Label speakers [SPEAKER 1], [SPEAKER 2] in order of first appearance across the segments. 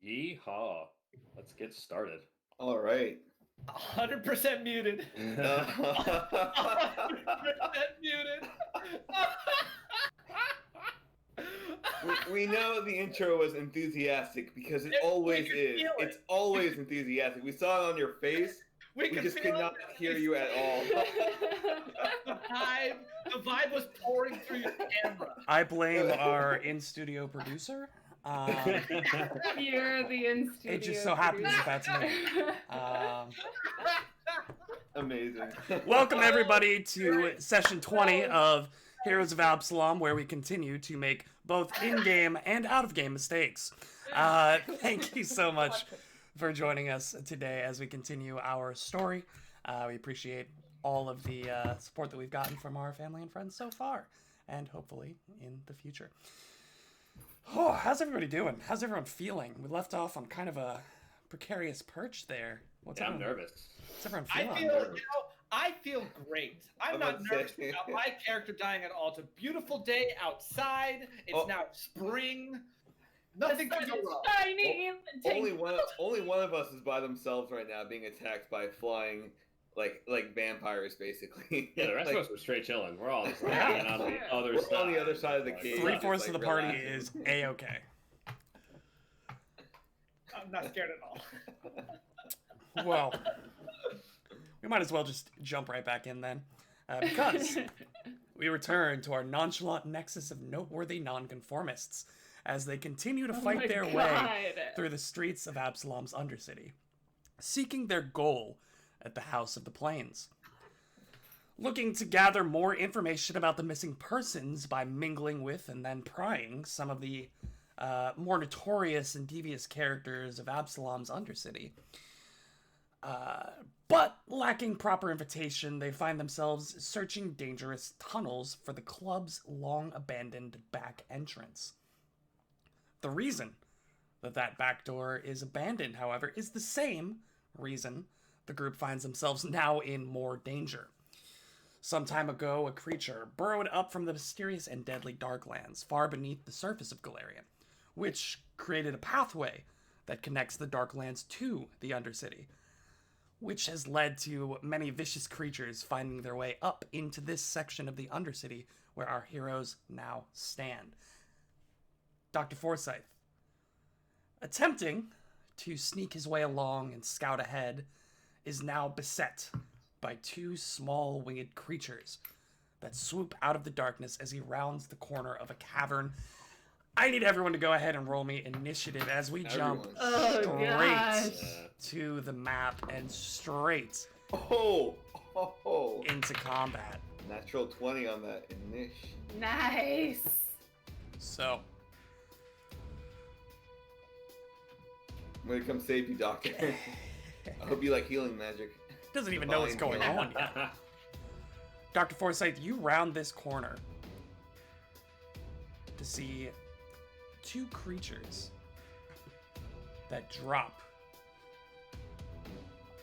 [SPEAKER 1] Yeehaw. Let's get started.
[SPEAKER 2] All right.
[SPEAKER 3] 100% muted. 100% muted.
[SPEAKER 2] we know the intro was enthusiastic because it always is. It's always enthusiastic. We saw it on your face. We just could not hear you at all.
[SPEAKER 3] The vibe was pouring through your camera.
[SPEAKER 4] I blame our in-studio producer.
[SPEAKER 5] You're the in-studio.
[SPEAKER 4] It just so happens that's me.
[SPEAKER 2] Amazing.
[SPEAKER 4] Welcome everybody to session 20 of Heroes of Absalom, where we continue to make both in-game and out-of-game mistakes. Thank you so much for joining us today as we continue our story. We appreciate all of the support that we've gotten from our family and friends so far, and hopefully in the future. Oh, how's everybody doing? How's everyone feeling? We left off on kind of a precarious perch there.
[SPEAKER 1] I'm nervous.
[SPEAKER 4] What's everyone feeling?
[SPEAKER 3] I feel great. I'm not nervous about my character dying at all. It's a beautiful day outside. It's now spring. Nothing can go wrong.
[SPEAKER 2] Only one of us is by themselves right now, being attacked by flying like vampires, basically.
[SPEAKER 1] Yeah, the rest of us were straight chilling. We're all just hanging on the other side.
[SPEAKER 2] On the other side of the cave.
[SPEAKER 4] 3/4 of the party is A-okay.
[SPEAKER 3] I'm not scared at all.
[SPEAKER 4] Well, we might as well just jump right back in then, because we return to our nonchalant nexus of noteworthy nonconformists as they continue to fight their way through the streets of Absalom's Undercity, seeking their goal at the House of the Plains. Looking to gather more information about the missing persons by mingling with and then prying some of the more notorious and devious characters of Absalom's Undercity. But lacking proper invitation, they find themselves searching dangerous tunnels for the club's long-abandoned back entrance. The reason that back door is abandoned, however, is the same reason the group finds themselves now in more danger. Some time ago, a creature burrowed up from the mysterious and deadly Darklands, far beneath the surface of Golarion, which created a pathway that connects the Darklands to the Undercity, which has led to many vicious creatures finding their way up into this section of the Undercity where our heroes now stand. Dr. Forsyth, attempting to sneak his way along and scout ahead, is now beset by two small winged creatures that swoop out of the darkness as he rounds the corner of a cavern. I need everyone to go ahead and roll me initiative as we jump straight to the map and straight into combat.
[SPEAKER 2] Natural 20 on that initiative.
[SPEAKER 5] Nice.
[SPEAKER 4] So,
[SPEAKER 2] I'm gonna come save you, Doctor. I hope you like healing magic.
[SPEAKER 4] Doesn't even know what's going on yet. Dr. Forsyth, you round this corner to see two creatures that drop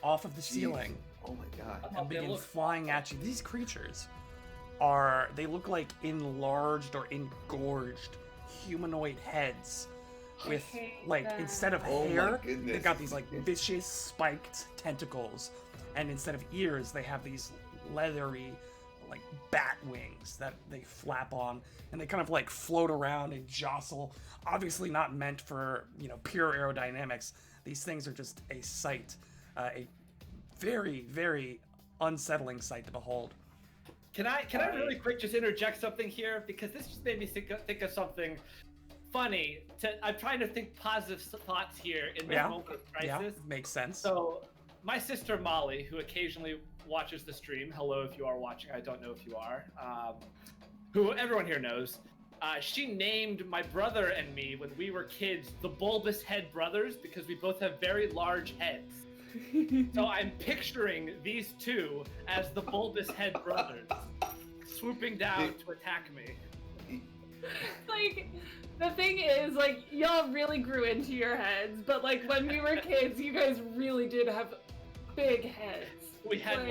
[SPEAKER 4] off of the ceiling.
[SPEAKER 2] Oh my god.
[SPEAKER 4] And begin flying at you. These creatures they look like enlarged or engorged humanoid heads with, like, instead of hair, they've got these, like, vicious spiked tentacles, and instead of ears, they have these leathery, like, bat wings that they flap on, and they kind of, like, float around and jostle. Obviously not meant for, pure aerodynamics. These things are just a sight, a very, very unsettling sight to behold.
[SPEAKER 3] Can I really quick just interject something here? Because this just made me think of something funny. I'm trying to think positive thoughts here in this moment of crisis.
[SPEAKER 4] Yeah, makes sense.
[SPEAKER 3] So, my sister Molly, who occasionally watches the stream, hello if you are watching, I don't know if you are, who everyone here knows, she named my brother and me, when we were kids, the Bulbous Head Brothers, because we both have very large heads. So I'm picturing these two as the Bulbous Head Brothers, swooping down to attack me.
[SPEAKER 5] Like, the thing is, like, y'all really grew into your heads, but, like, when we were kids, you guys really did have big heads.
[SPEAKER 3] We had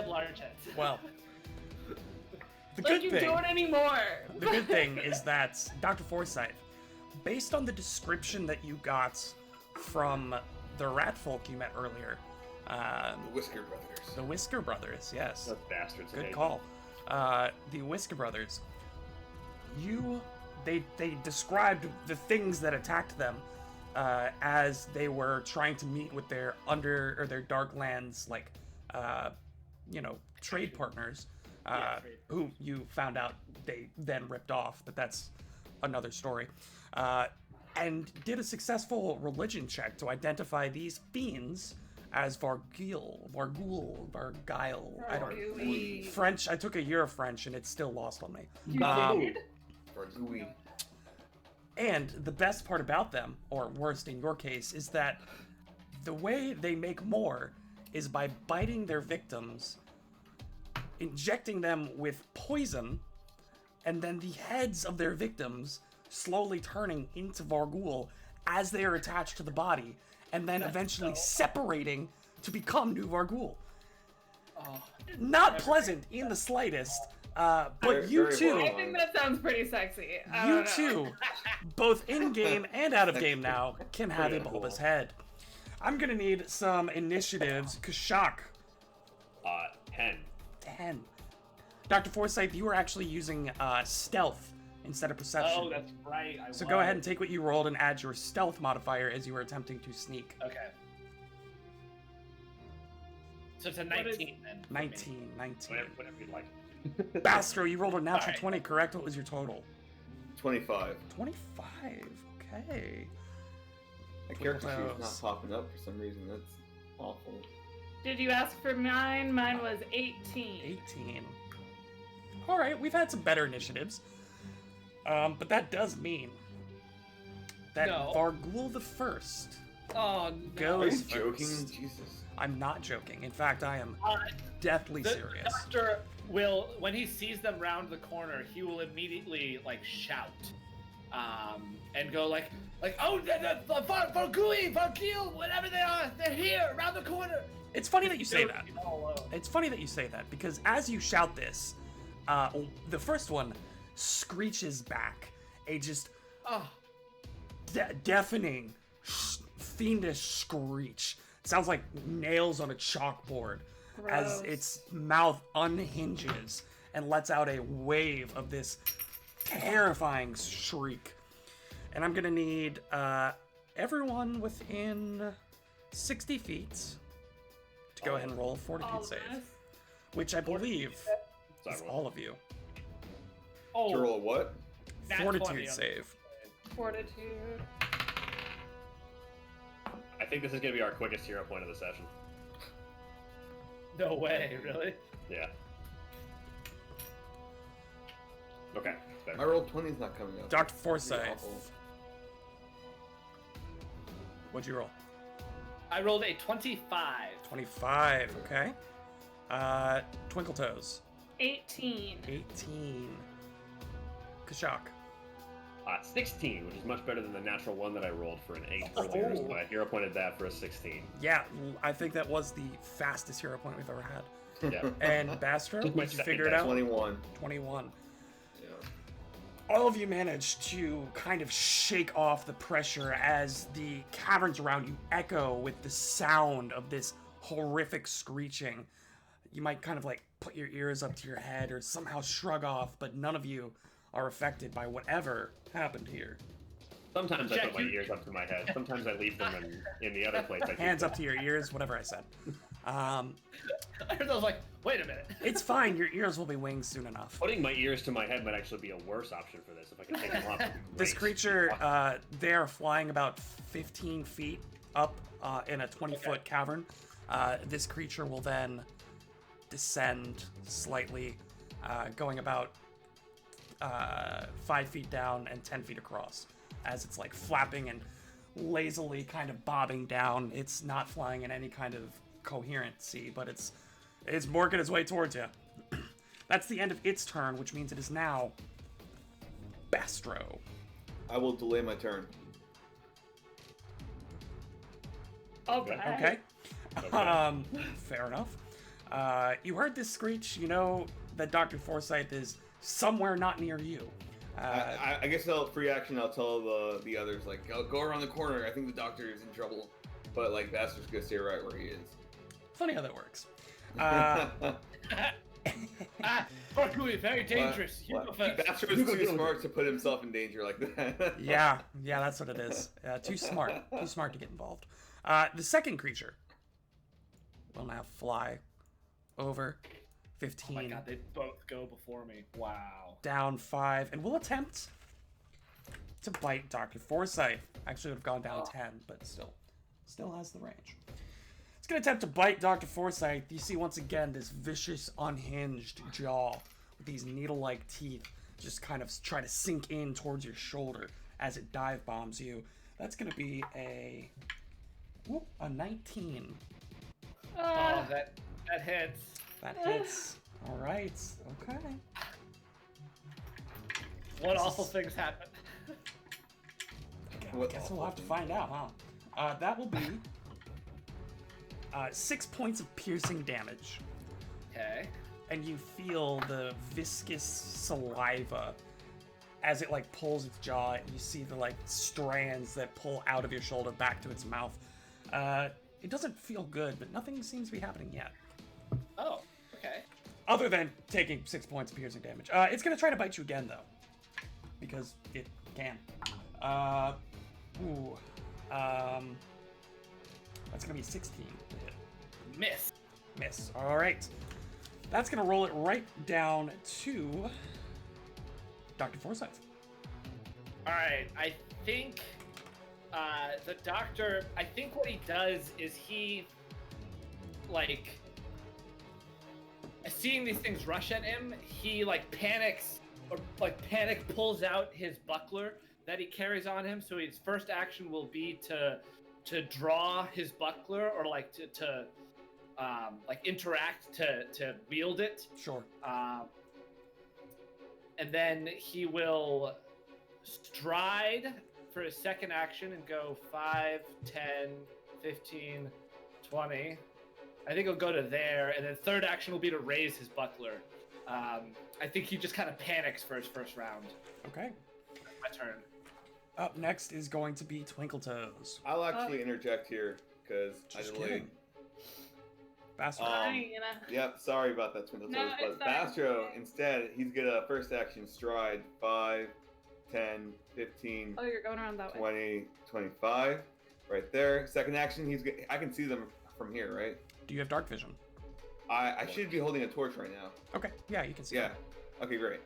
[SPEAKER 3] large heads.
[SPEAKER 4] Well, the
[SPEAKER 5] like,
[SPEAKER 4] good
[SPEAKER 5] you
[SPEAKER 4] thing,
[SPEAKER 5] don't anymore.
[SPEAKER 4] The good thing is that, Dr. Forsyth, based on the description that you got from the rat folk you met earlier.
[SPEAKER 2] The Whisker Brothers.
[SPEAKER 4] The Whisker Brothers, yes.
[SPEAKER 1] Those bastards.
[SPEAKER 4] Good call. The Whisker Brothers. They described the things that attacked them as they were trying to meet with their their Darklands trade partners, who you found out they then ripped off, but that's another story. And did a successful religion check to identify these fiends as Vargil. I don't French. I took a year of French and it's still lost on me.
[SPEAKER 2] Vargui.
[SPEAKER 4] And the best part about them, or worst in your case, is that the way they make more is by biting their victims, injecting them with poison, and then the heads of their victims slowly turning into Vargul as they are attached to the body, and then eventually separating to become new Vargul. Not pleasant in the slightest, but you too.
[SPEAKER 5] I think that sounds pretty sexy.
[SPEAKER 4] You too, both in game and out of game now, can have a bulbous head. I'm gonna need some initiatives. Kashak. 10. Dr. Forsyth, you were actually using stealth instead of perception.
[SPEAKER 3] Oh, that's right.
[SPEAKER 4] So go ahead and take what you rolled and add your stealth modifier as you were attempting to sneak.
[SPEAKER 3] Okay. So it's a 19 then.
[SPEAKER 4] 19.
[SPEAKER 1] Whatever you'd like.
[SPEAKER 4] Bastro, you rolled a natural
[SPEAKER 3] Alright.
[SPEAKER 4] 20, correct? What was your total?
[SPEAKER 2] 25.
[SPEAKER 4] 25. Okay.
[SPEAKER 2] My character sheet
[SPEAKER 4] Close.
[SPEAKER 2] is not popping up for some reason. That's awful.
[SPEAKER 5] Did you ask for mine? Mine was 18.
[SPEAKER 4] 18. All right, we've had some better initiatives. But that does mean that
[SPEAKER 3] No.
[SPEAKER 4] Vargul the First
[SPEAKER 3] Oh,
[SPEAKER 4] Go.
[SPEAKER 3] no.
[SPEAKER 2] Are you
[SPEAKER 4] First.
[SPEAKER 2] joking? Jesus.
[SPEAKER 4] I'm not joking. In fact, I am
[SPEAKER 3] Uh,
[SPEAKER 4] deathly
[SPEAKER 3] the
[SPEAKER 4] serious.
[SPEAKER 3] doctor will, when he sees them round the corner, he will immediately shout, and go oh, Vargul, whatever they are, they're here around the corner.
[SPEAKER 4] It's funny that you say that.
[SPEAKER 3] He's all alone.
[SPEAKER 4] It's funny that you say that because as you shout this, the first one screeches back a just
[SPEAKER 3] Oh,
[SPEAKER 4] deafening, fiendish screech. It sounds like nails on a chalkboard as
[SPEAKER 5] Gross.
[SPEAKER 4] its mouth unhinges and lets out a wave of this terrifying shriek. And I'm gonna need everyone within 60 feet to go ahead and roll a
[SPEAKER 5] All
[SPEAKER 4] fortitude
[SPEAKER 5] of
[SPEAKER 4] save,
[SPEAKER 5] us.
[SPEAKER 4] which I believe
[SPEAKER 1] Sorry,
[SPEAKER 4] is
[SPEAKER 1] what?
[SPEAKER 4] all of you.
[SPEAKER 3] oh,
[SPEAKER 2] To roll a what?
[SPEAKER 3] nat
[SPEAKER 4] Fortitude
[SPEAKER 3] 20 on
[SPEAKER 4] save.
[SPEAKER 5] Fortitude.
[SPEAKER 1] I think this is going to be our quickest hero point of the session.
[SPEAKER 3] No way, really?
[SPEAKER 1] Yeah. Okay.
[SPEAKER 2] My roll 20 is not coming up.
[SPEAKER 4] Dr.
[SPEAKER 2] That's
[SPEAKER 4] Forsyth.
[SPEAKER 2] awful.
[SPEAKER 4] What'd you roll?
[SPEAKER 3] I rolled a 25.
[SPEAKER 4] 25, okay. Twinkle Toes.
[SPEAKER 5] 18.
[SPEAKER 4] 18. Kashak.
[SPEAKER 1] 16, which is much better than the natural one that I rolled for an 8 earlier. So I hero pointed that for a 16.
[SPEAKER 4] Yeah, I think that was the fastest hero point we've ever had.
[SPEAKER 1] Yeah.
[SPEAKER 4] And Bastro,
[SPEAKER 1] Just my
[SPEAKER 4] did you
[SPEAKER 1] second
[SPEAKER 4] figure it
[SPEAKER 1] best
[SPEAKER 4] out?
[SPEAKER 2] 21.
[SPEAKER 4] 21.
[SPEAKER 2] Yeah.
[SPEAKER 4] All of you managed to kind of shake off the pressure as the caverns around you echo with the sound of this horrific screeching. You might kind of put your ears up to your head or somehow shrug off, but none of you are affected by whatever happened here.
[SPEAKER 1] Sometimes I
[SPEAKER 3] Jack,
[SPEAKER 1] put my
[SPEAKER 3] you-
[SPEAKER 1] ears up to my head. Sometimes I leave them in the other place. I keep
[SPEAKER 4] Hands
[SPEAKER 1] them.
[SPEAKER 4] up to your ears, whatever I said.
[SPEAKER 3] I was like, wait a minute.
[SPEAKER 4] It's fine, your ears will be wings soon enough.
[SPEAKER 1] Putting my ears to my head might actually be a worse option for this if I can take them off. it'd be
[SPEAKER 4] This
[SPEAKER 1] great.
[SPEAKER 4] creature, they are flying about 15 feet up in a 20-foot cavern. This creature will then descend slightly, going about 5 feet down and 10 feet across as it's flapping and lazily kind of bobbing down. It's not flying in any kind of coherency, but it's working its way towards you. That's the end of its turn, which means it is now Bastro.
[SPEAKER 2] I will delay my turn.
[SPEAKER 5] Okay.
[SPEAKER 4] Okay. Fair enough. You heard this screech. You know that Dr. Forsyth is somewhere not near you.
[SPEAKER 2] I guess free action. I'll tell the others like, go around the corner. I think the doctor is in trouble, but like Bastar's gonna stay right where he is.
[SPEAKER 4] Funny how that works.
[SPEAKER 3] Bargui, very dangerous. You go first.
[SPEAKER 2] Bastard was too smart to put himself in danger like that.
[SPEAKER 4] yeah, that's what it is. Too smart to get involved. The second creature will now fly over 15.
[SPEAKER 3] Oh my god, they both go before me. Wow.
[SPEAKER 4] Down 5, and we'll attempt to bite Dr. Forsyth. Actually, would have gone down 10, but still has the range. It's gonna attempt to bite Dr. Forsyth. You see once again this vicious, unhinged jaw with these needle-like teeth just kind of try to sink in towards your shoulder as it dive bombs you. That's gonna be a 19.
[SPEAKER 3] Oh, that hits.
[SPEAKER 4] That hits. All right. Okay.
[SPEAKER 3] What awful things happen?
[SPEAKER 4] I guess we'll have to find out, huh? That will be 6 points of piercing damage.
[SPEAKER 3] Okay.
[SPEAKER 4] And you feel the viscous saliva as it like pulls its jaw, and you see the like strands that pull out of your shoulder back to its mouth. It doesn't feel good, but nothing seems to be happening yet.
[SPEAKER 3] Oh, okay.
[SPEAKER 4] Other than taking 6 points of piercing damage. It's gonna try to bite you again though, because it can. That's gonna be 16 to hit. Miss. All right. That's gonna roll it right down to Dr. Forsyth.
[SPEAKER 3] All right. I think the doctor. I think what he does is he, like, seeing these things rush at him, he like panics or like pulls out his buckler that he carries on him. So his first action will be to draw his buckler or like to like interact to wield it.
[SPEAKER 4] Sure.
[SPEAKER 3] And then he will stride for his second action and go 5, 10, 15, 20. I think he'll go to there, and then third action will be to raise his buckler. I think he just kind of panics for his first round.
[SPEAKER 4] Okay.
[SPEAKER 3] My turn.
[SPEAKER 4] Up next is going to be Twinkletoes.
[SPEAKER 2] I'll actually interject here because I
[SPEAKER 4] Just
[SPEAKER 2] delayed.
[SPEAKER 4] kidding. Bastard.
[SPEAKER 2] Yep, sorry about that, Twinkletoes.
[SPEAKER 5] No,
[SPEAKER 2] but
[SPEAKER 5] it's fine.
[SPEAKER 2] Bastro, instead, he's gonna first action stride 5, 10, 15,
[SPEAKER 5] Oh, you're going around that way.
[SPEAKER 2] 20, 25. Right there. Second action, I can see them from here, right?
[SPEAKER 4] Do you have dark vision?
[SPEAKER 2] I should be holding a torch right now.
[SPEAKER 4] Okay. Yeah, you can see.
[SPEAKER 2] Yeah.
[SPEAKER 4] them.
[SPEAKER 2] Okay, great.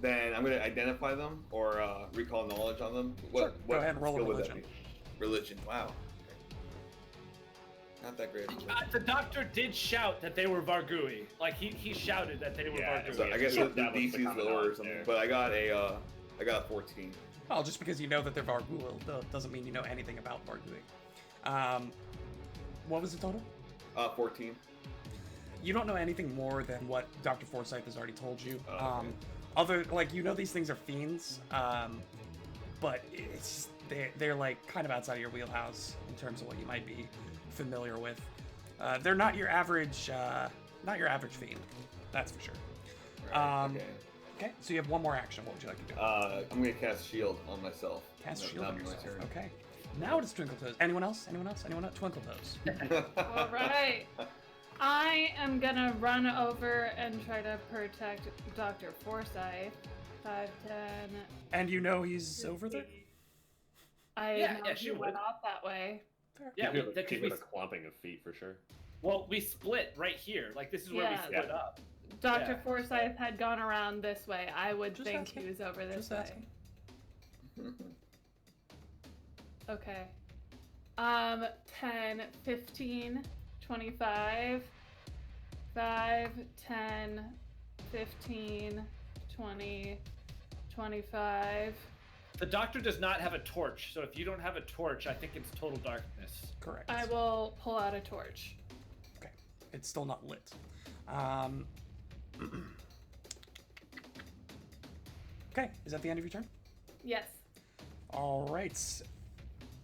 [SPEAKER 2] Then I'm gonna identify them or recall knowledge on them.
[SPEAKER 4] Sure. Go ahead and roll a
[SPEAKER 2] skill would that
[SPEAKER 4] religion.
[SPEAKER 2] be? Religion. Wow. Not that great.
[SPEAKER 3] The doctor did shout that they were Vargui. Like he shouted that they were Vargui.
[SPEAKER 2] So I guess
[SPEAKER 1] Yeah,
[SPEAKER 2] the
[SPEAKER 1] that was the
[SPEAKER 2] DC's
[SPEAKER 1] common
[SPEAKER 2] lower or
[SPEAKER 1] knowledge
[SPEAKER 2] something.
[SPEAKER 1] there.
[SPEAKER 2] But I got a 14.
[SPEAKER 4] Well, just because you know that they're Vargul doesn't mean you know anything about Vargui. What was the total?
[SPEAKER 2] 14.
[SPEAKER 4] You don't know anything more than what Dr. Forsyth has already told you.
[SPEAKER 2] Oh, okay.
[SPEAKER 4] Other, like, you know these things are fiends, but it's they're like kind of outside of your wheelhouse in terms of what you might be familiar with. They're not your average fiend, that's for sure.
[SPEAKER 2] Right, okay.
[SPEAKER 4] Okay, so you have one more action. What would you like to do?
[SPEAKER 2] I'm gonna cast shield on myself.
[SPEAKER 4] Cast
[SPEAKER 2] That'll
[SPEAKER 4] shield on
[SPEAKER 2] be my
[SPEAKER 4] yourself.
[SPEAKER 2] turn.
[SPEAKER 4] Okay. Now it is Twinkletoes. Anyone else? Anyone else? Twinkletoes.
[SPEAKER 5] All right. I am gonna run over and try to protect Dr. Forsyth. 5, 10.
[SPEAKER 4] And you know he's over there?
[SPEAKER 5] I
[SPEAKER 3] Yeah,
[SPEAKER 5] know
[SPEAKER 3] yeah,
[SPEAKER 5] he
[SPEAKER 3] she
[SPEAKER 5] went
[SPEAKER 3] would.
[SPEAKER 5] off that way.
[SPEAKER 3] Yeah,
[SPEAKER 1] Keep
[SPEAKER 3] we
[SPEAKER 1] it a clumping of feet for sure.
[SPEAKER 3] well, we split right here. Like this is where we
[SPEAKER 5] Yeah.
[SPEAKER 3] split up.
[SPEAKER 5] Dr.
[SPEAKER 3] Yeah.
[SPEAKER 5] Forsyth had gone around this way. I would
[SPEAKER 4] Just
[SPEAKER 5] think
[SPEAKER 4] asking.
[SPEAKER 5] he was over this
[SPEAKER 4] Just
[SPEAKER 5] way.
[SPEAKER 4] asking.
[SPEAKER 5] Okay. 10, 15, 25, 5, 10, 15, 20, 25.
[SPEAKER 3] The doctor does not have a torch, so if you don't have a torch, I think it's total darkness.
[SPEAKER 4] Correct.
[SPEAKER 5] I will pull out a torch.
[SPEAKER 4] Okay. It's still not lit. Okay, is that the end of your turn?
[SPEAKER 5] Yes.
[SPEAKER 4] All right.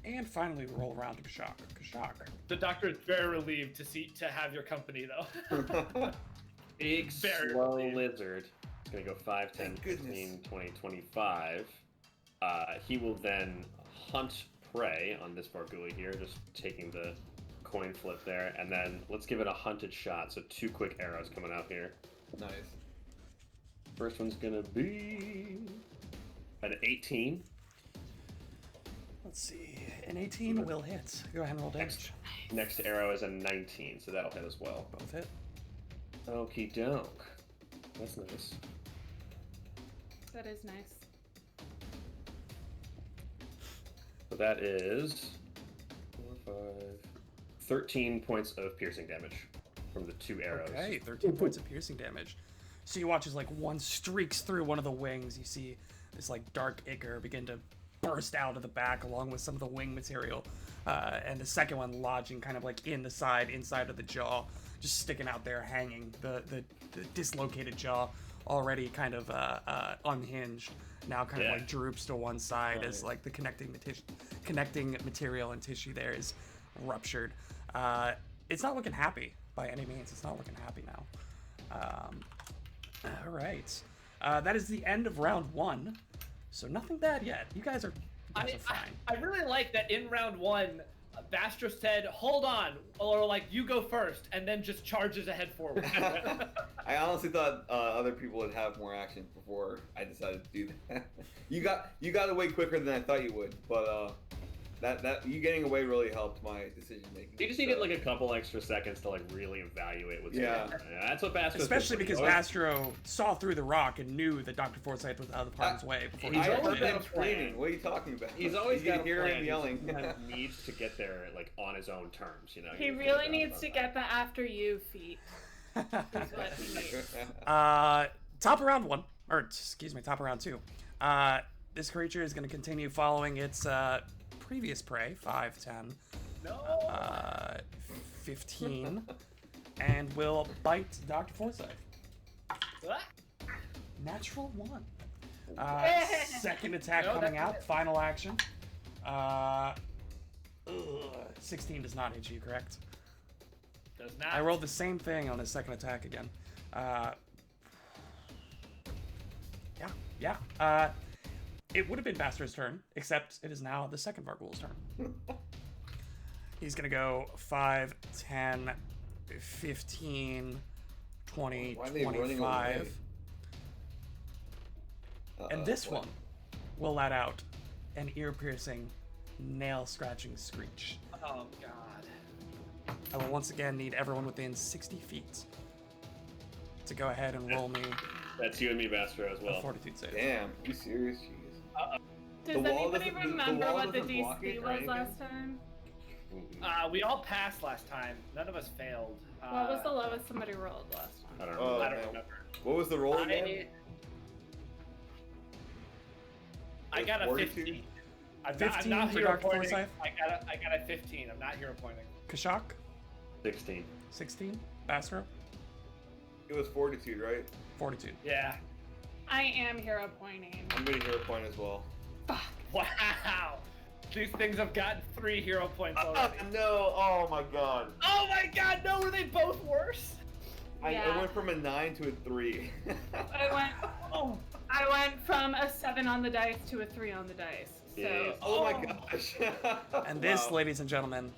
[SPEAKER 4] And finally, we roll around to Kashak. Kashak.
[SPEAKER 3] The doctor is very relieved to have your company, though.
[SPEAKER 1] Big
[SPEAKER 3] Very
[SPEAKER 1] slow
[SPEAKER 3] relieved.
[SPEAKER 1] lizard It's going to go 5, 10,
[SPEAKER 2] Thank
[SPEAKER 1] 15,
[SPEAKER 2] goodness.
[SPEAKER 1] 20, 25. He will then hunt prey on this Barguli here, just taking the coin flip there. And then let's give it a hunted shot. So 2 quick arrows coming out here.
[SPEAKER 2] Nice.
[SPEAKER 1] First one's going to be an 18.
[SPEAKER 4] Let's see. An 18 will hit. Go ahead and roll damage.
[SPEAKER 1] Next arrow is a 19, so that'll hit as well.
[SPEAKER 4] Both hit.
[SPEAKER 1] Okie doke. That's nice.
[SPEAKER 5] That is nice.
[SPEAKER 1] So that is 4, 5, 13 points of piercing damage from the 2 arrows.
[SPEAKER 4] Okay, 13 points of piercing damage. So you watch as like one streaks through one of the wings. You see this like dark ichor begin to burst out of the back along with some of the wing material. And the second one lodging kind of like in the side, inside of the jaw, just sticking out there, hanging. The dislocated jaw already kind of unhinged. Now kind of like droops to one side as like the connecting material and tissue there is ruptured. It's not looking happy by any means. It's not looking happy now. All right. That is the end of round 1. So nothing bad yet. You guys are fine.
[SPEAKER 3] I really like that in round 1, Bastro said, hold on, or like, you go first, and then just charges ahead forward.
[SPEAKER 2] I honestly thought other people would have more action before I decided to do that. You got away quicker than I thought you would, but that you getting away really helped my decision making.
[SPEAKER 1] You just needed like a couple extra seconds to like really evaluate what's going on. That's what Bastro.
[SPEAKER 4] Especially because Bastro saw through the rock and knew that Dr. Forsyth was out of harm's way before
[SPEAKER 1] He's
[SPEAKER 4] he
[SPEAKER 1] always
[SPEAKER 2] heard
[SPEAKER 1] got
[SPEAKER 2] them
[SPEAKER 1] a plan.
[SPEAKER 2] screaming. What are you talking about?
[SPEAKER 1] He's always got a
[SPEAKER 2] hear
[SPEAKER 1] plan.
[SPEAKER 2] him yelling.
[SPEAKER 1] He just needs to get there like on his own terms, you know.
[SPEAKER 5] He really needs to get the after you feat. That's what he needs.
[SPEAKER 4] Top of round 1, or excuse me, top of round 2. This creature is going to continue following its previous prey, 5, 10,
[SPEAKER 3] No.
[SPEAKER 4] 15, and will bite Dr. Forsyth.
[SPEAKER 3] What?
[SPEAKER 4] Natural 1. Second attack
[SPEAKER 3] No,
[SPEAKER 4] coming
[SPEAKER 3] that's
[SPEAKER 4] out,
[SPEAKER 3] it.
[SPEAKER 4] final action. 16 does not hit you, correct?
[SPEAKER 3] Does not.
[SPEAKER 4] I rolled the same thing on his second attack again. Yeah. It would have been Bastar's turn, except it is now the second Vargul's turn. He's going to go 5, 10, 15, 20,
[SPEAKER 2] Why are they running
[SPEAKER 4] 25.
[SPEAKER 2] away?
[SPEAKER 4] And this
[SPEAKER 2] what?
[SPEAKER 4] one will let out an ear-piercing, nail-scratching screech.
[SPEAKER 3] Oh, God.
[SPEAKER 4] I will once again need everyone within 60 feet to go ahead and roll me
[SPEAKER 1] That's you and me, Bastro, as
[SPEAKER 4] a
[SPEAKER 1] well.
[SPEAKER 4] fortitude save.
[SPEAKER 2] Damn, you serious? Jeez.
[SPEAKER 5] Does
[SPEAKER 2] The wall
[SPEAKER 5] anybody
[SPEAKER 2] doesn't- the
[SPEAKER 5] remember
[SPEAKER 2] wall
[SPEAKER 5] what the
[SPEAKER 2] doesn't block it
[SPEAKER 5] DC
[SPEAKER 2] or
[SPEAKER 5] was
[SPEAKER 2] anything?
[SPEAKER 5] last time?
[SPEAKER 3] We all passed last time. None of us failed.
[SPEAKER 5] What was the lowest somebody rolled last time?
[SPEAKER 1] I don't
[SPEAKER 2] Oh,
[SPEAKER 1] remember.
[SPEAKER 3] I don't
[SPEAKER 2] man.
[SPEAKER 3] remember.
[SPEAKER 2] What was the roll again?
[SPEAKER 3] I got a
[SPEAKER 2] 42?
[SPEAKER 3] 15. I'm
[SPEAKER 4] 15
[SPEAKER 3] not
[SPEAKER 4] for
[SPEAKER 3] hero
[SPEAKER 4] Dr.
[SPEAKER 3] pointing.
[SPEAKER 4] Forsyth?
[SPEAKER 3] I got a 15. I'm not hero pointing.
[SPEAKER 4] Kashak,
[SPEAKER 1] 16.
[SPEAKER 4] 16. Bastro,
[SPEAKER 2] It was fortitude, right?
[SPEAKER 4] fortitude.
[SPEAKER 3] Yeah.
[SPEAKER 5] I am hero pointing.
[SPEAKER 2] I'm gonna hero point as well.
[SPEAKER 5] Fuck.
[SPEAKER 3] Wow. These things have gotten 3 hero points already.
[SPEAKER 2] No! Oh my god!
[SPEAKER 3] Oh my God! No, were they both worse?
[SPEAKER 2] I
[SPEAKER 5] Yeah.
[SPEAKER 2] went from a 9 to a 3.
[SPEAKER 5] I went from a 7 on the dice to a 3 on the dice. So
[SPEAKER 1] Jeez.
[SPEAKER 2] Oh my gosh!
[SPEAKER 4] And this,
[SPEAKER 2] Wow.
[SPEAKER 4] ladies and gentlemen,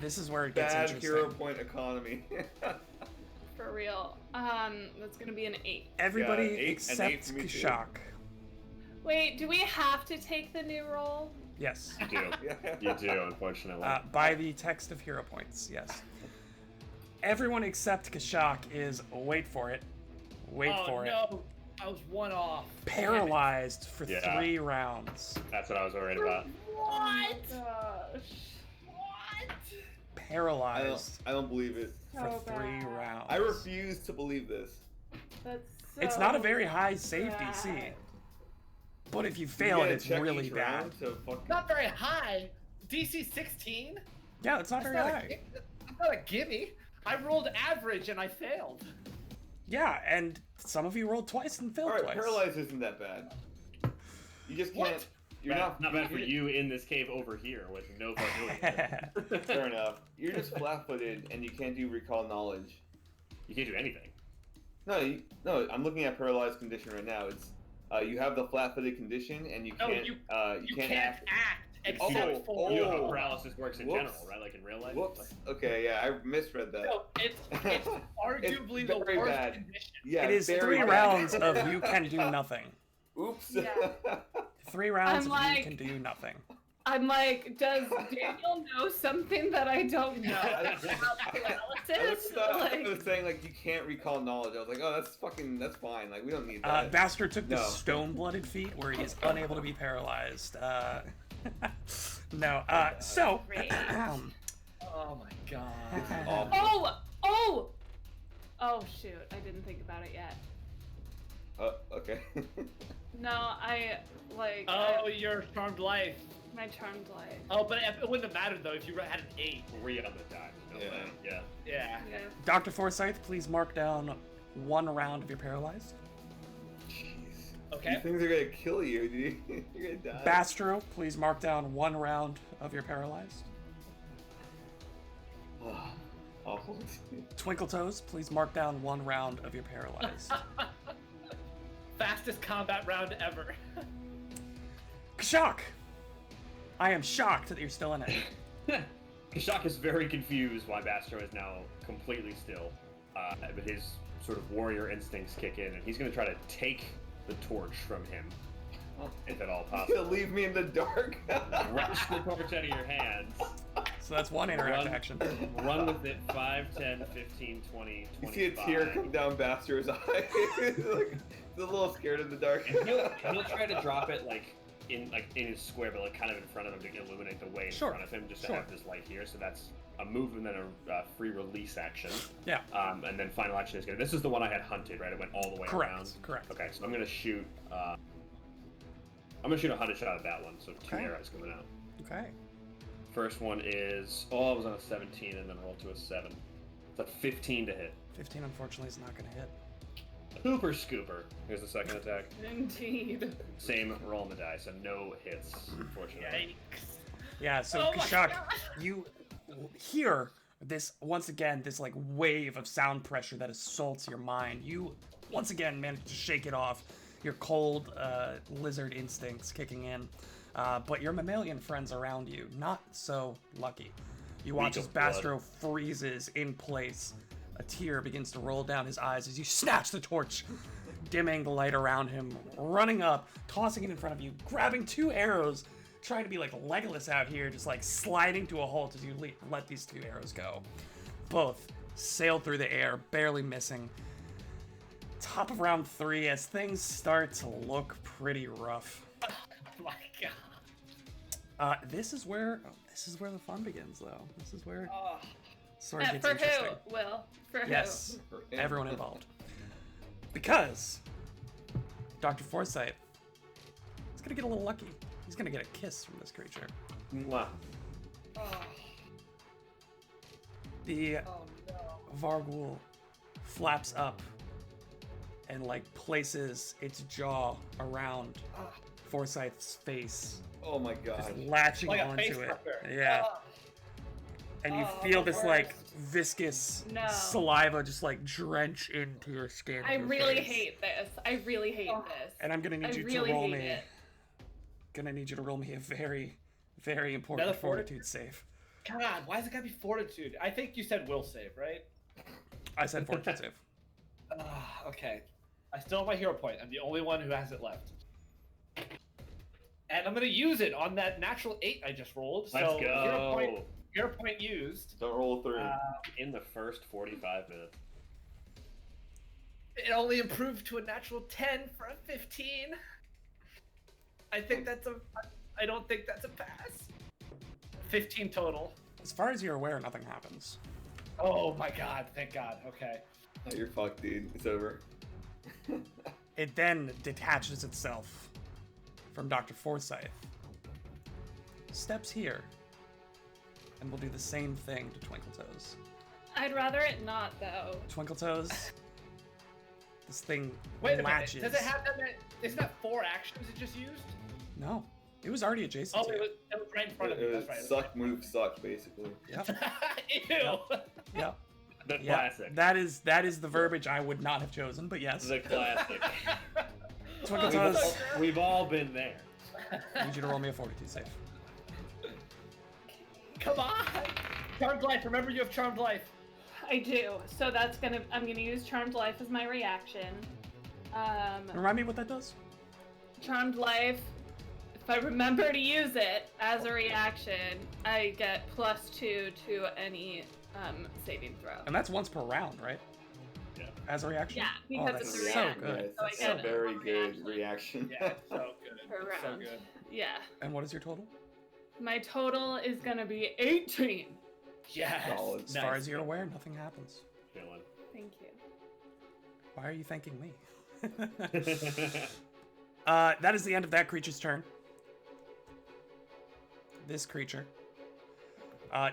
[SPEAKER 4] this is where it gets
[SPEAKER 2] Bad
[SPEAKER 4] interesting.
[SPEAKER 2] hero point economy.
[SPEAKER 5] for real. That's gonna be an 8.
[SPEAKER 4] Everybody
[SPEAKER 2] Yeah, an 8
[SPEAKER 4] except
[SPEAKER 2] for me too.
[SPEAKER 4] Kashak.
[SPEAKER 5] Wait, do we have to take the new roll?
[SPEAKER 4] Yes.
[SPEAKER 1] You do. You do, unfortunately.
[SPEAKER 4] By the text of hero points, yes. Everyone except Kashak is, wait for it, wait
[SPEAKER 3] Oh
[SPEAKER 4] for it,
[SPEAKER 3] no! I was 1 off.
[SPEAKER 4] paralyzed for
[SPEAKER 1] Yeah.
[SPEAKER 4] 3 rounds.
[SPEAKER 1] That's what I was worried about.
[SPEAKER 3] What?
[SPEAKER 5] Gosh.
[SPEAKER 3] What?
[SPEAKER 4] Paralyzed
[SPEAKER 2] I don't believe it.
[SPEAKER 4] for
[SPEAKER 5] So
[SPEAKER 4] 3
[SPEAKER 5] bad.
[SPEAKER 4] rounds.
[SPEAKER 2] I refuse to believe this.
[SPEAKER 5] That's so
[SPEAKER 4] It's not a very high save
[SPEAKER 5] bad.
[SPEAKER 4] DC, but if you
[SPEAKER 2] You
[SPEAKER 4] fail it,
[SPEAKER 2] gotta
[SPEAKER 4] it's
[SPEAKER 2] check
[SPEAKER 4] really
[SPEAKER 2] each
[SPEAKER 4] bad.
[SPEAKER 2] round to fucking-
[SPEAKER 3] Not very high. DC 16.
[SPEAKER 4] Yeah, it's not very high.
[SPEAKER 3] That's not a gimme. I rolled average and I failed.
[SPEAKER 4] Yeah, and some of you rolled twice and failed
[SPEAKER 2] Alright,
[SPEAKER 4] twice.
[SPEAKER 2] paralyzed isn't that bad. You just can't.
[SPEAKER 3] What?
[SPEAKER 2] You're
[SPEAKER 1] not bad for you in this cave over here with no Varguli.
[SPEAKER 2] Fair enough. You're just flat-footed and you can't do recall knowledge.
[SPEAKER 1] You can't do anything.
[SPEAKER 2] No, I'm looking at paralyzed condition right now. It's you have the flat-footed condition, and you
[SPEAKER 3] No,
[SPEAKER 2] can't.
[SPEAKER 3] you
[SPEAKER 2] can't
[SPEAKER 3] act except
[SPEAKER 1] You
[SPEAKER 3] for.
[SPEAKER 1] know how paralysis works in
[SPEAKER 2] Whoops.
[SPEAKER 1] general, right? Like in real life.
[SPEAKER 2] Whoops. Okay, yeah, I misread that.
[SPEAKER 3] No, it's arguably
[SPEAKER 2] It's
[SPEAKER 3] the
[SPEAKER 2] very
[SPEAKER 3] worst
[SPEAKER 2] bad.
[SPEAKER 3] condition.
[SPEAKER 2] Yeah,
[SPEAKER 4] It is
[SPEAKER 2] very
[SPEAKER 4] 3
[SPEAKER 2] bad.
[SPEAKER 4] rounds of you can do nothing.
[SPEAKER 2] Oops.
[SPEAKER 5] Yeah.
[SPEAKER 4] 3 rounds
[SPEAKER 5] I'm
[SPEAKER 4] of you
[SPEAKER 5] like-
[SPEAKER 4] can do nothing.
[SPEAKER 5] I'm like, does Daniel know something that I don't know about paralysis?
[SPEAKER 2] I was saying like you can't recall knowledge. I was like, oh, that's fine. Like we don't need that.
[SPEAKER 4] Bastard took the
[SPEAKER 2] No.
[SPEAKER 4] stone-blooded feat where he is unable to be paralyzed. No. So.
[SPEAKER 5] Great.
[SPEAKER 3] Oh my god.
[SPEAKER 2] This is awful.
[SPEAKER 5] Oh shoot, I didn't think about it yet.
[SPEAKER 2] Okay.
[SPEAKER 5] No, I like
[SPEAKER 3] Oh, your charmed life.
[SPEAKER 5] my charmed life.
[SPEAKER 3] Oh, but it wouldn't have mattered though if you had an 8.
[SPEAKER 1] 3 on the die. No
[SPEAKER 2] Yeah.
[SPEAKER 1] way. Yeah.
[SPEAKER 3] Yeah.
[SPEAKER 5] Yeah.
[SPEAKER 4] Dr. Forsyth, please mark down 1 round of your paralyzed.
[SPEAKER 2] Jeez.
[SPEAKER 3] Okay.
[SPEAKER 2] These things are gonna kill you, dude. You're gonna die.
[SPEAKER 4] Bastro, please mark down 1 round of your paralyzed.
[SPEAKER 2] Awful.
[SPEAKER 4] Twinkletoes, please mark down 1 round of your paralyzed.
[SPEAKER 3] Fastest combat round ever.
[SPEAKER 4] Kashak! I am shocked that you're still in it.
[SPEAKER 1] Kashak is very confused why Bastro is now completely still. But his sort of warrior instincts kick in, and he's going to try to take the torch from him, if at all
[SPEAKER 2] You're
[SPEAKER 1] possible.
[SPEAKER 2] gonna leave me in the dark.
[SPEAKER 1] Wrench the torch out of your hands.
[SPEAKER 4] So that's 1 interact
[SPEAKER 1] Run.
[SPEAKER 4] action.
[SPEAKER 1] Run with it 5, 10, 15, 20,
[SPEAKER 2] You
[SPEAKER 1] 25.
[SPEAKER 2] see a tear come down Bastar's eye. Like, he's a little scared in the dark.
[SPEAKER 1] And he'll try to drop it like in his square, but like kind of in front of him to illuminate the way in
[SPEAKER 4] Sure,
[SPEAKER 1] front of him, just
[SPEAKER 4] sure.
[SPEAKER 1] to have this light here. So that's a move and then a free release action.
[SPEAKER 4] Yeah.
[SPEAKER 1] And then final action is gonna. This is the one I had hunted, right? It went all the way
[SPEAKER 4] Correct,
[SPEAKER 1] around.
[SPEAKER 4] correct.
[SPEAKER 1] Okay, so I'm gonna shoot. I'm gonna shoot a hunted shot at that one. So 2
[SPEAKER 4] Okay.
[SPEAKER 1] arrows coming out.
[SPEAKER 4] Okay.
[SPEAKER 1] First one is I was on a 17 and then rolled to a 7. It's a 15 to hit.
[SPEAKER 4] 15 unfortunately is not going to hit.
[SPEAKER 1] Hooper Scooper. Here's the second attack.
[SPEAKER 5] Indeed.
[SPEAKER 1] Same roll on the die, so no hits, unfortunately.
[SPEAKER 3] Yikes.
[SPEAKER 4] Yeah, so
[SPEAKER 5] Oh my
[SPEAKER 4] Kashak,
[SPEAKER 5] God.
[SPEAKER 4] you hear this, once again, this like wave of sound pressure that assaults your mind. You, once again, manage to shake it off. Your cold lizard instincts kicking in. But your mammalian friends around you, not so lucky. You watch
[SPEAKER 1] Weak
[SPEAKER 4] as
[SPEAKER 1] of blood.
[SPEAKER 4] Bastro freezes in place. A tear begins to roll down his eyes as you snatch the torch, dimming the light around him, running up, tossing it in front of you, grabbing 2 arrows, trying to be like Legolas out here, just like sliding to a halt as you let these 2 arrows go. Both sail through the air, barely missing. Top of round 3 as things start to look pretty rough.
[SPEAKER 3] Oh my god.
[SPEAKER 4] This is where the fun begins, though. This is where
[SPEAKER 3] Oh.
[SPEAKER 4] it sort of gets
[SPEAKER 5] For
[SPEAKER 4] interesting.
[SPEAKER 5] who? Will. For
[SPEAKER 4] Yes,
[SPEAKER 2] For him.
[SPEAKER 4] everyone involved. Because Dr. Forsyth is gonna get a little lucky. He's gonna get a kiss from this creature.
[SPEAKER 1] Mwah.
[SPEAKER 3] Oh,
[SPEAKER 4] The
[SPEAKER 3] oh no.
[SPEAKER 4] Varghul flaps up and like places its jaw around
[SPEAKER 3] Ah.
[SPEAKER 4] Forsyth's face,
[SPEAKER 2] Oh my
[SPEAKER 4] just
[SPEAKER 2] god.
[SPEAKER 4] latching
[SPEAKER 3] Like a face
[SPEAKER 4] onto it.
[SPEAKER 3] ripper.
[SPEAKER 4] Yeah.
[SPEAKER 3] Oh.
[SPEAKER 4] And you
[SPEAKER 3] Oh,
[SPEAKER 4] feel
[SPEAKER 3] the
[SPEAKER 4] this like
[SPEAKER 3] worst.
[SPEAKER 4] viscous
[SPEAKER 5] No.
[SPEAKER 4] saliva just like drench into your skin.
[SPEAKER 5] I
[SPEAKER 4] and your
[SPEAKER 5] really
[SPEAKER 4] face.
[SPEAKER 5] hate this. I really hate
[SPEAKER 3] Oh.
[SPEAKER 5] this.
[SPEAKER 4] And I'm gonna need
[SPEAKER 5] I
[SPEAKER 4] you
[SPEAKER 5] really
[SPEAKER 4] to roll
[SPEAKER 5] hate
[SPEAKER 4] me.
[SPEAKER 5] it.
[SPEAKER 4] Gonna need you to roll me a very, very important
[SPEAKER 3] Another
[SPEAKER 4] fortitude save.
[SPEAKER 3] God, why is it gotta be fortitude? I think you said will save, right?
[SPEAKER 4] I said fortitude save.
[SPEAKER 3] Okay. I still have my hero point. I'm the only one who has it left. And I'm gonna use it on that natural 8 I just rolled.
[SPEAKER 1] Let's
[SPEAKER 3] so
[SPEAKER 1] go.
[SPEAKER 3] hero point used.
[SPEAKER 2] Don't roll 3.
[SPEAKER 1] In the first 45 minutes.
[SPEAKER 3] It only improved to a natural 10 for a 15. I think that's a. I don't think that's a pass. 15 total.
[SPEAKER 4] As far as you're aware, nothing happens.
[SPEAKER 3] Oh my god! Thank God. Okay.
[SPEAKER 2] Oh, you're fucked, dude. It's over.
[SPEAKER 4] It then detaches itself from Dr. Forsyth, steps here, and will do the same thing to Twinkletoes.
[SPEAKER 5] I'd rather it not, though.
[SPEAKER 4] Twinkletoes, this thing
[SPEAKER 3] Wait a
[SPEAKER 4] latches.
[SPEAKER 3] minute. Does it have that? Isn't that 4 actions it just used?
[SPEAKER 4] No, it was already adjacent
[SPEAKER 3] Oh,
[SPEAKER 4] to you.
[SPEAKER 3] it was right in front of me.
[SPEAKER 2] It
[SPEAKER 3] That's
[SPEAKER 2] was
[SPEAKER 3] right.
[SPEAKER 2] suck, move, suck, basically.
[SPEAKER 4] Yep,
[SPEAKER 3] Ew.
[SPEAKER 4] yep.
[SPEAKER 1] The
[SPEAKER 4] Yeah,
[SPEAKER 1] classic.
[SPEAKER 4] that is the verbiage I would not have chosen, but yes.
[SPEAKER 1] The classic.
[SPEAKER 4] Twinkle
[SPEAKER 3] Oh,
[SPEAKER 4] Toes,
[SPEAKER 3] so good.
[SPEAKER 1] We've all been there.
[SPEAKER 4] I need you to roll me a 42 save.
[SPEAKER 3] Come on! Charmed Life, remember you have Charmed Life.
[SPEAKER 5] I do. So I'm gonna use Charmed Life as my reaction.
[SPEAKER 4] Remind me what that does?
[SPEAKER 5] Charmed Life, if I remember to use it as a reaction, I get +2 to any saving throw.
[SPEAKER 4] And that's once per round, right?
[SPEAKER 1] Yeah.
[SPEAKER 4] As a reaction?
[SPEAKER 5] Yeah,
[SPEAKER 4] Oh,
[SPEAKER 5] because
[SPEAKER 4] that's
[SPEAKER 5] it's a
[SPEAKER 4] so
[SPEAKER 5] reaction.
[SPEAKER 4] good.
[SPEAKER 5] So I
[SPEAKER 2] That's
[SPEAKER 5] get
[SPEAKER 2] a very
[SPEAKER 5] one
[SPEAKER 2] good
[SPEAKER 5] reaction.
[SPEAKER 2] reaction.
[SPEAKER 3] Yeah, it's so good.
[SPEAKER 5] Per
[SPEAKER 3] It's so
[SPEAKER 5] round.
[SPEAKER 3] good.
[SPEAKER 5] Yeah.
[SPEAKER 4] And what is your total?
[SPEAKER 5] My total is gonna be 18.
[SPEAKER 3] Yes.
[SPEAKER 2] Solid.
[SPEAKER 4] As far as you're aware, nothing happens.
[SPEAKER 1] Feeling.
[SPEAKER 5] Thank you.
[SPEAKER 4] Why are you thanking me? That is the end of that creature's turn. This creature,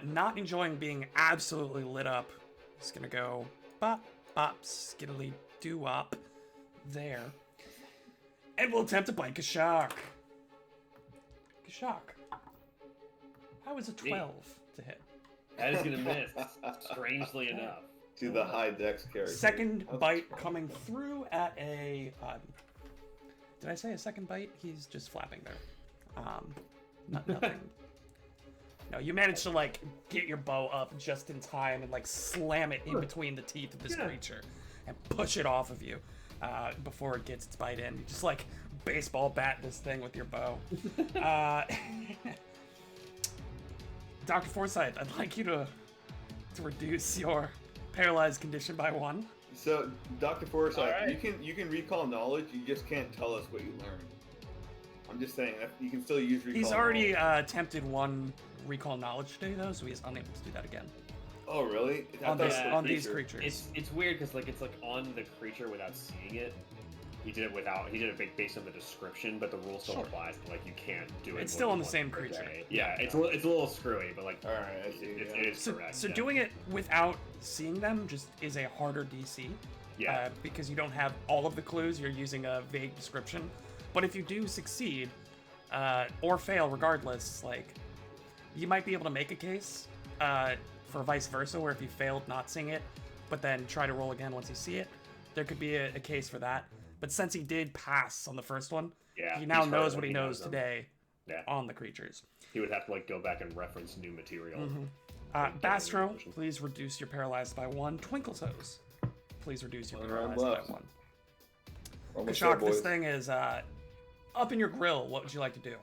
[SPEAKER 4] not enjoying being absolutely lit up, is gonna go bop, bop, skiddly doo up there. And we'll attempt to bite Kashak. Kashak. How is a 12 to hit?
[SPEAKER 1] That is gonna miss. Strangely enough.
[SPEAKER 2] To the high dex character.
[SPEAKER 4] Second bite coming through at a. Did I say a second bite? He's just flapping there. Nothing. No, you managed to like get your bow up just in time and like slam it in between the teeth of this creature and push it off of you before it gets its bite in. You just like baseball bat this thing with your bow. Dr. Forsyth, I'd like you to reduce your paralyzed condition by 1.
[SPEAKER 2] So, Dr. Forsyth,
[SPEAKER 3] Alright.
[SPEAKER 2] you can recall knowledge. You just can't tell us what you learned. I'm just saying that you can still use recall.
[SPEAKER 4] He's already
[SPEAKER 2] knowledge.
[SPEAKER 4] attempted 1 recall knowledge today, though, so he's unable to do that again.
[SPEAKER 2] Oh, really? I
[SPEAKER 4] On
[SPEAKER 2] thought it
[SPEAKER 4] this,
[SPEAKER 2] was the
[SPEAKER 4] on these
[SPEAKER 2] creature.
[SPEAKER 4] creatures.
[SPEAKER 1] It's weird because like it's like on the creature without seeing it. He did it based on the description, but the rule still
[SPEAKER 4] Sure.
[SPEAKER 1] applies. Like you can't do it.
[SPEAKER 4] It's
[SPEAKER 1] more
[SPEAKER 4] still
[SPEAKER 1] than
[SPEAKER 4] on the
[SPEAKER 1] once
[SPEAKER 4] same
[SPEAKER 1] per
[SPEAKER 4] creature.
[SPEAKER 1] day. Yeah, it's a little screwy, but like
[SPEAKER 2] All right, I see.
[SPEAKER 1] it
[SPEAKER 2] yeah.
[SPEAKER 1] is
[SPEAKER 4] So,
[SPEAKER 1] correct.
[SPEAKER 4] so
[SPEAKER 1] yeah.
[SPEAKER 4] doing it without seeing them just is a harder DC.
[SPEAKER 1] Yeah.
[SPEAKER 4] Because you don't have all of the clues, you're using a vague description. But if you do succeed, or fail regardless, like, you might be able to make a case for vice versa, where if you failed not seeing it, but then try to roll again once you see it, there could be a case for that. But since he did pass on the first one,
[SPEAKER 1] Yeah,
[SPEAKER 4] he now
[SPEAKER 1] he's
[SPEAKER 4] knows
[SPEAKER 1] heard
[SPEAKER 4] what he knows
[SPEAKER 1] them.
[SPEAKER 4] today
[SPEAKER 1] Yeah.
[SPEAKER 4] on the creatures.
[SPEAKER 1] He would have to like go back and reference new material.
[SPEAKER 4] Bastro,
[SPEAKER 1] Motion.
[SPEAKER 4] please reduce your paralyzed by 1. Twinkle Toes, please reduce your
[SPEAKER 2] One round
[SPEAKER 4] paralyzed
[SPEAKER 2] left.
[SPEAKER 4] by 1.
[SPEAKER 2] Almost
[SPEAKER 4] Kashak,
[SPEAKER 2] there,
[SPEAKER 4] this
[SPEAKER 2] boys.
[SPEAKER 4] thing is up in your grill. What would you like to do?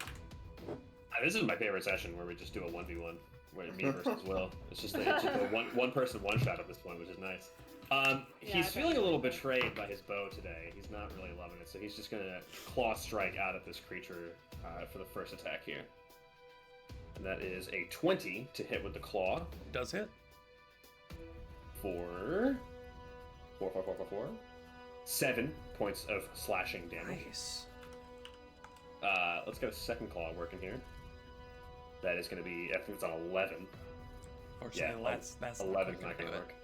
[SPEAKER 1] This is my favorite session where we just do a 1v1, where me versus Will. It's just a one person one shot at this point, which is nice. He's feeling a little betrayed by his bow today. He's not really loving it, so he's just gonna claw strike out at this creature for the first attack here. And that is a 20 to hit with the claw
[SPEAKER 4] Does hit.
[SPEAKER 1] for 7 points of slashing damage.
[SPEAKER 4] Nice.
[SPEAKER 1] Let's get a second claw working here. That is going to be, I think it's on 11.
[SPEAKER 4] Fortunately, that's
[SPEAKER 1] 11 is
[SPEAKER 4] not
[SPEAKER 1] not
[SPEAKER 4] gonna
[SPEAKER 1] going to
[SPEAKER 4] do
[SPEAKER 1] work.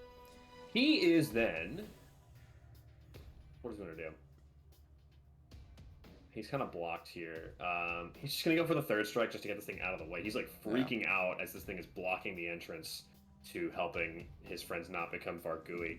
[SPEAKER 1] He is then. What is he going to do? He's kind of blocked here. He's just going to go for the third strike just to get this thing out of the way. He's like freaking out as this thing is blocking the entrance to helping his friends not become Vargui.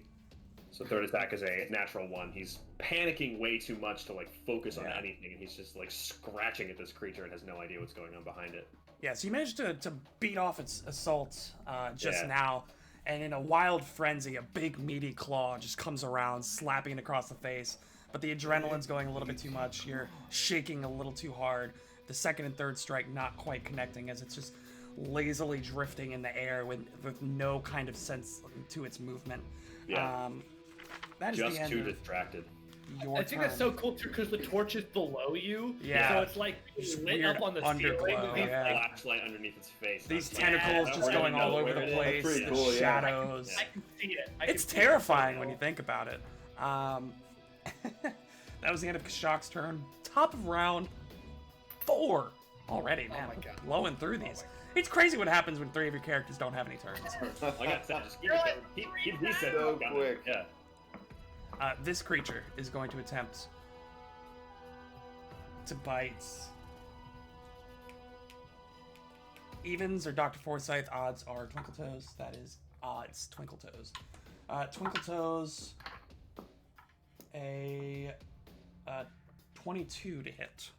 [SPEAKER 1] So third attack is a natural 1. He's panicking way too much to like focus on anything, and he's just like scratching at this creature and has no idea what's going on behind it.
[SPEAKER 4] Yeah, so you managed to beat off its assault just
[SPEAKER 1] Yeah.
[SPEAKER 4] now, and in a wild frenzy, a big meaty claw just comes around, slapping it across the face. But the adrenaline's going a little bit too much. You're shaking a little too hard. The second and third strike not quite connecting, as it's just lazily drifting in the air with no kind of sense to its movement.
[SPEAKER 1] Yeah.
[SPEAKER 4] That is
[SPEAKER 1] Just
[SPEAKER 4] the end
[SPEAKER 1] too
[SPEAKER 4] of
[SPEAKER 1] distracted.
[SPEAKER 4] your
[SPEAKER 3] I think
[SPEAKER 4] turn.
[SPEAKER 3] that's so cool too because the torch is below you.
[SPEAKER 4] Yeah.
[SPEAKER 3] So it's like
[SPEAKER 4] It's
[SPEAKER 3] lit
[SPEAKER 4] weird
[SPEAKER 3] up on the
[SPEAKER 4] underglow,
[SPEAKER 3] ceiling. with these,
[SPEAKER 4] yeah.
[SPEAKER 3] like,
[SPEAKER 1] Flashlight underneath its face.
[SPEAKER 4] These
[SPEAKER 1] That's like-
[SPEAKER 4] tentacles
[SPEAKER 1] I
[SPEAKER 4] just
[SPEAKER 1] don't
[SPEAKER 4] going
[SPEAKER 1] really
[SPEAKER 4] all
[SPEAKER 1] know
[SPEAKER 4] over
[SPEAKER 1] where
[SPEAKER 4] the
[SPEAKER 1] it
[SPEAKER 4] place,
[SPEAKER 2] That's pretty
[SPEAKER 4] the
[SPEAKER 2] cool, yeah.
[SPEAKER 4] shadows.
[SPEAKER 3] I can see it.
[SPEAKER 4] It's terrifying when you think about it. That was the end of Kashak's turn. Top of round 4 already, man.
[SPEAKER 3] my God.
[SPEAKER 4] Blowing through these. It's crazy what happens when 3 of your characters don't have any turns.
[SPEAKER 1] Like I said, just keep it going. Keep reset.
[SPEAKER 2] So
[SPEAKER 1] Got it.
[SPEAKER 2] quick.
[SPEAKER 1] Yeah.
[SPEAKER 4] This creature is going to attempt to bite Evens or Dr. Forsyth. Odds are Twinkle Toes. That is odds Twinkle Toes. Twinkle Toes, a 22 to hit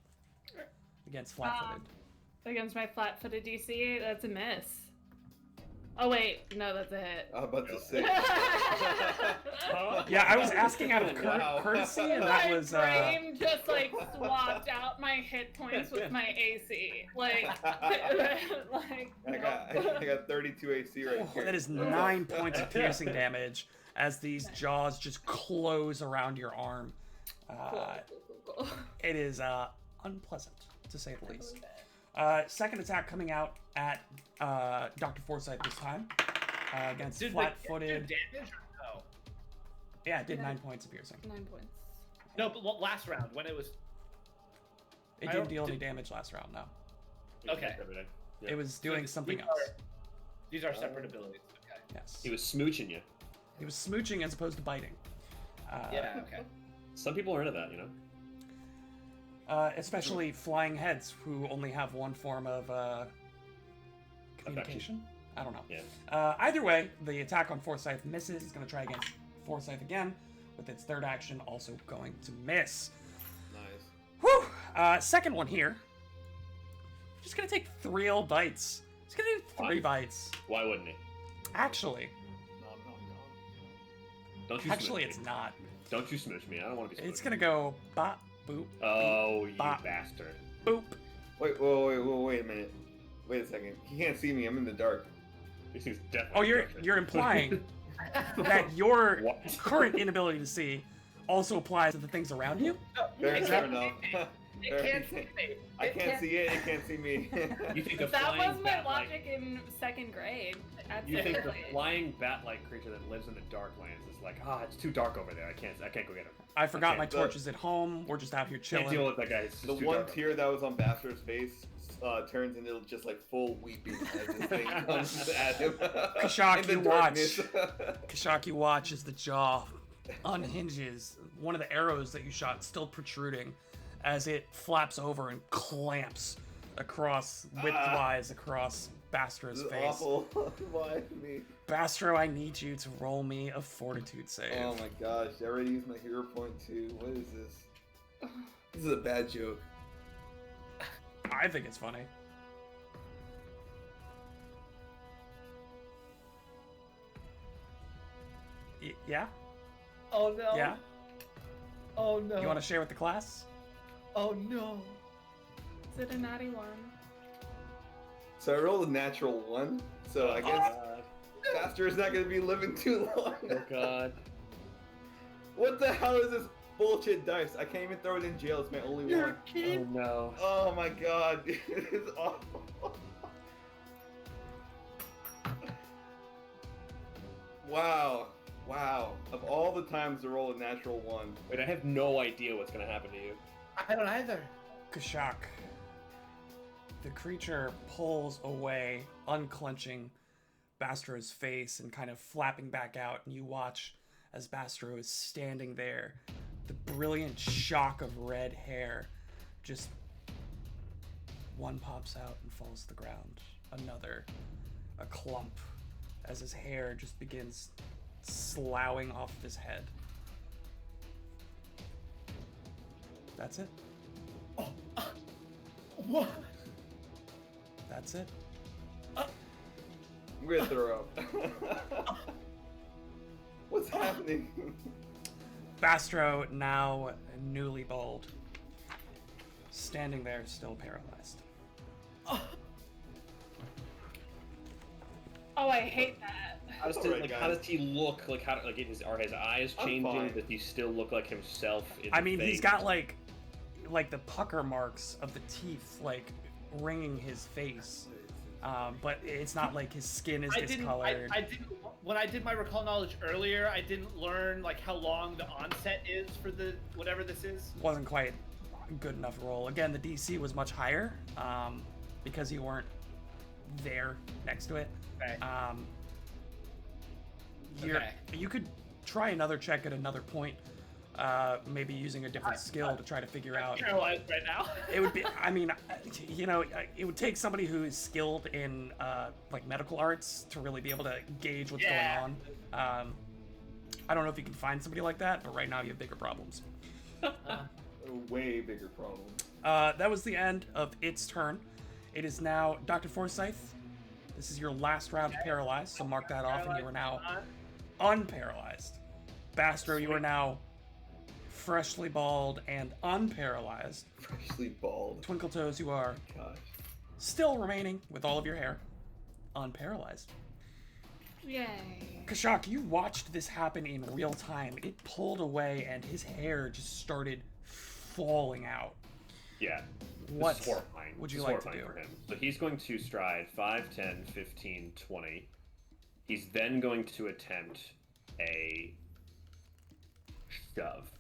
[SPEAKER 4] against flat-footed.
[SPEAKER 5] Against my flat-footed DC, that's a miss. Oh wait, no, that's a hit.
[SPEAKER 2] I was about to say.
[SPEAKER 4] Yeah, I was asking out of
[SPEAKER 2] Wow.
[SPEAKER 4] courtesy, and that
[SPEAKER 5] My
[SPEAKER 4] was
[SPEAKER 5] brain just like swapped out my hit points with my AC. Like, like.
[SPEAKER 2] I got 32 AC right here.
[SPEAKER 4] that is 9 points of piercing damage as these jaws just close around your arm.
[SPEAKER 5] Cool.
[SPEAKER 4] It is unpleasant, to say the least. Second attack coming out at Dr. Forsyth this time against
[SPEAKER 3] Did
[SPEAKER 4] flat-footed.
[SPEAKER 3] they do damage or no?
[SPEAKER 4] Yeah, it did 9 points of piercing.
[SPEAKER 5] 9 points.
[SPEAKER 3] No, but last round when it was.
[SPEAKER 4] It
[SPEAKER 3] I
[SPEAKER 4] didn't
[SPEAKER 3] don't-
[SPEAKER 4] deal any
[SPEAKER 3] did-
[SPEAKER 4] damage last round, no.
[SPEAKER 3] Okay.
[SPEAKER 1] Everything. Yeah.
[SPEAKER 4] It was doing
[SPEAKER 3] these
[SPEAKER 4] something
[SPEAKER 3] are-
[SPEAKER 4] else.
[SPEAKER 3] These are separate abilities. Okay.
[SPEAKER 4] Yes.
[SPEAKER 1] He was smooching you.
[SPEAKER 4] He was smooching as opposed to biting.
[SPEAKER 3] Yeah. Okay.
[SPEAKER 1] Some people are into that, you know.
[SPEAKER 4] Especially flying heads who only have one form of communication. I don't know.
[SPEAKER 1] Yeah.
[SPEAKER 4] Either way, the attack on Forsyth misses. He's going to try against Forsyth again with its third action, also going to miss.
[SPEAKER 2] Nice.
[SPEAKER 4] Whew! Second one here. Just going to take 3 old bites. He's going to do 3
[SPEAKER 1] What?
[SPEAKER 4] bites.
[SPEAKER 1] Why wouldn't he?
[SPEAKER 4] Actually,
[SPEAKER 2] Nom, nom, nom.
[SPEAKER 1] Don't you
[SPEAKER 4] actually,
[SPEAKER 1] smooch
[SPEAKER 4] it's
[SPEAKER 1] me.
[SPEAKER 4] not.
[SPEAKER 1] Don't you smooch me. I don't want to be smooched.
[SPEAKER 4] It's going to go bop, boop,
[SPEAKER 1] Oh, you
[SPEAKER 4] Bop.
[SPEAKER 1] bastard.
[SPEAKER 4] boop.
[SPEAKER 2] Wait a minute. Wait a second. He can't see me. I'm in the dark.
[SPEAKER 1] These things definitely.
[SPEAKER 4] Oh, you're
[SPEAKER 1] different.
[SPEAKER 4] you're implying that your
[SPEAKER 1] What?
[SPEAKER 4] current inability to see also applies to the things around you?
[SPEAKER 2] Fair,
[SPEAKER 3] It
[SPEAKER 2] fair
[SPEAKER 3] can't
[SPEAKER 2] enough.
[SPEAKER 3] see me. It can't see me.
[SPEAKER 2] I can't see it. It can't see me.
[SPEAKER 1] You think the
[SPEAKER 5] That
[SPEAKER 1] flying
[SPEAKER 5] was my
[SPEAKER 1] bat-like-
[SPEAKER 5] logic in 2nd grade.
[SPEAKER 1] You think the
[SPEAKER 5] Absolutely.
[SPEAKER 1] flying bat-like creature that lives in the Darklands is like, it's too dark over there. I can't go get him.
[SPEAKER 4] I forgot
[SPEAKER 1] Okay,
[SPEAKER 4] my
[SPEAKER 2] the-
[SPEAKER 4] torches at home. We're just out here
[SPEAKER 1] Can't deal
[SPEAKER 4] chilling.
[SPEAKER 1] with that guy. It's just
[SPEAKER 2] The
[SPEAKER 1] too
[SPEAKER 2] one
[SPEAKER 1] dark.
[SPEAKER 2] tear that was on Bastard's face turns into just like full weeping as this thing comes at him.
[SPEAKER 4] Kashak,
[SPEAKER 2] In the
[SPEAKER 4] you watch.
[SPEAKER 2] darkness.
[SPEAKER 4] Kashaki watch as the jaw unhinges. One of the arrows that you shot still protruding as it flaps over and clamps across, widthwise across Bastro's
[SPEAKER 2] This is
[SPEAKER 4] face.
[SPEAKER 2] awful. Why me?
[SPEAKER 4] Bastro, I need you to roll me a fortitude save.
[SPEAKER 2] Oh my gosh, I already used my hero point too. What is this? This is a bad joke.
[SPEAKER 4] I think it's funny. Yeah?
[SPEAKER 3] Oh no.
[SPEAKER 4] Yeah?
[SPEAKER 3] Oh no.
[SPEAKER 4] You want to share with the class?
[SPEAKER 3] Oh no.
[SPEAKER 5] Is it a natty 1?
[SPEAKER 2] So I rolled a natural 1, so I guess Faster is not going to be living too long.
[SPEAKER 1] Oh god.
[SPEAKER 2] What the hell is this bullshit dice? I can't even throw it in jail, it's my only one.
[SPEAKER 1] Oh no.
[SPEAKER 2] Oh my god, this is awful. Wow. Wow. Of all the times to roll a natural 1.
[SPEAKER 1] Wait, I have no idea what's gonna happen to you.
[SPEAKER 3] I don't either.
[SPEAKER 4] Kashak. The creature pulls away, unclenching Bastro's face and kind of flapping back out, and you watch as Bastro is standing there. The brilliant shock of red hair. Just one pops out and falls to the ground. Another. A clump. As his hair just begins sloughing off of his head. That's it.
[SPEAKER 3] What?
[SPEAKER 4] That's it.
[SPEAKER 2] I'm gonna throw up. What's happening?
[SPEAKER 4] Bastro, now newly bald, standing there, still paralyzed.
[SPEAKER 5] Oh, I hate that.
[SPEAKER 1] How does,
[SPEAKER 2] Alright,
[SPEAKER 1] like,
[SPEAKER 2] guys.
[SPEAKER 1] how does he look? Like, are his eyes
[SPEAKER 2] I'm
[SPEAKER 1] changing?
[SPEAKER 2] fine.
[SPEAKER 1] Does he still look like himself? In
[SPEAKER 4] I
[SPEAKER 1] the
[SPEAKER 4] mean, he's
[SPEAKER 1] face?
[SPEAKER 4] got like the pucker marks of the teeth, like ringing his face. But it's not like his skin is
[SPEAKER 3] I didn't.
[SPEAKER 4] discolored.
[SPEAKER 3] I didn't. When I did my recall knowledge earlier, I didn't learn like how long the onset is for the whatever this is.
[SPEAKER 4] Wasn't quite a good enough roll. Again, the DC was much higher because you weren't there next to it.
[SPEAKER 3] Okay.
[SPEAKER 4] Okay. You could try another check at another point, maybe using a different skill to try to figure out.
[SPEAKER 3] Paralyzed right now.
[SPEAKER 4] It would be, I mean, it would take somebody who is skilled in like medical arts to really be able to gauge what's
[SPEAKER 3] Yeah.
[SPEAKER 4] going on. I don't know if you can find somebody like that, but right now you have bigger problems.
[SPEAKER 2] A way bigger problem.
[SPEAKER 4] That was the end of its turn. It is now Dr. Forsyth. This is your last round of paralyzed, so mark that off, and you are now unparalyzed. Bastro, you are now freshly bald and unparalyzed.
[SPEAKER 2] Freshly bald.
[SPEAKER 4] Twinkle Toes, you are
[SPEAKER 2] Gosh.
[SPEAKER 4] still remaining with all of your hair unparalyzed.
[SPEAKER 5] Yay.
[SPEAKER 4] Kashak, you watched this happen in real time. It pulled away and his hair just started falling out.
[SPEAKER 1] Yeah.
[SPEAKER 4] What
[SPEAKER 1] This is horrifying.
[SPEAKER 4] would
[SPEAKER 1] This
[SPEAKER 4] you
[SPEAKER 1] is
[SPEAKER 4] like to
[SPEAKER 1] horrifying
[SPEAKER 4] do?
[SPEAKER 1] for him. So he's going to stride 5, 10, 15, 20. He's then going to attempt a shove,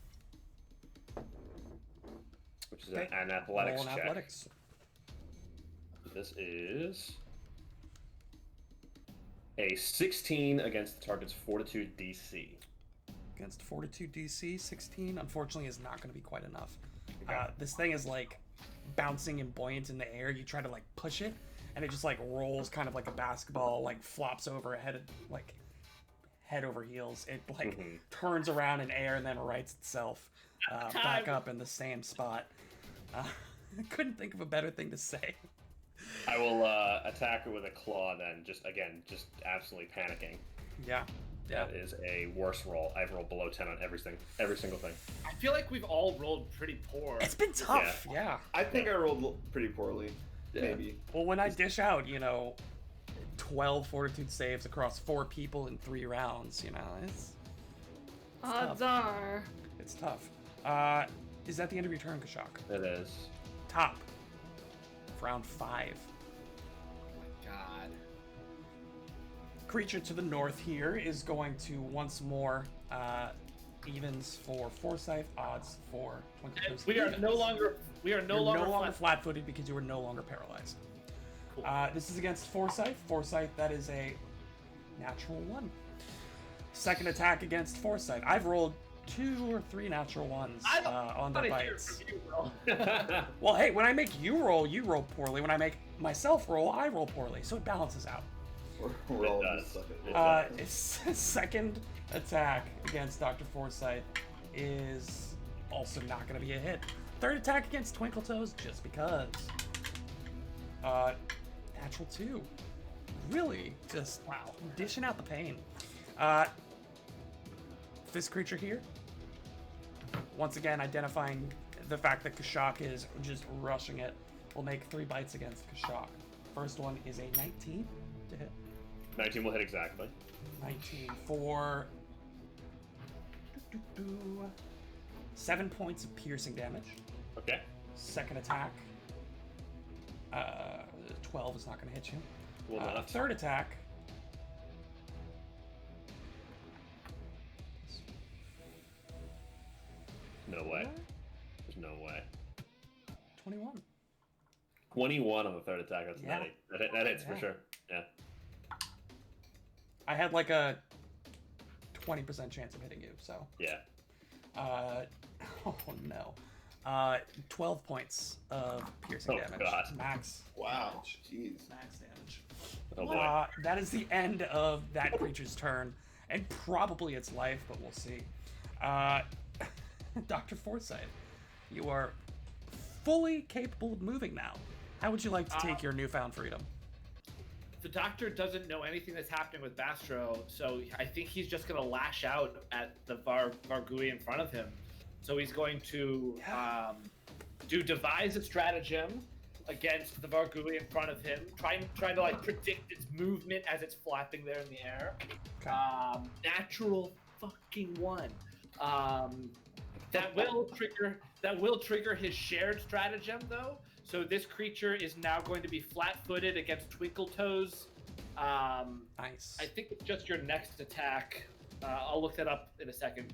[SPEAKER 1] which is
[SPEAKER 4] Okay.
[SPEAKER 1] an athletics
[SPEAKER 4] Roll an
[SPEAKER 1] check.
[SPEAKER 4] athletics.
[SPEAKER 1] This is a 16 against the target's fortitude DC.
[SPEAKER 4] Against Fortitude DC, 16, unfortunately, is not going to be quite enough.
[SPEAKER 1] Okay.
[SPEAKER 4] This thing is like bouncing and buoyant in the air. You try to like push it, and it just like rolls kind of like a basketball, like flops over head over heels. It like turns around in air and then rights itself back up in the same spot. I couldn't think of a better thing to say.
[SPEAKER 1] I will attack it with a claw then, just absolutely panicking.
[SPEAKER 4] Yeah. Yeah.
[SPEAKER 1] That is a worse roll. I've rolled below 10 on every single thing.
[SPEAKER 3] I feel like we've all rolled pretty poor.
[SPEAKER 4] It's been tough. Yeah.
[SPEAKER 2] I think I rolled pretty poorly.
[SPEAKER 1] Yeah.
[SPEAKER 2] Maybe.
[SPEAKER 4] Well, when I dish out, 12 Fortitude saves across 4 people in 3 rounds, it's
[SPEAKER 5] Odds are.
[SPEAKER 4] It's tough. Is that the end of your turn, Kashak?
[SPEAKER 1] It is.
[SPEAKER 4] Top. Round 5.
[SPEAKER 3] God.
[SPEAKER 4] Creature to the north here is going to once more evens for Forsyth, odds for Twinkle Toes.
[SPEAKER 3] We are no longer.
[SPEAKER 4] You're no longer flat-footed because you are no longer paralyzed.
[SPEAKER 3] Cool.
[SPEAKER 4] This is against Forsyth. Forsyth, that is a natural 1. Second attack against Forsyth. I've rolled 2 or 3 natural 1s on the bites. Well, hey, when I make you roll poorly. When I make myself roll, I roll poorly. So it balances out.
[SPEAKER 2] We're all
[SPEAKER 1] does.
[SPEAKER 2] just suck
[SPEAKER 1] It
[SPEAKER 2] at it.
[SPEAKER 4] Its second attack against Dr. Forsyth is also not going to be a hit. Third attack against Twinkle Toes, just because. Natural 2. Really, just, wow, dishing out the pain. This creature here, once again identifying the fact that Kashak is just rushing it, will make 3 bites against Kashak. First one is a 19 to hit.
[SPEAKER 1] 19 will hit exactly.
[SPEAKER 4] 19 for 7 points of piercing damage.
[SPEAKER 1] Okay.
[SPEAKER 4] Second attack, 12 is not going to hit you.
[SPEAKER 1] Will not.
[SPEAKER 4] Third attack,
[SPEAKER 1] No way. There's no way.
[SPEAKER 4] 21.
[SPEAKER 1] 21 on the third attack. That's
[SPEAKER 4] Yeah.
[SPEAKER 1] nutty. That hits for
[SPEAKER 4] Yeah.
[SPEAKER 1] sure. Yeah.
[SPEAKER 4] I had like a 20% chance of hitting you, so.
[SPEAKER 1] Yeah.
[SPEAKER 4] Oh no. 12 points of piercing
[SPEAKER 1] Oh,
[SPEAKER 4] damage.
[SPEAKER 1] God.
[SPEAKER 4] Max.
[SPEAKER 2] Wow. Jeez.
[SPEAKER 4] Max damage.
[SPEAKER 1] Oh boy.
[SPEAKER 4] That is the end of that creature's turn, and probably its life, but we'll see. Dr. Forsyth, you are fully capable of moving now. How would you like to take your newfound freedom?
[SPEAKER 3] The doctor doesn't know anything that's happening with Bastro, so I think he's just going to lash out at the Vargui in front of him. So he's going to devise a stratagem against the Vargui in front of him, trying to like predict its movement as it's flapping there in the air.
[SPEAKER 4] Okay.
[SPEAKER 3] Natural fucking 1. That will trigger his shared stratagem though. So this creature is now going to be flat-footed against Twinkle Toes.
[SPEAKER 4] Nice.
[SPEAKER 3] I think it's just your next attack. I'll look that up in a second.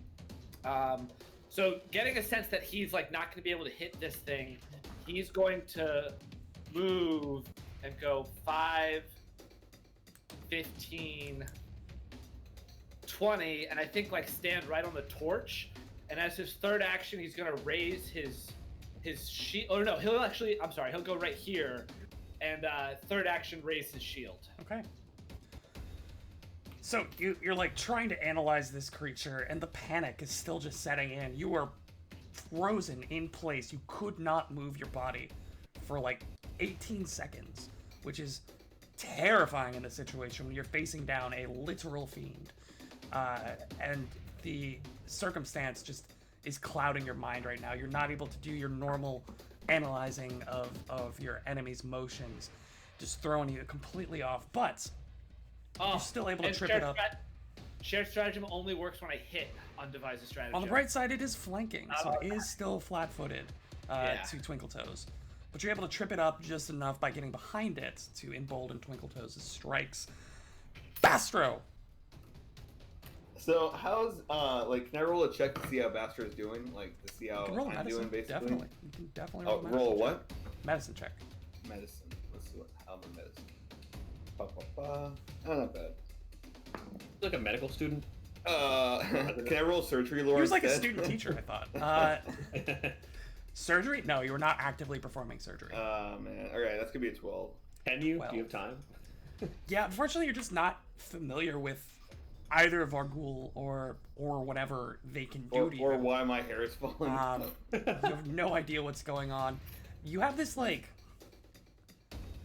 [SPEAKER 3] So getting a sense that he's like not going to be able to hit this thing, he's going to move and go 5, 15, 20, and I think like stand right on the torch. And as his third action, he's going to raise his shield. Oh no, he'll go right here, and third action raise his shield.
[SPEAKER 4] Okay. So you're like trying to analyze this creature, and the panic is still just setting in. You are frozen in place. You could not move your body for like 18 seconds, which is terrifying in this situation when you're facing down a literal fiend. And the circumstance just is clouding your mind right now. You're not able to do your normal analyzing of your enemy's motions, just throwing you completely off. But you're still able to trip it up.
[SPEAKER 3] Shared stratagem only works when I hit on device stratagem.
[SPEAKER 4] On the right side, it is flanking, so it is still flat-footed to Twinkletoes. But you're able to trip it up just enough by getting behind it to embolden Twinkletoes' strikes. Bastro!
[SPEAKER 2] So how's like? Can I roll a check to see how Bastro is doing? Like to see how
[SPEAKER 4] You can roll a
[SPEAKER 2] I'm
[SPEAKER 4] medicine,
[SPEAKER 2] doing, basically.
[SPEAKER 4] definitely. You can definitely
[SPEAKER 2] Oh,
[SPEAKER 4] roll a
[SPEAKER 2] roll a
[SPEAKER 4] medicine
[SPEAKER 2] what?
[SPEAKER 4] check. Medicine check.
[SPEAKER 2] Medicine. Let's see how my medicine. Oh, not bad.
[SPEAKER 1] Like a medical student.
[SPEAKER 2] Can I roll surgery, Laura?
[SPEAKER 4] He was like a
[SPEAKER 2] instead?
[SPEAKER 4] student teacher, I thought. Surgery? No, you were not actively performing surgery.
[SPEAKER 2] Man. All right, that's gonna be a 12.
[SPEAKER 1] Can you?
[SPEAKER 4] Well.
[SPEAKER 1] Do you have time?
[SPEAKER 4] Yeah, unfortunately, you're just not familiar with either Vargul or whatever they can do to you.
[SPEAKER 2] Or why my hair is falling.
[SPEAKER 4] You have no idea what's going on. You have this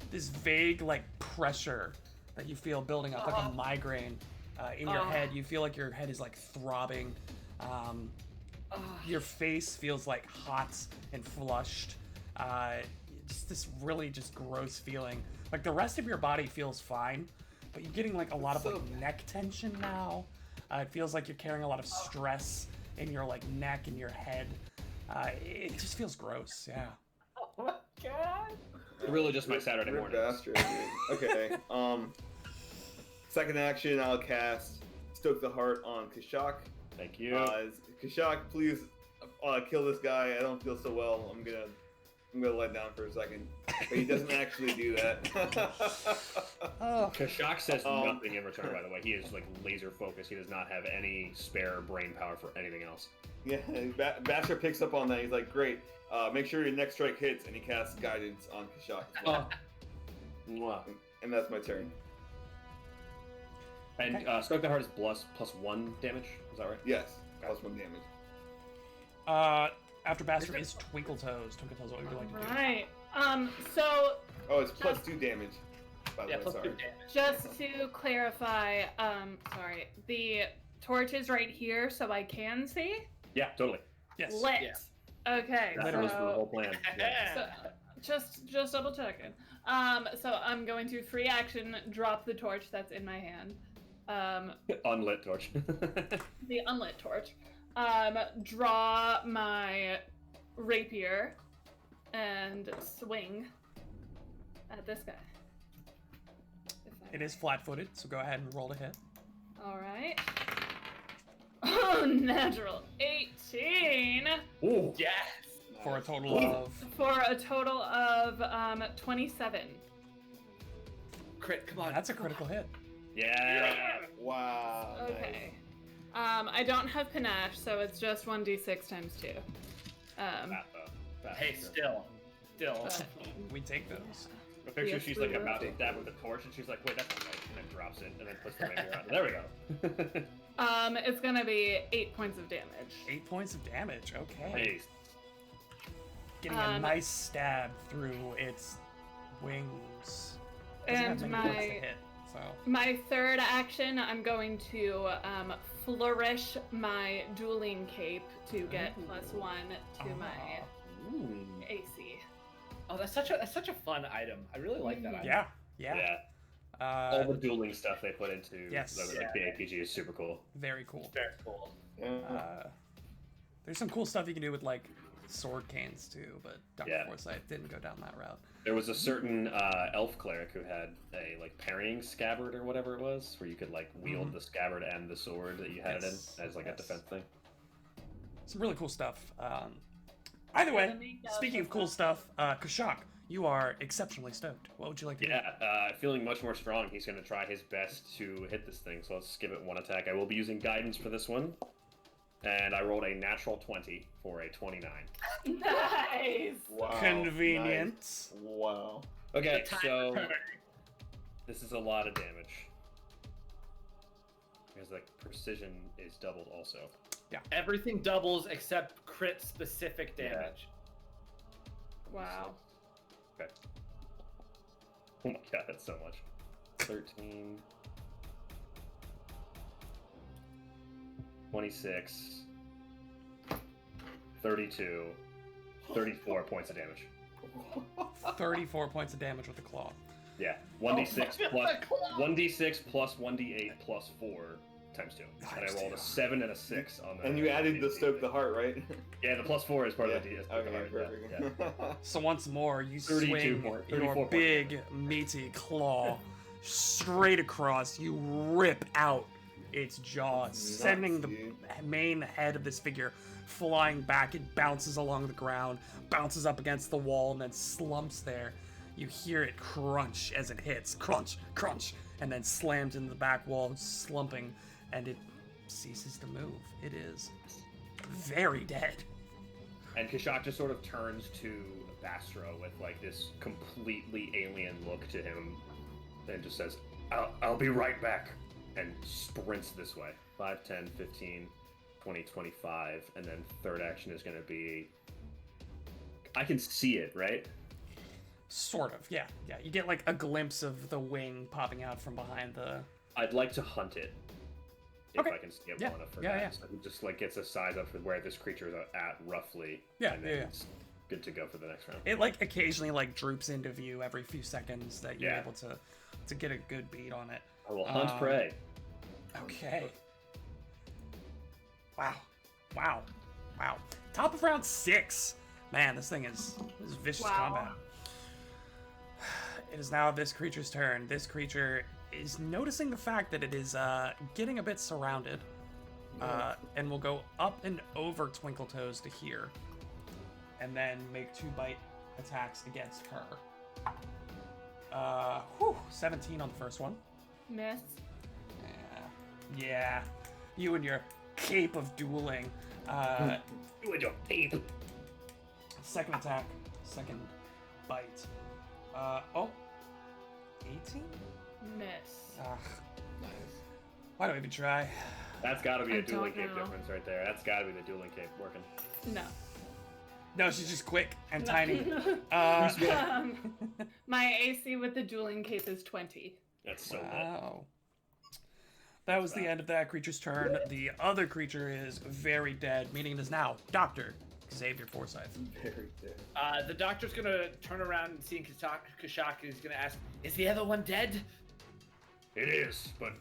[SPEAKER 4] this vague pressure that you feel building up, like a migraine in your head. You feel like your head is throbbing. Your face feels hot and flushed. Just this really just gross feeling. Like the rest of your body feels fine, but you're getting a lot of neck tension now. It feels like you're carrying a lot of stress in your neck and your head. It just feels gross. Yeah.
[SPEAKER 5] Oh my god.
[SPEAKER 1] Really, just my Saturday
[SPEAKER 2] Rip
[SPEAKER 1] morning.
[SPEAKER 2] Bastard, dude. Okay. Second action, I'll cast Stoke the Heart on Kashak.
[SPEAKER 1] Thank you.
[SPEAKER 2] Kashak, please kill this guy. I don't feel so well. I'm gonna let down for a second. But he doesn't actually do that.
[SPEAKER 1] Kashak says nothing in return, by the way. He is laser focused. He does not have any spare brain power for anything else.
[SPEAKER 2] Yeah, Basher picks up on that. He's like, great. Make sure your next strike hits, and he casts Guidance on Kashak.
[SPEAKER 1] Mwah.
[SPEAKER 2] And that's my turn.
[SPEAKER 1] And Stoke the Heart is +1 damage. Is that right?
[SPEAKER 2] Yes, +1 damage.
[SPEAKER 4] After Bastard is Twinkletoes. Twinkletoes, what would you like to do?
[SPEAKER 5] Right. So
[SPEAKER 2] Oh, it's +2 damage. By the way,
[SPEAKER 3] plus 2
[SPEAKER 2] sorry.
[SPEAKER 3] damage.
[SPEAKER 5] just to clarify, sorry, the torch is right here, so I can see.
[SPEAKER 1] Yeah, totally.
[SPEAKER 4] Yes.
[SPEAKER 5] Lit.
[SPEAKER 3] Yeah.
[SPEAKER 5] Okay.
[SPEAKER 1] That was the whole plan.
[SPEAKER 5] So, just double checking. So I'm going to free action drop the torch that's in my hand.
[SPEAKER 1] Unlit torch.
[SPEAKER 5] The unlit torch. Draw my rapier and swing at this guy.
[SPEAKER 4] It is flat-footed, so go ahead and roll to hit.
[SPEAKER 5] All right. Oh, natural 18
[SPEAKER 1] Ooh.
[SPEAKER 3] Yes.
[SPEAKER 4] For a total of...
[SPEAKER 5] for a total of 27.
[SPEAKER 3] Crit. Come on.
[SPEAKER 4] That's a critical hit.
[SPEAKER 1] Yeah.
[SPEAKER 2] Wow.
[SPEAKER 5] Okay. I don't have panache, so it's just 1d6 times 2.
[SPEAKER 3] Hey, still.
[SPEAKER 5] But-
[SPEAKER 4] We take those.
[SPEAKER 1] I picture
[SPEAKER 5] Yes,
[SPEAKER 1] she's
[SPEAKER 5] we will.
[SPEAKER 1] about to stab with a torch, and she's like, "Wait, that's not right," and then drops it, and then puts the rapier out. There we go.
[SPEAKER 5] It's gonna be 8 points of damage.
[SPEAKER 4] 8 points of damage. Okay.
[SPEAKER 1] Nice.
[SPEAKER 4] Getting a nice stab through its wings. Doesn't have
[SPEAKER 5] And
[SPEAKER 4] many points to
[SPEAKER 5] my
[SPEAKER 4] hit, so...
[SPEAKER 5] my third action, I'm going to flourish my dueling cape to get +1 to my
[SPEAKER 1] Ooh.
[SPEAKER 5] AC.
[SPEAKER 3] Oh, that's such a fun item. I really like that item.
[SPEAKER 4] Yeah, yeah.
[SPEAKER 1] All the dueling stuff they put into
[SPEAKER 4] Yes.
[SPEAKER 1] the APG is super cool.
[SPEAKER 4] Very cool.
[SPEAKER 3] Very cool.
[SPEAKER 4] There's some cool stuff you can do with sword canes too, but Dr.
[SPEAKER 1] Yeah.
[SPEAKER 4] Forsyth didn't go down that route.
[SPEAKER 1] There was a certain elf cleric who had a parrying scabbard or whatever it was, where you could wield the scabbard and the sword that you had
[SPEAKER 4] Yes,
[SPEAKER 1] it in as a
[SPEAKER 4] yes.
[SPEAKER 1] defense thing.
[SPEAKER 4] Some really cool stuff. Either way, speaking of cool stuff, Kashak, you are exceptionally stoked. What would you like to do?
[SPEAKER 1] Yeah, feeling much more strong. He's going to try his best to hit this thing, so let's give it one attack. I will be using guidance for this one, and I rolled a natural 20 for a 29.
[SPEAKER 5] Nice.
[SPEAKER 2] Wow.
[SPEAKER 4] Convenient.
[SPEAKER 2] Nice. Wow.
[SPEAKER 1] Okay,
[SPEAKER 3] The time
[SPEAKER 1] so
[SPEAKER 3] return.
[SPEAKER 1] this is a lot of damage. Because like precision is doubled also.
[SPEAKER 3] Everything doubles except crit specific
[SPEAKER 1] Yeah.
[SPEAKER 3] damage.
[SPEAKER 5] Wow.
[SPEAKER 1] Okay. Oh my god, that's so much. 13. 26. 32. 34 points of damage.
[SPEAKER 4] 34 points of damage with the claw.
[SPEAKER 1] Yeah. 1d6
[SPEAKER 3] Oh,
[SPEAKER 1] plus
[SPEAKER 3] the claw!
[SPEAKER 1] 1d6 plus 1d8 plus 4 times 2. And
[SPEAKER 4] Times
[SPEAKER 1] I rolled
[SPEAKER 4] two.
[SPEAKER 1] a 7 and a 6 on the.
[SPEAKER 2] And you added the stoke the heart, right?
[SPEAKER 1] Yeah, the plus 4 is part of the
[SPEAKER 2] Yeah.
[SPEAKER 1] DS.
[SPEAKER 2] Okay, perfect.
[SPEAKER 1] Yeah.
[SPEAKER 4] So once more, you
[SPEAKER 1] 32
[SPEAKER 4] swing
[SPEAKER 1] point-
[SPEAKER 4] your
[SPEAKER 1] 34 point
[SPEAKER 4] big, meaty claw straight across. You rip out its jaw, sending the
[SPEAKER 2] dude.
[SPEAKER 4] main head of this figure flying back. It bounces along the ground, bounces up against the wall, and then slumps there. You hear it crunch as it hits. Crunch, crunch, and then slams into the back wall, slumping, and it ceases to move. It is very dead.
[SPEAKER 1] And Kashak just sort of turns to Bastro with like this completely alien look to him and just says, I'll be right back, and sprints this way. 5, 10, 15, 20, 25, and then third action is going to be... I can see it, right?
[SPEAKER 4] Sort of, yeah. Yeah, you get like a glimpse of the wing popping out from behind the...
[SPEAKER 1] I'd like to hunt it. If
[SPEAKER 4] Okay.
[SPEAKER 1] I can see it
[SPEAKER 4] Yeah,
[SPEAKER 1] well enough for
[SPEAKER 4] yeah,
[SPEAKER 1] that.
[SPEAKER 4] yeah.
[SPEAKER 1] So it just like gets a size up for where this creature is at roughly.
[SPEAKER 4] Yeah,
[SPEAKER 1] and then
[SPEAKER 4] yeah, yeah.
[SPEAKER 1] it's good to go for the next round.
[SPEAKER 4] It like occasionally like droops into view every few seconds that you're
[SPEAKER 1] Yeah.
[SPEAKER 4] able to get a good beat on it.
[SPEAKER 1] I will hunt
[SPEAKER 4] Um,
[SPEAKER 1] prey.
[SPEAKER 4] Okay. Wow. Wow. Wow. Top of round 6. Man, this thing is vicious
[SPEAKER 5] Wow.
[SPEAKER 4] combat. It is now this creature's turn. This creature is noticing the fact that it is getting a bit surrounded. And will go up and over Twinkletoes to here. And then make 2 bite attacks against her. 17 on the first one.
[SPEAKER 5] Miss.
[SPEAKER 4] Yeah. You and your cape of dueling.
[SPEAKER 1] You and your ape.
[SPEAKER 4] Second attack. Second bite. 18?
[SPEAKER 5] Miss.
[SPEAKER 4] Ugh. Why do I even try?
[SPEAKER 1] That's got to be
[SPEAKER 5] I
[SPEAKER 1] a dueling
[SPEAKER 5] don't
[SPEAKER 1] cape
[SPEAKER 5] know.
[SPEAKER 1] difference right there. That's got to be the dueling cape working.
[SPEAKER 5] No.
[SPEAKER 4] No, she's just quick and
[SPEAKER 5] No.
[SPEAKER 4] tiny.
[SPEAKER 5] My AC with the dueling cape is 20.
[SPEAKER 1] That's so good.
[SPEAKER 4] Wow. That was the end of that creature's turn. The other creature is very dead, meaning it is now Dr. Xavier Forsyth.
[SPEAKER 2] Very dead.
[SPEAKER 3] The doctor's gonna turn around and seeing Kashak, and he's gonna ask, "Is the other one dead?"
[SPEAKER 1] It is, but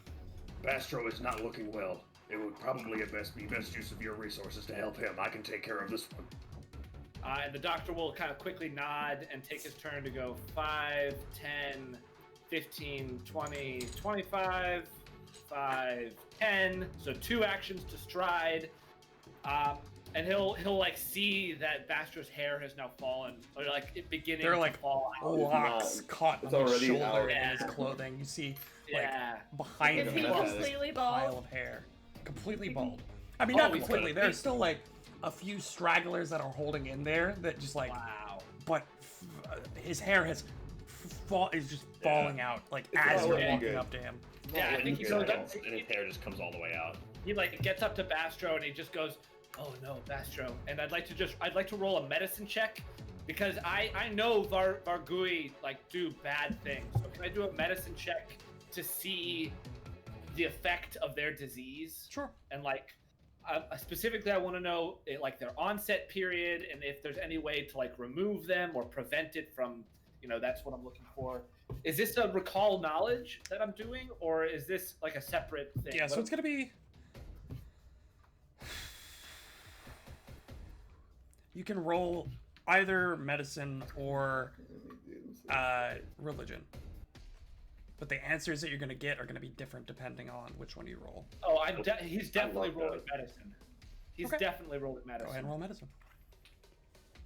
[SPEAKER 1] Bastro is not looking well. It would probably be best use of your resources to help him. I can take care of this one.
[SPEAKER 3] And the doctor will kind of quickly nod and take his turn to go 5, 10, 15, 20, 25, 5, 10. So 2 actions to stride. And he'll like see that Bastro's hair has now fallen, or like it beginning
[SPEAKER 4] They're
[SPEAKER 3] to
[SPEAKER 4] like
[SPEAKER 3] fall out.
[SPEAKER 4] locks
[SPEAKER 2] not-
[SPEAKER 4] caught
[SPEAKER 2] it's
[SPEAKER 4] on his
[SPEAKER 2] already
[SPEAKER 4] shoulder
[SPEAKER 2] out.
[SPEAKER 4] and his
[SPEAKER 3] Yeah.
[SPEAKER 4] clothing. You see, like,
[SPEAKER 3] Yeah.
[SPEAKER 4] behind
[SPEAKER 5] Is
[SPEAKER 4] him,
[SPEAKER 5] he
[SPEAKER 2] Yeah.
[SPEAKER 5] completely
[SPEAKER 4] a pile
[SPEAKER 5] bald?
[SPEAKER 4] of hair. Completely bald. I mean,
[SPEAKER 3] Oh,
[SPEAKER 4] not
[SPEAKER 3] he's
[SPEAKER 4] completely.
[SPEAKER 3] gonna-
[SPEAKER 4] There's still, like, a few stragglers that are holding in there that just, like,
[SPEAKER 3] Wow.
[SPEAKER 4] but his hair is just falling out, like,
[SPEAKER 2] It's
[SPEAKER 4] as
[SPEAKER 2] not
[SPEAKER 4] you're
[SPEAKER 2] looking
[SPEAKER 4] walking
[SPEAKER 2] good.
[SPEAKER 4] up to him.
[SPEAKER 3] Yeah, I think he goes up.
[SPEAKER 1] And his hair just comes all the way out.
[SPEAKER 3] He like gets up to Bastro and he just goes, "Oh no, Bastro!" And I'd like to roll a medicine check because I know Vargui like do bad things. So can I do a medicine check to see the effect of their disease?
[SPEAKER 4] Sure.
[SPEAKER 3] And like specifically, I want to know like their onset period and if there's any way to like remove them or prevent it from. That's what I'm looking for. Is this a recall knowledge that I'm doing, or is this like a separate thing?
[SPEAKER 4] Yeah, so it's gonna be. You can roll either medicine or religion. But the answers that you're gonna get are gonna be different depending on which one you roll.
[SPEAKER 3] Oh, he's definitely
[SPEAKER 1] love
[SPEAKER 3] rolling
[SPEAKER 1] that.
[SPEAKER 3] medicine. He's
[SPEAKER 4] Okay.
[SPEAKER 3] definitely rolling
[SPEAKER 4] Go ahead and
[SPEAKER 3] medicine.
[SPEAKER 4] roll medicine.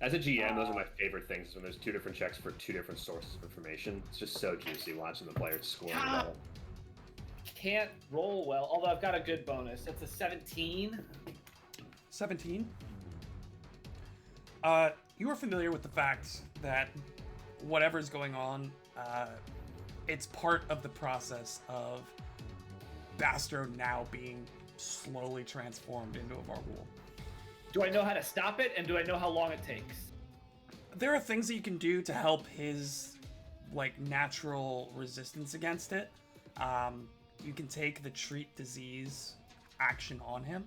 [SPEAKER 1] As a GM, those are my favorite things when there's 2 different checks for 2 different sources of information. It's just so juicy watching the players score.
[SPEAKER 3] Ah. Can't roll well, although I've got a good bonus. That's a 17.
[SPEAKER 4] 17. You are familiar with the fact that whatever's going on, it's part of the process of Bastro now being slowly transformed into a Varghul.
[SPEAKER 3] Do I know how to stop it, and do I know how long it takes?
[SPEAKER 4] There are things that you can do to help his like natural resistance against it. You can take the treat disease action on him,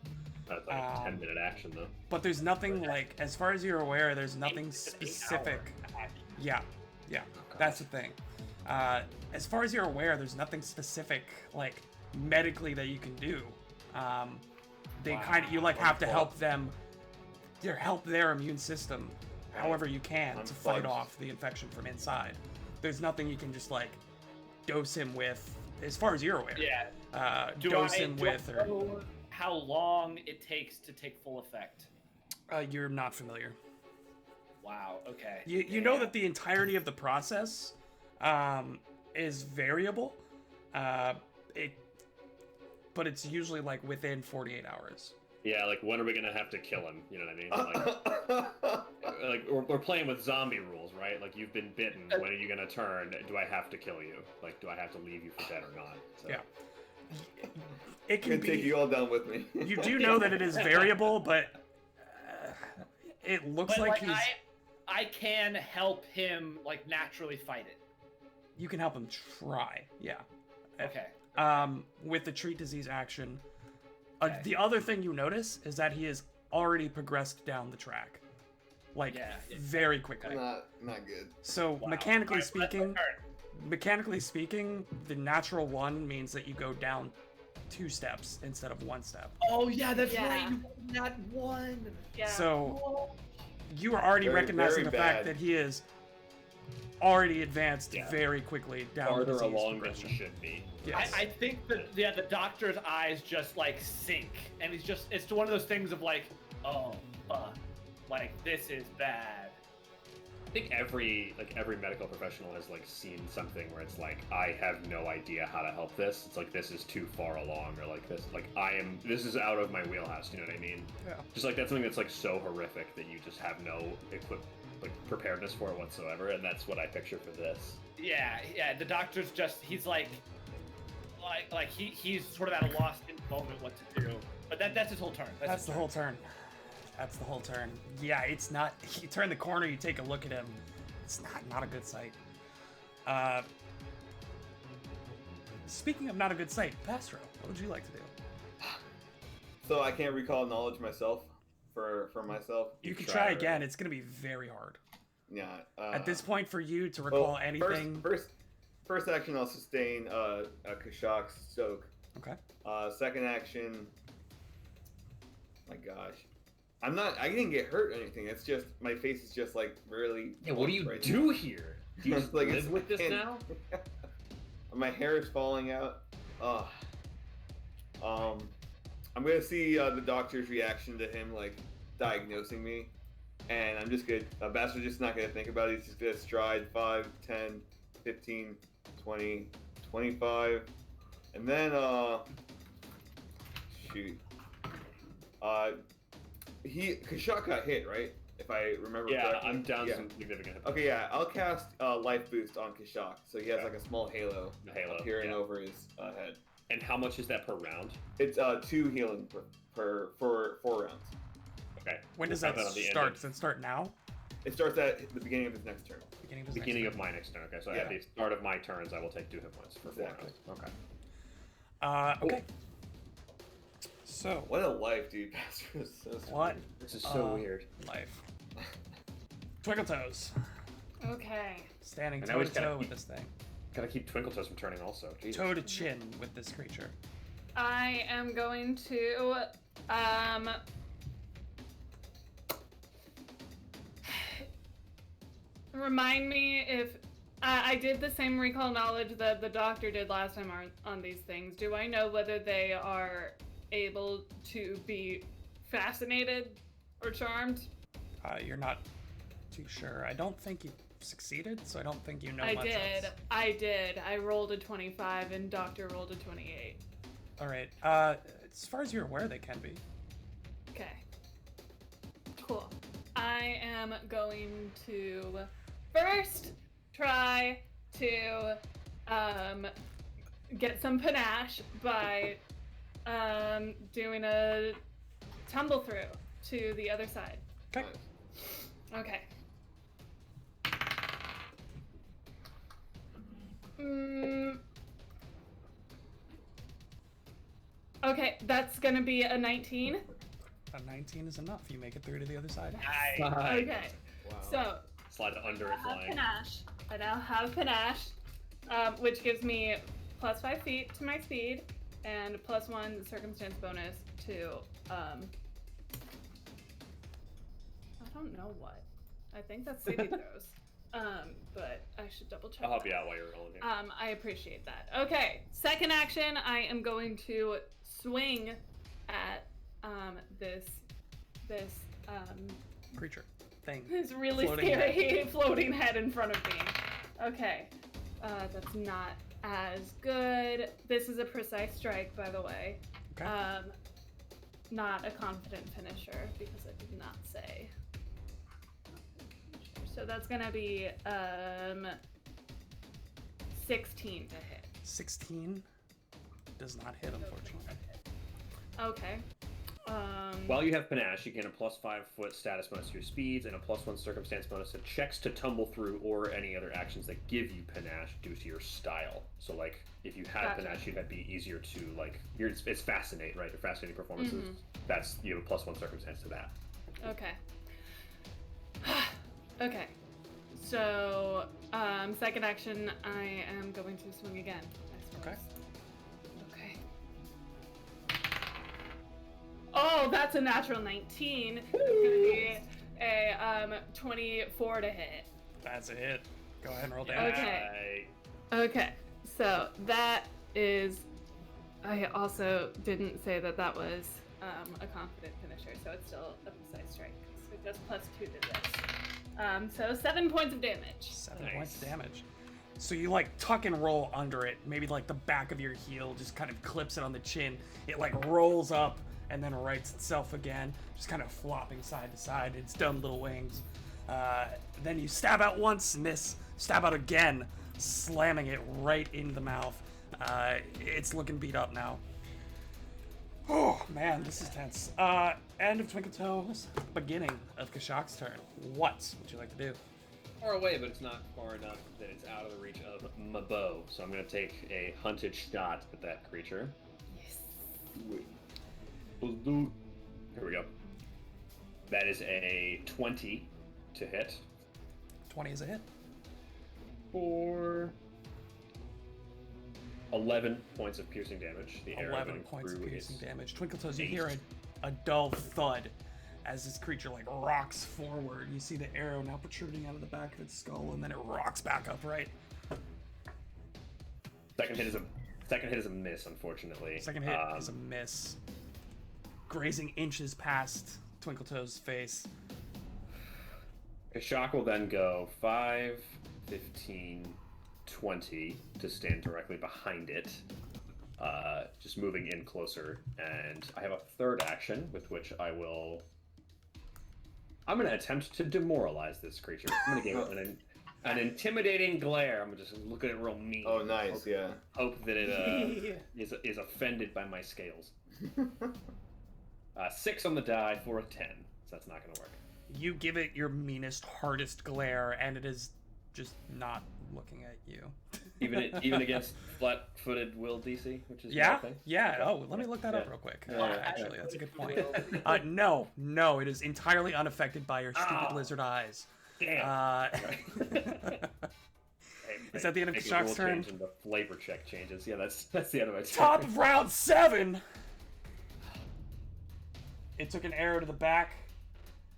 [SPEAKER 1] That's like a 10-minute action though.
[SPEAKER 4] but there's nothing like, as far as you're aware, there's nothing specific. Yeah, that's the thing. As far as you're aware, there's nothing specific like medically that you can do. They kind of, you like have to help them, help their immune system however you can to fight off the infection from inside. There's nothing you can just like dose him with, as far as you're aware.
[SPEAKER 3] Yeah.
[SPEAKER 4] Dose him with, or
[SPEAKER 3] know how long it takes to take full effect?
[SPEAKER 4] you're not familiar.
[SPEAKER 3] Wow. Okay.
[SPEAKER 4] You know that the entirety of the process is variable, but it's usually like within 48 hours.
[SPEAKER 1] Yeah, like when are we gonna have to kill him? You know what I mean? Like we're playing with zombie rules, right? Like you've been bitten. When are you gonna turn? Do I have to kill you? Like, do I have to leave you for dead or not? So.
[SPEAKER 4] Yeah. It
[SPEAKER 2] I'm
[SPEAKER 4] can
[SPEAKER 2] gonna take
[SPEAKER 4] be.
[SPEAKER 2] you all down with me.
[SPEAKER 4] You do know that it is variable, but it looks
[SPEAKER 3] But
[SPEAKER 4] like
[SPEAKER 3] like
[SPEAKER 4] he's.
[SPEAKER 3] I can help him like naturally fight it.
[SPEAKER 4] You can help him try. Yeah.
[SPEAKER 3] Okay.
[SPEAKER 4] With the treat disease action.
[SPEAKER 3] Okay.
[SPEAKER 4] The other thing you notice is that he has already progressed down the track, like
[SPEAKER 3] Yeah.
[SPEAKER 4] very quickly.
[SPEAKER 2] not good.
[SPEAKER 4] So
[SPEAKER 3] Wow.
[SPEAKER 4] mechanically
[SPEAKER 3] Alright, let's
[SPEAKER 4] speaking, the natural one means that you go down 2 steps instead of 1 step.
[SPEAKER 3] Oh yeah, that's
[SPEAKER 5] Yeah.
[SPEAKER 3] right. You not one.
[SPEAKER 5] Yeah.
[SPEAKER 4] So you are already
[SPEAKER 2] Very,
[SPEAKER 4] recognizing
[SPEAKER 2] very
[SPEAKER 4] the fact
[SPEAKER 2] bad.
[SPEAKER 4] that he is already advanced
[SPEAKER 1] Yeah.
[SPEAKER 4] very quickly down the
[SPEAKER 1] Farther
[SPEAKER 4] disease
[SPEAKER 1] along than
[SPEAKER 4] progression.
[SPEAKER 1] he should be.
[SPEAKER 4] Yes.
[SPEAKER 3] I think that the doctor's eyes just like sink, and it's one of those things of like, oh fuck, like this is bad.
[SPEAKER 1] I think every medical professional has like seen something where it's like, I have no idea how to help this. It's like this is too far along, or like this is out of my wheelhouse. You know what I mean?
[SPEAKER 4] Yeah.
[SPEAKER 1] Just like that's something that's like so horrific that you just have no preparedness for it whatsoever, and that's what I picture for this.
[SPEAKER 3] Yeah. The doctor's just he's he's sort of at a loss in the moment what to do. But that's his whole turn.
[SPEAKER 4] That's the whole turn. That's the whole turn. Yeah, it's not. You turn the corner, you take a look at him. It's not a good sight. Speaking of not a good sight, Pastro, what would you like to do?
[SPEAKER 2] So I can't recall knowledge myself for myself.
[SPEAKER 4] You can try again. It's gonna be very hard.
[SPEAKER 2] Yeah.
[SPEAKER 4] At this point, for you to recall anything.
[SPEAKER 2] First action, I'll sustain a Kashak's soak.
[SPEAKER 4] Okay.
[SPEAKER 2] Second action. My gosh, I didn't get hurt or anything. It's just my face is just like really.
[SPEAKER 1] Yeah, what do you
[SPEAKER 2] right
[SPEAKER 1] do here? Do you
[SPEAKER 2] It's like
[SPEAKER 1] live
[SPEAKER 2] it's
[SPEAKER 1] with this
[SPEAKER 2] in-
[SPEAKER 1] now?
[SPEAKER 2] My hair is falling out. I'm gonna see the doctor's reaction to him like diagnosing me, and I'm just gonna. Bastard's just not gonna think about it. He's just gonna stride 5, 10, 15, 20, 25, and then shoot. Kashak got hit, right? If I remember
[SPEAKER 1] Yeah,
[SPEAKER 2] correctly.
[SPEAKER 1] I'm down
[SPEAKER 2] Yeah.
[SPEAKER 1] some significant hit
[SPEAKER 2] Okay, yeah, I'll cast Life Boost on Kashak, so he has
[SPEAKER 1] Okay.
[SPEAKER 2] like a small halo,
[SPEAKER 1] The halo,
[SPEAKER 2] appearing
[SPEAKER 1] yeah.
[SPEAKER 2] over his head.
[SPEAKER 1] And how much is that per round?
[SPEAKER 2] It's 2 healing for 4 rounds.
[SPEAKER 1] Okay.
[SPEAKER 4] When does
[SPEAKER 1] We'll
[SPEAKER 4] that
[SPEAKER 1] have on the end
[SPEAKER 4] start?
[SPEAKER 1] of-
[SPEAKER 4] Does it start now?
[SPEAKER 2] It starts at the beginning of his next turn.
[SPEAKER 4] Beginning of his
[SPEAKER 1] Beginning
[SPEAKER 4] next
[SPEAKER 1] of my next turn. Okay, so
[SPEAKER 2] Yeah.
[SPEAKER 1] at the start of my turns, I will take 2 hit points for 4
[SPEAKER 2] Exactly.
[SPEAKER 1] rounds. Okay.
[SPEAKER 4] turn. Okay. So
[SPEAKER 2] What a life, dude. Pastor is so sweet.
[SPEAKER 4] what
[SPEAKER 1] This is so weird.
[SPEAKER 4] life? Twinkle Toes,
[SPEAKER 5] Okay.
[SPEAKER 4] standing
[SPEAKER 1] And I
[SPEAKER 4] toe to
[SPEAKER 1] always gotta
[SPEAKER 4] toe with
[SPEAKER 1] keep-
[SPEAKER 4] this thing,
[SPEAKER 1] Gotta keep Twinkle Toes from turning also. Jesus.
[SPEAKER 4] toe to chin with this creature.
[SPEAKER 5] I am going to remind me if I did the same recall knowledge that the doctor did last time on these things. Do I know whether they are able to be fascinated or charmed?
[SPEAKER 4] You're not too sure. I don't think you succeeded, so I don't think you know
[SPEAKER 5] I
[SPEAKER 4] much
[SPEAKER 5] did.
[SPEAKER 4] else.
[SPEAKER 5] I did. I rolled a 25 and doctor rolled a 28.
[SPEAKER 4] All right. As far as you're aware, they can be.
[SPEAKER 5] Okay. Cool. I am going to first try to get some panache by doing a tumble through to the other side.
[SPEAKER 4] Okay.
[SPEAKER 2] Nice.
[SPEAKER 5] Okay. Mm. Okay, that's gonna be a 19.
[SPEAKER 4] A 19 is enough. You make it through to the other side.
[SPEAKER 1] Fine.
[SPEAKER 5] Okay,
[SPEAKER 2] Wow.
[SPEAKER 5] so
[SPEAKER 1] Slide under it
[SPEAKER 5] I have
[SPEAKER 1] flying.
[SPEAKER 5] panache. I now have panache, which gives me plus 5 feet to my speed and +1 circumstance bonus to I don't know what. I think that's saving throws. But I should double check.
[SPEAKER 1] I'll help
[SPEAKER 5] that.
[SPEAKER 1] you out while you're rolling here.
[SPEAKER 5] I appreciate that. Okay, second action, I am going to swing at this
[SPEAKER 4] Creature. Thing.
[SPEAKER 5] this really
[SPEAKER 4] Floating
[SPEAKER 5] scary floating head in front of me. Okay, that's not as good. This is a precise strike, by the way.
[SPEAKER 4] Okay.
[SPEAKER 5] Not a confident finisher because I did not say. So that's gonna be 16 to hit.
[SPEAKER 4] 16 does not hit, unfortunately.
[SPEAKER 5] Okay.
[SPEAKER 1] While you have panache, you gain a +5 foot status bonus to your speeds and a +1 circumstance bonus to checks to tumble through or any other actions that give you panache due to your style. So, like, if you had
[SPEAKER 5] Gotcha.
[SPEAKER 1] panache, it'd be easier to, like, it's fascinate, right? Your fascinating performances. That's, you have a +1 circumstance to that.
[SPEAKER 5] Okay. Okay. So, second action, I am going to swing again, I suppose. Okay. Oh, that's a natural 19. It's gonna be a 24 to hit.
[SPEAKER 4] That's a hit. Go ahead and roll damage.
[SPEAKER 5] Okay. Okay. So that is. I also didn't say that that was a confident finisher, so it's still a precise strike. So it does +2 to this. So 7 points of damage.
[SPEAKER 4] 7
[SPEAKER 1] Nice.
[SPEAKER 4] points of damage. So you like tuck and roll under it. Maybe like the back of your heel just kind of clips it on the chin. It like rolls up and then rights itself again, just kind of flopping side to side. Its dumb little wings. Then you stab out once, miss. Stab out again, slamming it right into the mouth. It's looking beat up now. Oh man, this is tense. End of Twinkle Toes, beginning of Kashak's turn. What would you like to do?
[SPEAKER 1] Far away, but it's not far enough that it's out of the reach of my bow. So I'm going to take a hunted shot at that creature.
[SPEAKER 2] Wait.
[SPEAKER 1] Here we go. That is a 20 to hit.
[SPEAKER 4] 20 is a hit.
[SPEAKER 1] For 11 points of piercing damage. The arrow
[SPEAKER 4] 11
[SPEAKER 1] going
[SPEAKER 4] points of
[SPEAKER 1] through
[SPEAKER 4] piercing
[SPEAKER 1] its
[SPEAKER 4] damage. Twinkle Toes, you
[SPEAKER 1] base.
[SPEAKER 4] hear a dull thud as this creature like rocks forward. You see the arrow now protruding out of the back of its skull, and then it rocks back upright.
[SPEAKER 1] Second hit is a miss, unfortunately.
[SPEAKER 4] Second hit is a miss, grazing inches past Twinkle Toes' face.
[SPEAKER 1] Kashak will then go 5, 15, 20 to stand directly behind it. Just moving in closer. And I have a third action with which I'm going to attempt to demoralize this creature. I'm going to give it an intimidating glare. I'm going to just look at it real mean.
[SPEAKER 2] Oh, nice. Yeah.
[SPEAKER 1] Hope that it is offended by my scales. 6 on the die for a 10. So that's not going to work.
[SPEAKER 4] You give it your meanest, hardest glare, and it is just not looking at you.
[SPEAKER 1] Even against flat-footed will DC, which is
[SPEAKER 4] Yeah,
[SPEAKER 1] nothing.
[SPEAKER 4] yeah. Oh, let me look that up
[SPEAKER 1] Yeah.
[SPEAKER 4] real quick.
[SPEAKER 1] Yeah.
[SPEAKER 4] Actually, that's a good point. No, it is entirely unaffected by your stupid
[SPEAKER 1] Oh.
[SPEAKER 4] lizard eyes.
[SPEAKER 1] Damn.
[SPEAKER 4] Is that the end of
[SPEAKER 1] Make a
[SPEAKER 4] Kashak's
[SPEAKER 1] rule
[SPEAKER 4] turn?
[SPEAKER 1] change and the flavor check changes. Yeah, that's the end of my turn.
[SPEAKER 4] Top of round 7. It took an arrow to the back.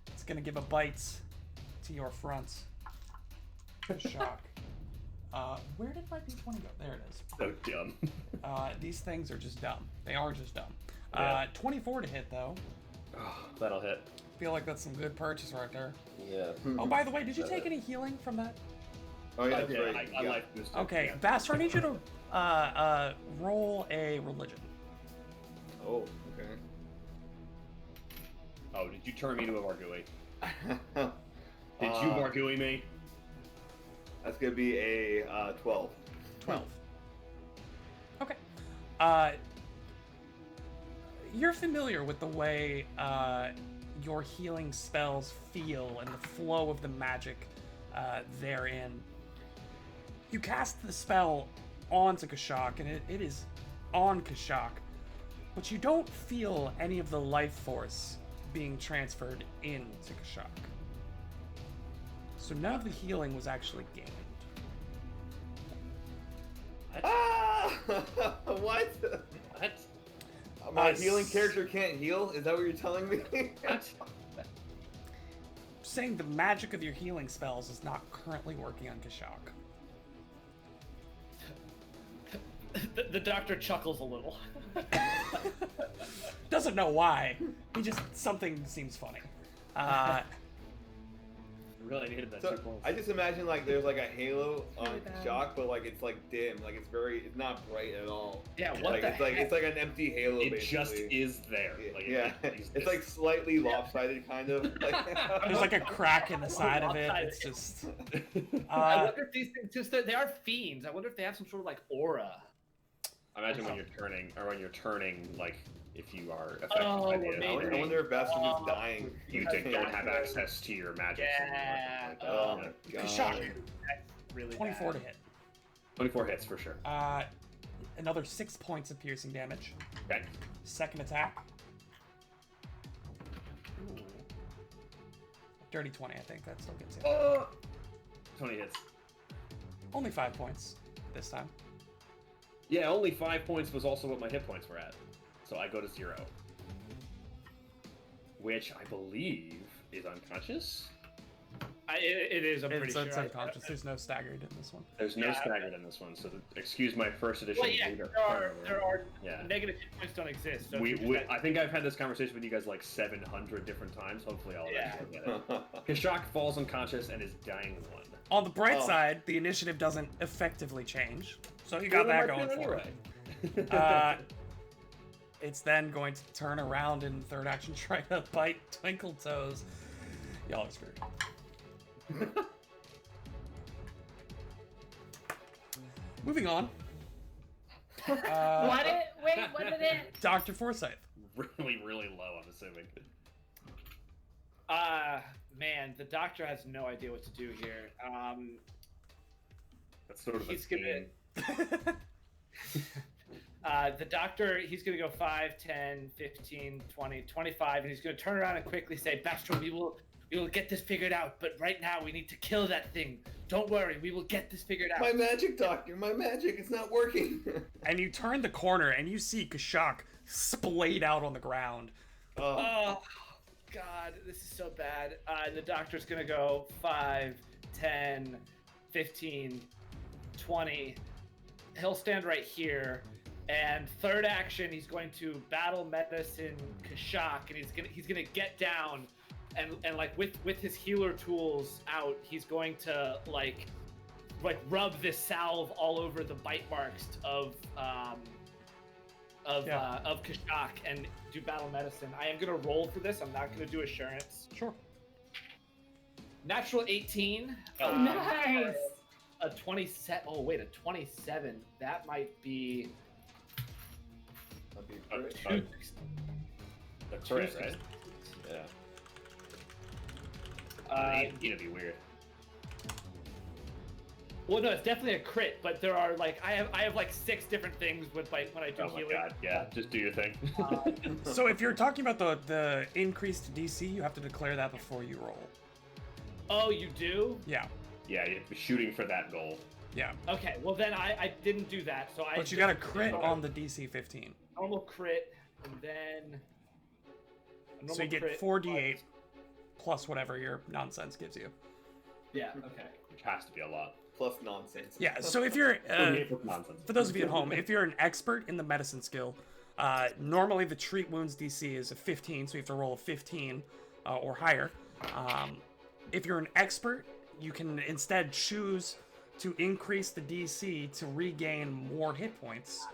[SPEAKER 4] It's gonna give a bite to your front. Shock. Where did my D20 go? There it is.
[SPEAKER 1] So dumb.
[SPEAKER 4] These things are just dumb. They are just dumb.
[SPEAKER 1] Yeah.
[SPEAKER 4] 24 to hit though.
[SPEAKER 1] That'll hit.
[SPEAKER 4] Feel like that's some good purchase right there.
[SPEAKER 2] Yeah.
[SPEAKER 4] Oh, by the way, did you take any healing from that?
[SPEAKER 2] Oh yeah, that's
[SPEAKER 1] Yeah,
[SPEAKER 2] right.
[SPEAKER 1] I
[SPEAKER 2] Yeah.
[SPEAKER 1] like this.
[SPEAKER 4] Okay,
[SPEAKER 1] Yeah.
[SPEAKER 4] Vassar, I need you to roll a religion.
[SPEAKER 2] Oh, okay.
[SPEAKER 1] Oh, did you turn me to a Margui?
[SPEAKER 2] Did
[SPEAKER 1] Did you Margui me?
[SPEAKER 2] That's gonna be a 12.
[SPEAKER 4] 12. Okay. You're familiar with the way your healing spells feel and the flow of the magic therein. You cast the spell onto Kashak, and it is on Kashak, but you don't feel any of the life force being transferred into Kashak. So none of the healing was actually gained.
[SPEAKER 2] Ah! What?
[SPEAKER 1] What?
[SPEAKER 2] My healing character can't heal? Is that what you're telling me?
[SPEAKER 1] What?
[SPEAKER 4] Saying the magic of your healing spells is not currently working on Kashak.
[SPEAKER 3] The doctor chuckles a little.
[SPEAKER 4] Doesn't know why. He just, something seems funny.
[SPEAKER 1] Really needed that
[SPEAKER 2] So
[SPEAKER 1] 2 points.
[SPEAKER 2] I just imagine like there's like a halo on
[SPEAKER 5] Really bad.
[SPEAKER 2] Shock, but like it's like dim, like it's not bright at all.
[SPEAKER 3] Yeah, what
[SPEAKER 2] Like
[SPEAKER 3] the
[SPEAKER 2] it's like
[SPEAKER 3] heck?
[SPEAKER 2] it's like an empty halo.
[SPEAKER 1] It
[SPEAKER 2] basically.
[SPEAKER 1] just is there. Like,
[SPEAKER 2] Yeah, it's like slightly lopsided, kind of.
[SPEAKER 4] There's like a crack in the side of it. It's just.
[SPEAKER 3] I wonder if these things they are fiends. I wonder if they have some sort of like aura.
[SPEAKER 1] Imagine when you're turning, like, if you are affected
[SPEAKER 3] Oh,
[SPEAKER 1] by the
[SPEAKER 3] maybe.
[SPEAKER 2] I wonder if Bastion is dying.
[SPEAKER 1] you don't have access to your magic.
[SPEAKER 3] Yeah.
[SPEAKER 1] Like that.
[SPEAKER 2] Oh
[SPEAKER 1] Yeah.
[SPEAKER 2] my
[SPEAKER 4] Shock.
[SPEAKER 2] god.
[SPEAKER 3] That's really
[SPEAKER 4] 24
[SPEAKER 3] bad.
[SPEAKER 4] to hit.
[SPEAKER 1] 24 hits for sure.
[SPEAKER 4] Another 6 points of piercing damage.
[SPEAKER 1] Okay.
[SPEAKER 4] Second attack. Ooh. Dirty 20, I think that still gets you.
[SPEAKER 1] 20 hits.
[SPEAKER 4] Only 5 points this time.
[SPEAKER 1] Yeah, only 5 points was also what my hit points were at. So I go to 0. Which I believe is unconscious.
[SPEAKER 3] It is. I'm pretty
[SPEAKER 4] It's
[SPEAKER 3] sure.
[SPEAKER 4] unconscious. There's no staggered in this one.
[SPEAKER 1] There's no
[SPEAKER 3] Yeah.
[SPEAKER 1] staggered in this one, so excuse my first edition.
[SPEAKER 3] Well, yeah,
[SPEAKER 1] reader.
[SPEAKER 3] there are
[SPEAKER 1] Yeah.
[SPEAKER 3] negative hit points don't exist. So
[SPEAKER 1] I think I've had this conversation with you guys like 700 different times. Hopefully I'll
[SPEAKER 3] Yeah.
[SPEAKER 1] eventually get it. Kashak falls unconscious and is dying 1.
[SPEAKER 4] On the bright
[SPEAKER 2] Oh.
[SPEAKER 4] side, the initiative doesn't effectively change. So you got
[SPEAKER 1] Well,
[SPEAKER 4] that
[SPEAKER 1] then
[SPEAKER 4] going
[SPEAKER 1] my
[SPEAKER 4] for
[SPEAKER 1] turn
[SPEAKER 4] it.
[SPEAKER 1] anyway.
[SPEAKER 4] It's then going to turn around in third action, try to bite Twinkle Toes. Y'all are screwed. Moving on.
[SPEAKER 5] What did it?
[SPEAKER 4] Dr. Forsyth.
[SPEAKER 1] really, really low, I'm assuming.
[SPEAKER 3] Man, the doctor has no idea what to do here.
[SPEAKER 1] That's sort of a
[SPEAKER 3] He's gonna-
[SPEAKER 1] theme.
[SPEAKER 3] The doctor, he's going to go 5, 10, 15, 20, 25, and he's going to turn around and quickly say, Bastro, we will get this figured out, but right now we need to kill that thing. Don't worry, we will get this figured out.
[SPEAKER 2] My magic, doctor, my magic, it's not working.
[SPEAKER 4] And you turn the corner and you see Kashak splayed out on the ground.
[SPEAKER 3] Oh, God, this is so bad. The doctor's going to go 5, 10, 15, 20. He'll stand right here. And third action, he's going to battle medicine Kashak, and he's gonna get down, and like with his healer tools out, he's going to like rub this salve all over the bite marks of Kashak and do battle medicine. I am gonna roll for this. I'm not gonna do assurance.
[SPEAKER 4] Sure.
[SPEAKER 3] Natural 18.
[SPEAKER 5] Oh, nice.
[SPEAKER 3] A 27. Oh wait, a 27. That might be.
[SPEAKER 2] That'd be great.
[SPEAKER 1] The crit, right? Yeah. 18 would be weird.
[SPEAKER 3] Well, no, it's definitely a crit, but there are like I have like 6 different things with like when I do
[SPEAKER 1] Oh my
[SPEAKER 3] healing.
[SPEAKER 1] god, yeah, just do your thing.
[SPEAKER 4] So if you're talking about the increased DC, you have to declare that before you roll.
[SPEAKER 3] Oh, you do?
[SPEAKER 4] Yeah.
[SPEAKER 1] Yeah, you're shooting for that goal.
[SPEAKER 4] Yeah.
[SPEAKER 3] Okay, well then I didn't do that, so I.
[SPEAKER 4] But you got a crit on the DC 15.
[SPEAKER 3] normal crit, and then. a
[SPEAKER 4] So you
[SPEAKER 3] normal
[SPEAKER 4] get
[SPEAKER 3] crit
[SPEAKER 4] 4d8 plus whatever your nonsense gives you.
[SPEAKER 3] Yeah. Okay.
[SPEAKER 1] Which has to be a lot.
[SPEAKER 2] Plus nonsense.
[SPEAKER 4] Yeah, so if you're,
[SPEAKER 1] 48 with nonsense.
[SPEAKER 4] for those of you at home, if you're an expert in the medicine skill, normally the treat wounds DC is a 15, so you have to roll a 15 or higher. If you're an expert, you can instead choose to increase the DC to regain more hit points.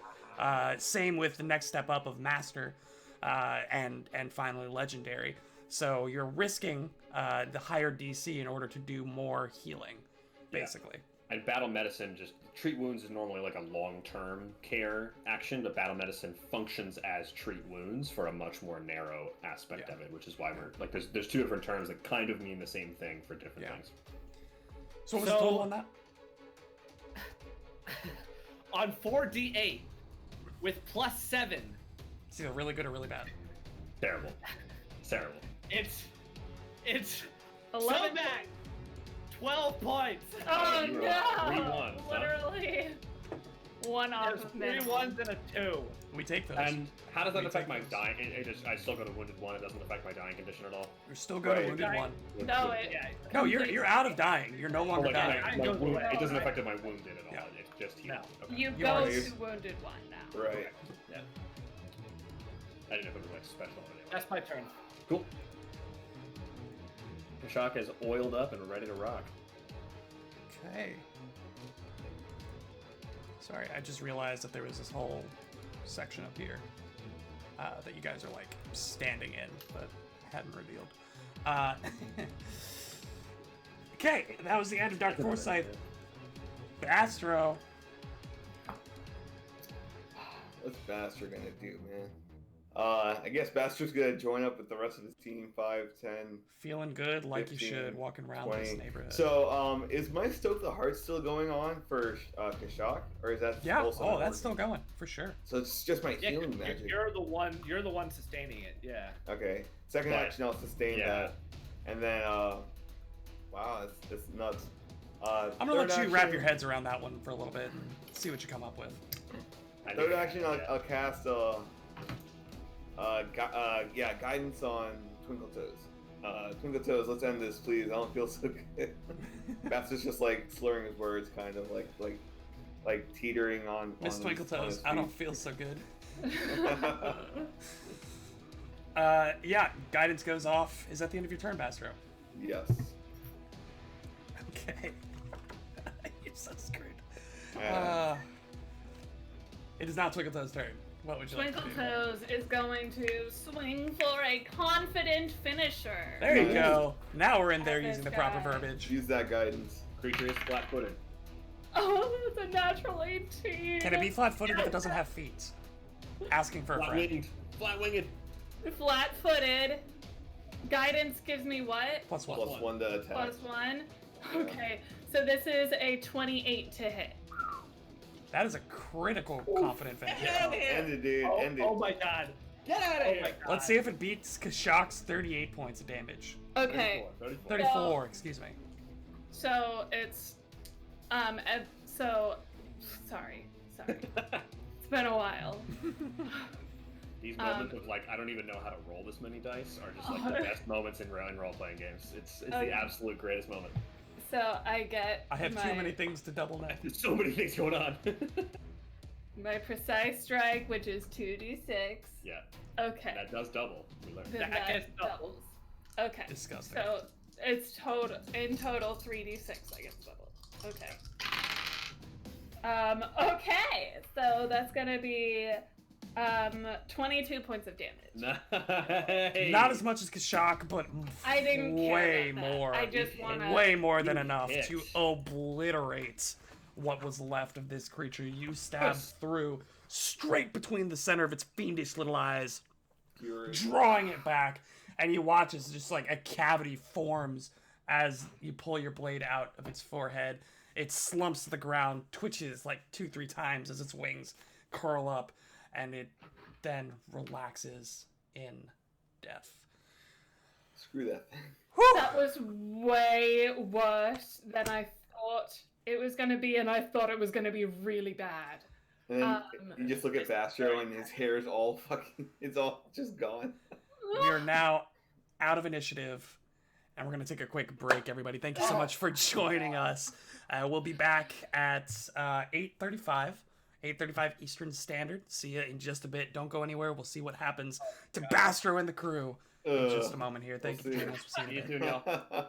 [SPEAKER 4] Same with the next step up of Master, and finally Legendary. So you're risking the higher DC in order to do more healing, basically.
[SPEAKER 1] And battle medicine just treat wounds is normally like a long-term care action, but battle medicine functions as treat wounds for a much more narrow aspect of it, which is why we're like there's two different terms that kind of mean the same thing for different things.
[SPEAKER 4] So what was the total on that?
[SPEAKER 3] On 4d8 with +7,
[SPEAKER 4] It's either really good or really bad.
[SPEAKER 1] Terrible. Terrible.
[SPEAKER 3] it's
[SPEAKER 5] 11.
[SPEAKER 3] so bad. 12 points.
[SPEAKER 5] Oh
[SPEAKER 1] you were
[SPEAKER 5] no!
[SPEAKER 1] 3-1, son.
[SPEAKER 5] Literally. One off
[SPEAKER 3] There's
[SPEAKER 5] of
[SPEAKER 3] 3
[SPEAKER 5] minimum.
[SPEAKER 3] 1s and a 2.
[SPEAKER 4] We take those.
[SPEAKER 1] And how does that
[SPEAKER 4] We
[SPEAKER 1] affect
[SPEAKER 4] take
[SPEAKER 1] my
[SPEAKER 4] those.
[SPEAKER 1] dying? I still go to wounded 1. It doesn't affect my dying condition at all.
[SPEAKER 4] You're still good at
[SPEAKER 2] Right.
[SPEAKER 4] wounded one.
[SPEAKER 5] No, it.
[SPEAKER 3] Yeah.
[SPEAKER 4] No, you're out of dying. You're no
[SPEAKER 1] Oh,
[SPEAKER 4] longer
[SPEAKER 1] like,
[SPEAKER 4] dying.
[SPEAKER 1] my
[SPEAKER 3] I go
[SPEAKER 1] wound,
[SPEAKER 3] away.
[SPEAKER 1] it doesn't affect my wounded at all.
[SPEAKER 4] Yeah.
[SPEAKER 1] It's just healed.
[SPEAKER 3] No.
[SPEAKER 1] Okay.
[SPEAKER 5] You
[SPEAKER 4] You
[SPEAKER 5] go
[SPEAKER 4] are-
[SPEAKER 5] to wounded one now.
[SPEAKER 2] Right.
[SPEAKER 1] Yeah. I didn't know if it was like special or anything.
[SPEAKER 3] That's my turn.
[SPEAKER 1] Cool. Kashak is oiled up and ready to rock.
[SPEAKER 4] Okay. Sorry, I just realized that there was this whole section up here that you guys are like standing in, but hadn't revealed. Okay, that was the end of Dark Foresight. Bastro.
[SPEAKER 2] What's Bastard gonna do, man? I guess Bastard's gonna join up with the rest of his team. 5, 10,
[SPEAKER 4] Feeling good, like you
[SPEAKER 2] 15,
[SPEAKER 4] should, walking around
[SPEAKER 2] 20.
[SPEAKER 4] this neighborhood.
[SPEAKER 2] So, is my Stoke the Heart still going on for Kashak, or is that
[SPEAKER 4] yeah,
[SPEAKER 2] also
[SPEAKER 4] oh,
[SPEAKER 2] not
[SPEAKER 4] that's still
[SPEAKER 2] working?
[SPEAKER 4] going for sure.
[SPEAKER 2] So it's just my
[SPEAKER 3] Yeah,
[SPEAKER 2] healing magic.
[SPEAKER 3] you're the one. You're the one sustaining it. Yeah.
[SPEAKER 2] Okay. Second
[SPEAKER 1] But-
[SPEAKER 2] action, I'll sustain
[SPEAKER 1] yeah.
[SPEAKER 2] that, and then wow, that's nuts.
[SPEAKER 4] I'm gonna let you wrap your heads around that one for a little bit and see what you come up with.
[SPEAKER 2] Third action, I'll cast guidance on Twinkle Toes. Twinkle Toes, let's end this, please. I don't feel so good. Bastard's just like slurring his words, kind of like teetering on.
[SPEAKER 4] Miss
[SPEAKER 2] on his-
[SPEAKER 4] Twinkle
[SPEAKER 2] on
[SPEAKER 4] Toes,
[SPEAKER 2] his
[SPEAKER 4] I don't
[SPEAKER 2] feet.
[SPEAKER 4] feel so good. Yeah, guidance goes off. Is that the end of your turn, Bastro?
[SPEAKER 2] Yes.
[SPEAKER 4] Okay. You're so screwed.
[SPEAKER 2] Uh,
[SPEAKER 4] It is not Twinkle Toes' turn. What would you like
[SPEAKER 5] Twinkle
[SPEAKER 4] to do?
[SPEAKER 5] Toes is going to swing for a confident finisher.
[SPEAKER 4] There you
[SPEAKER 2] Nice.
[SPEAKER 4] go. Now we're in there
[SPEAKER 5] This
[SPEAKER 4] using the proper
[SPEAKER 5] guy.
[SPEAKER 4] verbiage.
[SPEAKER 2] use that guidance.
[SPEAKER 1] Creature is flat-footed.
[SPEAKER 5] Oh, that's a natural 18.
[SPEAKER 4] Can it be flat-footed if it doesn't have feet? Asking for a friend.
[SPEAKER 1] Flat-winged. Flat-winged.
[SPEAKER 5] Flat-footed. Guidance gives me what?
[SPEAKER 4] Plus one.
[SPEAKER 2] Plus one to attack.
[SPEAKER 5] Plus 1. Okay, so this is a 28 to hit.
[SPEAKER 4] That is a critical confident finish.
[SPEAKER 2] End it, dude.
[SPEAKER 3] Oh,
[SPEAKER 2] End it.
[SPEAKER 3] oh my god.
[SPEAKER 1] Get out of
[SPEAKER 3] Oh
[SPEAKER 1] here!
[SPEAKER 3] my god.
[SPEAKER 4] Let's see if it beats Kashak's 38 points of damage.
[SPEAKER 5] Okay,
[SPEAKER 1] 34.
[SPEAKER 4] 34, excuse me.
[SPEAKER 5] so it's sorry. It's been a while.
[SPEAKER 1] These moments of like I don't even know how to roll this many dice are just like the best moments in role-playing games. It's
[SPEAKER 5] Okay.
[SPEAKER 1] the absolute greatest moment.
[SPEAKER 5] So I get
[SPEAKER 4] I have
[SPEAKER 5] my,
[SPEAKER 4] too many things to double net.
[SPEAKER 1] There's so many things going on.
[SPEAKER 5] my precise strike, which is 2d6.
[SPEAKER 1] Yeah,
[SPEAKER 5] Okay.
[SPEAKER 1] that does double. We learned.
[SPEAKER 5] Then
[SPEAKER 3] that
[SPEAKER 5] that
[SPEAKER 3] gets
[SPEAKER 5] doubles. Okay.
[SPEAKER 4] Disgusting.
[SPEAKER 5] So it's total 3d6 I guess double. Okay. Okay. So that's gonna be 22 points of damage.
[SPEAKER 1] Nice.
[SPEAKER 4] Not as much as Kashak, but
[SPEAKER 5] I didn't care
[SPEAKER 4] way
[SPEAKER 5] about that.
[SPEAKER 4] more.
[SPEAKER 5] I just wanna
[SPEAKER 4] Way more than
[SPEAKER 1] You
[SPEAKER 4] enough
[SPEAKER 1] hit.
[SPEAKER 4] to obliterate what was left of this creature. You stabbed
[SPEAKER 1] Yes.
[SPEAKER 4] through straight between the center of its fiendish little eyes,
[SPEAKER 2] Fury.
[SPEAKER 4] drawing it back, and you watch as just like a cavity forms as you pull your blade out of its forehead. It slumps to the ground, twitches like 2-3 times as its wings curl up, and it then relaxes in death.
[SPEAKER 2] Screw that thing.
[SPEAKER 4] Whew!
[SPEAKER 5] That was way worse than I thought it was gonna be, and I thought it was gonna be really bad.
[SPEAKER 2] And then you just look at
[SPEAKER 3] it's
[SPEAKER 2] Bastro
[SPEAKER 3] very
[SPEAKER 2] and his hair is all fucking. It's all just gone.
[SPEAKER 4] We are now out of initiative, and we're going to take a quick break, everybody. Thank you so much for joining us. We'll be back at 8:35 Eastern Standard. See you in just a bit. Don't go anywhere. We'll see what happens to Bastro and the crew in just a moment here. Thank you for
[SPEAKER 2] we'll
[SPEAKER 4] joining us. We'll see you in a
[SPEAKER 1] You
[SPEAKER 4] bit.
[SPEAKER 1] too, y'all.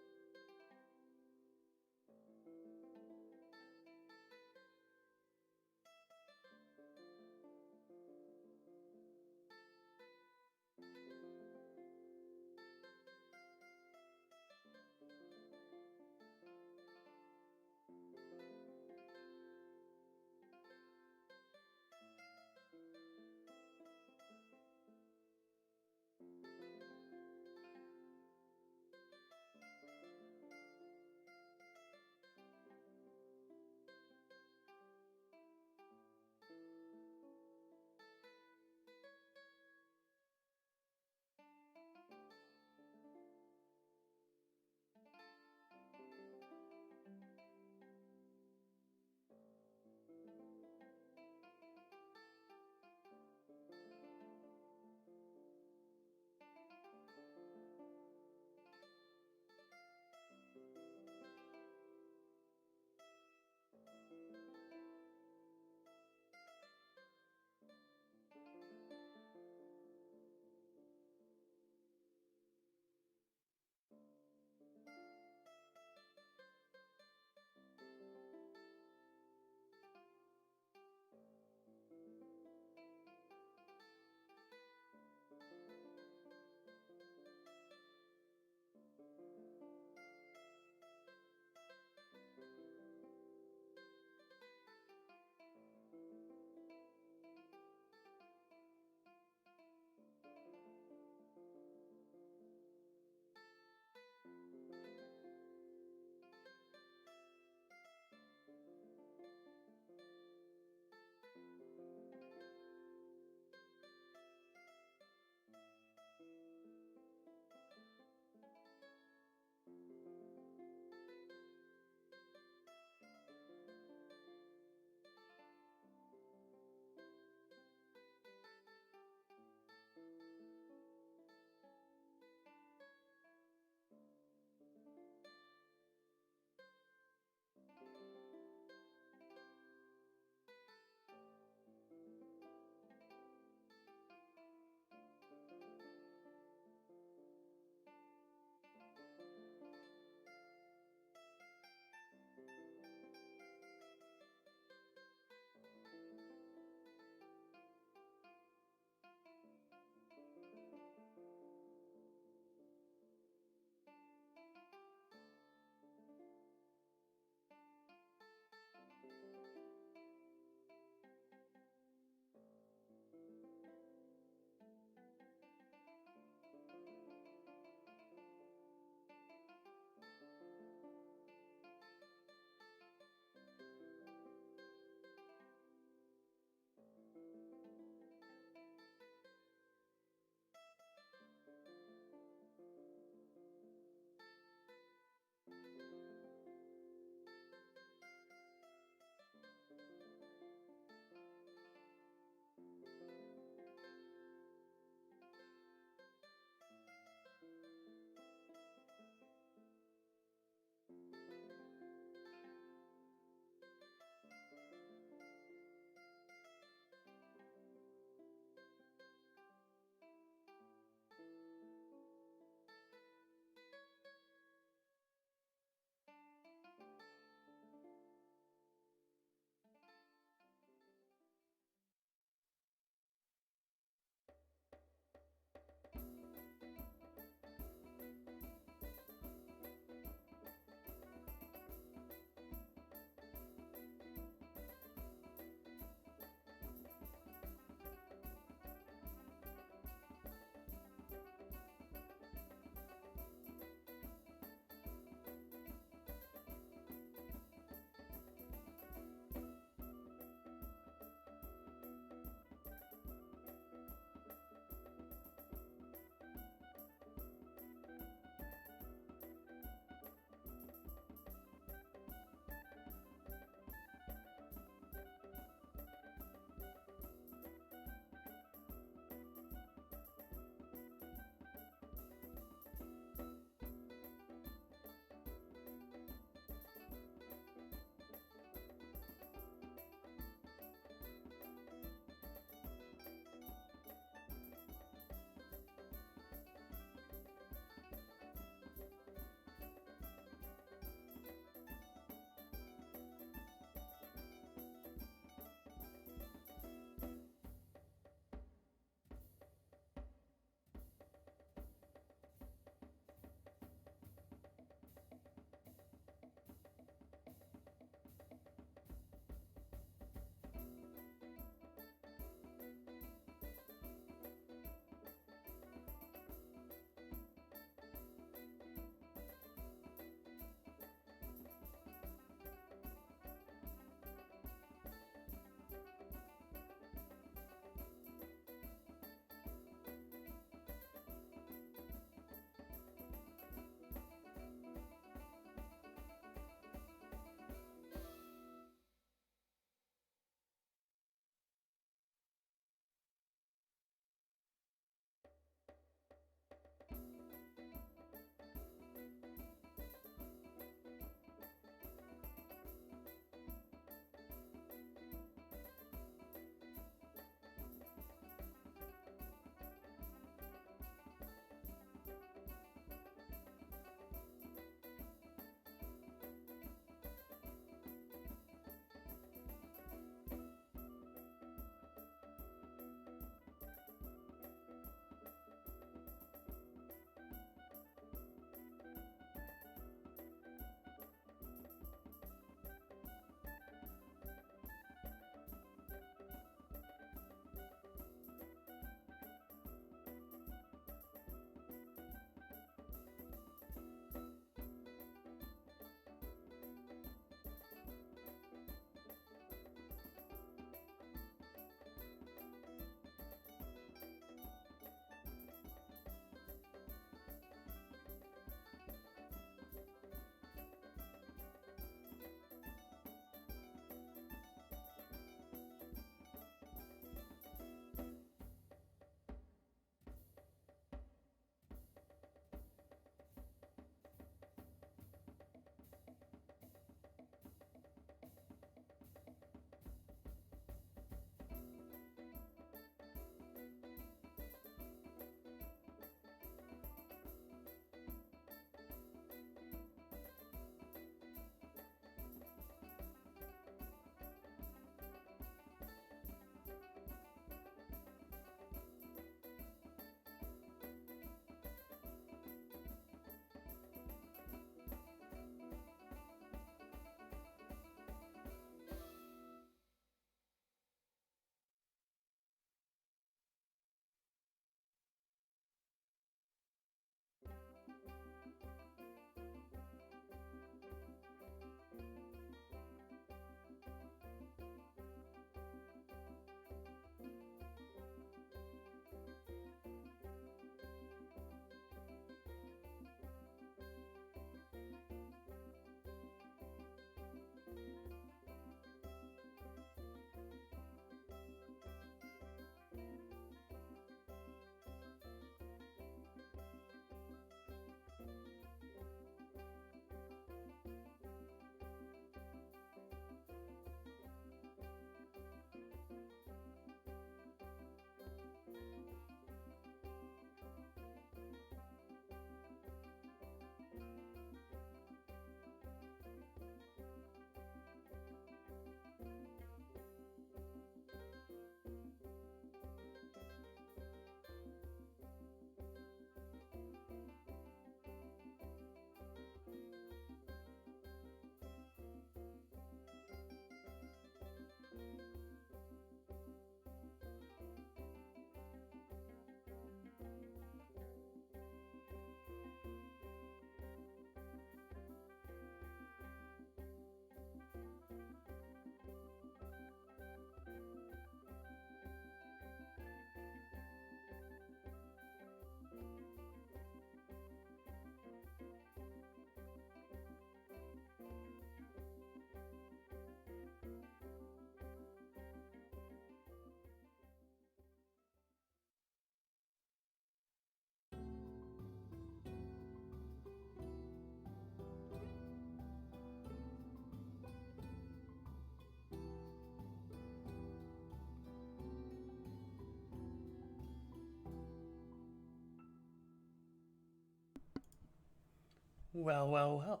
[SPEAKER 4] Well, well, well.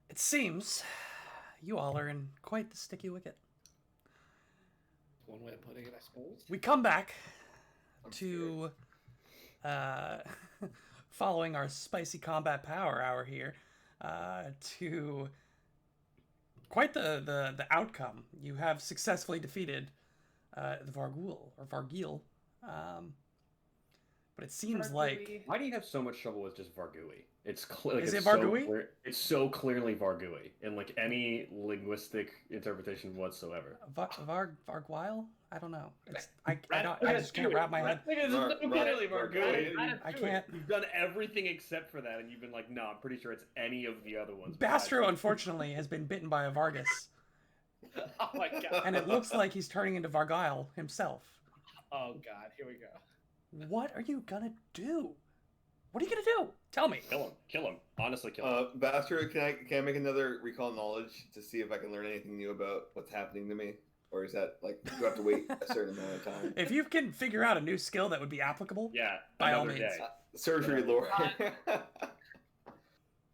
[SPEAKER 4] It seems you all are in quite the sticky wicket.
[SPEAKER 3] One way of putting it, I suppose.
[SPEAKER 4] We come back
[SPEAKER 2] I'm
[SPEAKER 4] to following our spicy combat power hour here to quite the outcome. You have successfully defeated the Vargil, but it seems like
[SPEAKER 5] Vargui.
[SPEAKER 1] Why do you have so much trouble with just Vargui? It's like,
[SPEAKER 4] Is
[SPEAKER 1] it's
[SPEAKER 4] it Vargui?
[SPEAKER 1] It's so clearly Vargui in like any linguistic interpretation whatsoever.
[SPEAKER 4] Varguile? I don't know. I just can't wrap my head.
[SPEAKER 1] Clearly
[SPEAKER 2] Vargui.
[SPEAKER 4] I can't.
[SPEAKER 1] You've done everything except for that, and you've been like, "No, I'm pretty sure it's any of the other ones."
[SPEAKER 4] Bastro, unfortunately, has been bitten by a Vargas,
[SPEAKER 3] Oh my god.
[SPEAKER 4] and it looks like he's turning into Vargile himself.
[SPEAKER 3] Oh god, here we go.
[SPEAKER 4] What are you gonna do? What are you gonna do? Tell me.
[SPEAKER 1] Kill him. Honestly, kill him.
[SPEAKER 2] Bastard, can I make another recall knowledge to see if I can learn anything new about what's happening to me? Or is that, like, you have to wait a certain amount of time?
[SPEAKER 4] If you can figure out a new skill that would be applicable,
[SPEAKER 1] Yeah,
[SPEAKER 4] by all
[SPEAKER 1] another
[SPEAKER 4] means.
[SPEAKER 1] day.
[SPEAKER 2] Surgery lore.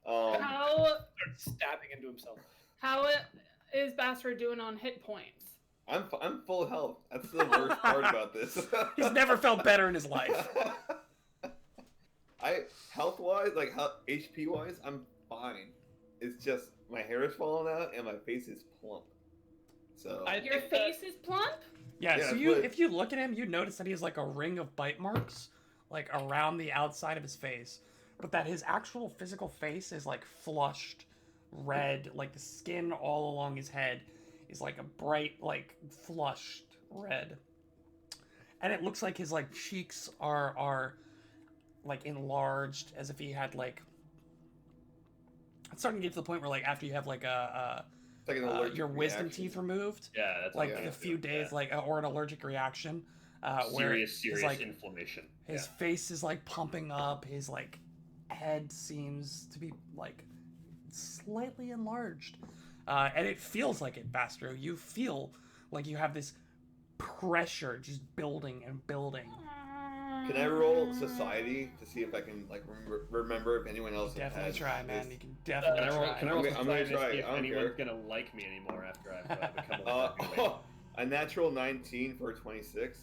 [SPEAKER 5] How
[SPEAKER 3] Starts stabbing into himself.
[SPEAKER 5] is Bastard doing on hit points?
[SPEAKER 2] I'm full health. That's the worst part about this.
[SPEAKER 4] he's never felt better in his life.
[SPEAKER 2] Health wise, like HP wise, I'm fine. It's just my hair is falling out and my face is plump. So
[SPEAKER 5] Your face is plump?
[SPEAKER 4] Yeah,
[SPEAKER 2] Yeah,
[SPEAKER 4] so
[SPEAKER 2] but-
[SPEAKER 4] if you look at him, you notice that he has like a ring of bite marks, like around the outside of his face, but that his actual physical face is like flushed red, like the skin all along his head is like a bright, like flushed red. And it looks like his like cheeks are like enlarged as if he had like it's starting to get to the point where like after you have like
[SPEAKER 2] it's like an allergic
[SPEAKER 4] your wisdom
[SPEAKER 2] reaction.
[SPEAKER 4] teeth removed,
[SPEAKER 1] Yeah, that's
[SPEAKER 4] like
[SPEAKER 1] what I
[SPEAKER 4] a
[SPEAKER 1] feel,
[SPEAKER 4] few days,
[SPEAKER 1] yeah.
[SPEAKER 4] like or an allergic reaction, where
[SPEAKER 1] serious
[SPEAKER 4] his, like,
[SPEAKER 1] inflammation.
[SPEAKER 4] his face is like pumping up, his like head seems to be like slightly enlarged, and it feels like it, Bastro. You feel like you have this pressure just building and building.
[SPEAKER 2] Can I roll society to see if I can like remember if anyone else
[SPEAKER 4] Definitely
[SPEAKER 2] has
[SPEAKER 4] try, man.
[SPEAKER 2] this?
[SPEAKER 4] You can definitely
[SPEAKER 1] Can I roll?
[SPEAKER 4] try.
[SPEAKER 1] Can I roll?
[SPEAKER 2] I'm gonna
[SPEAKER 1] society to
[SPEAKER 2] try.
[SPEAKER 1] see if
[SPEAKER 2] I don't
[SPEAKER 1] anyone's
[SPEAKER 2] care.
[SPEAKER 1] gonna like me anymore after I've become a fucking
[SPEAKER 2] A natural 19 for a 26.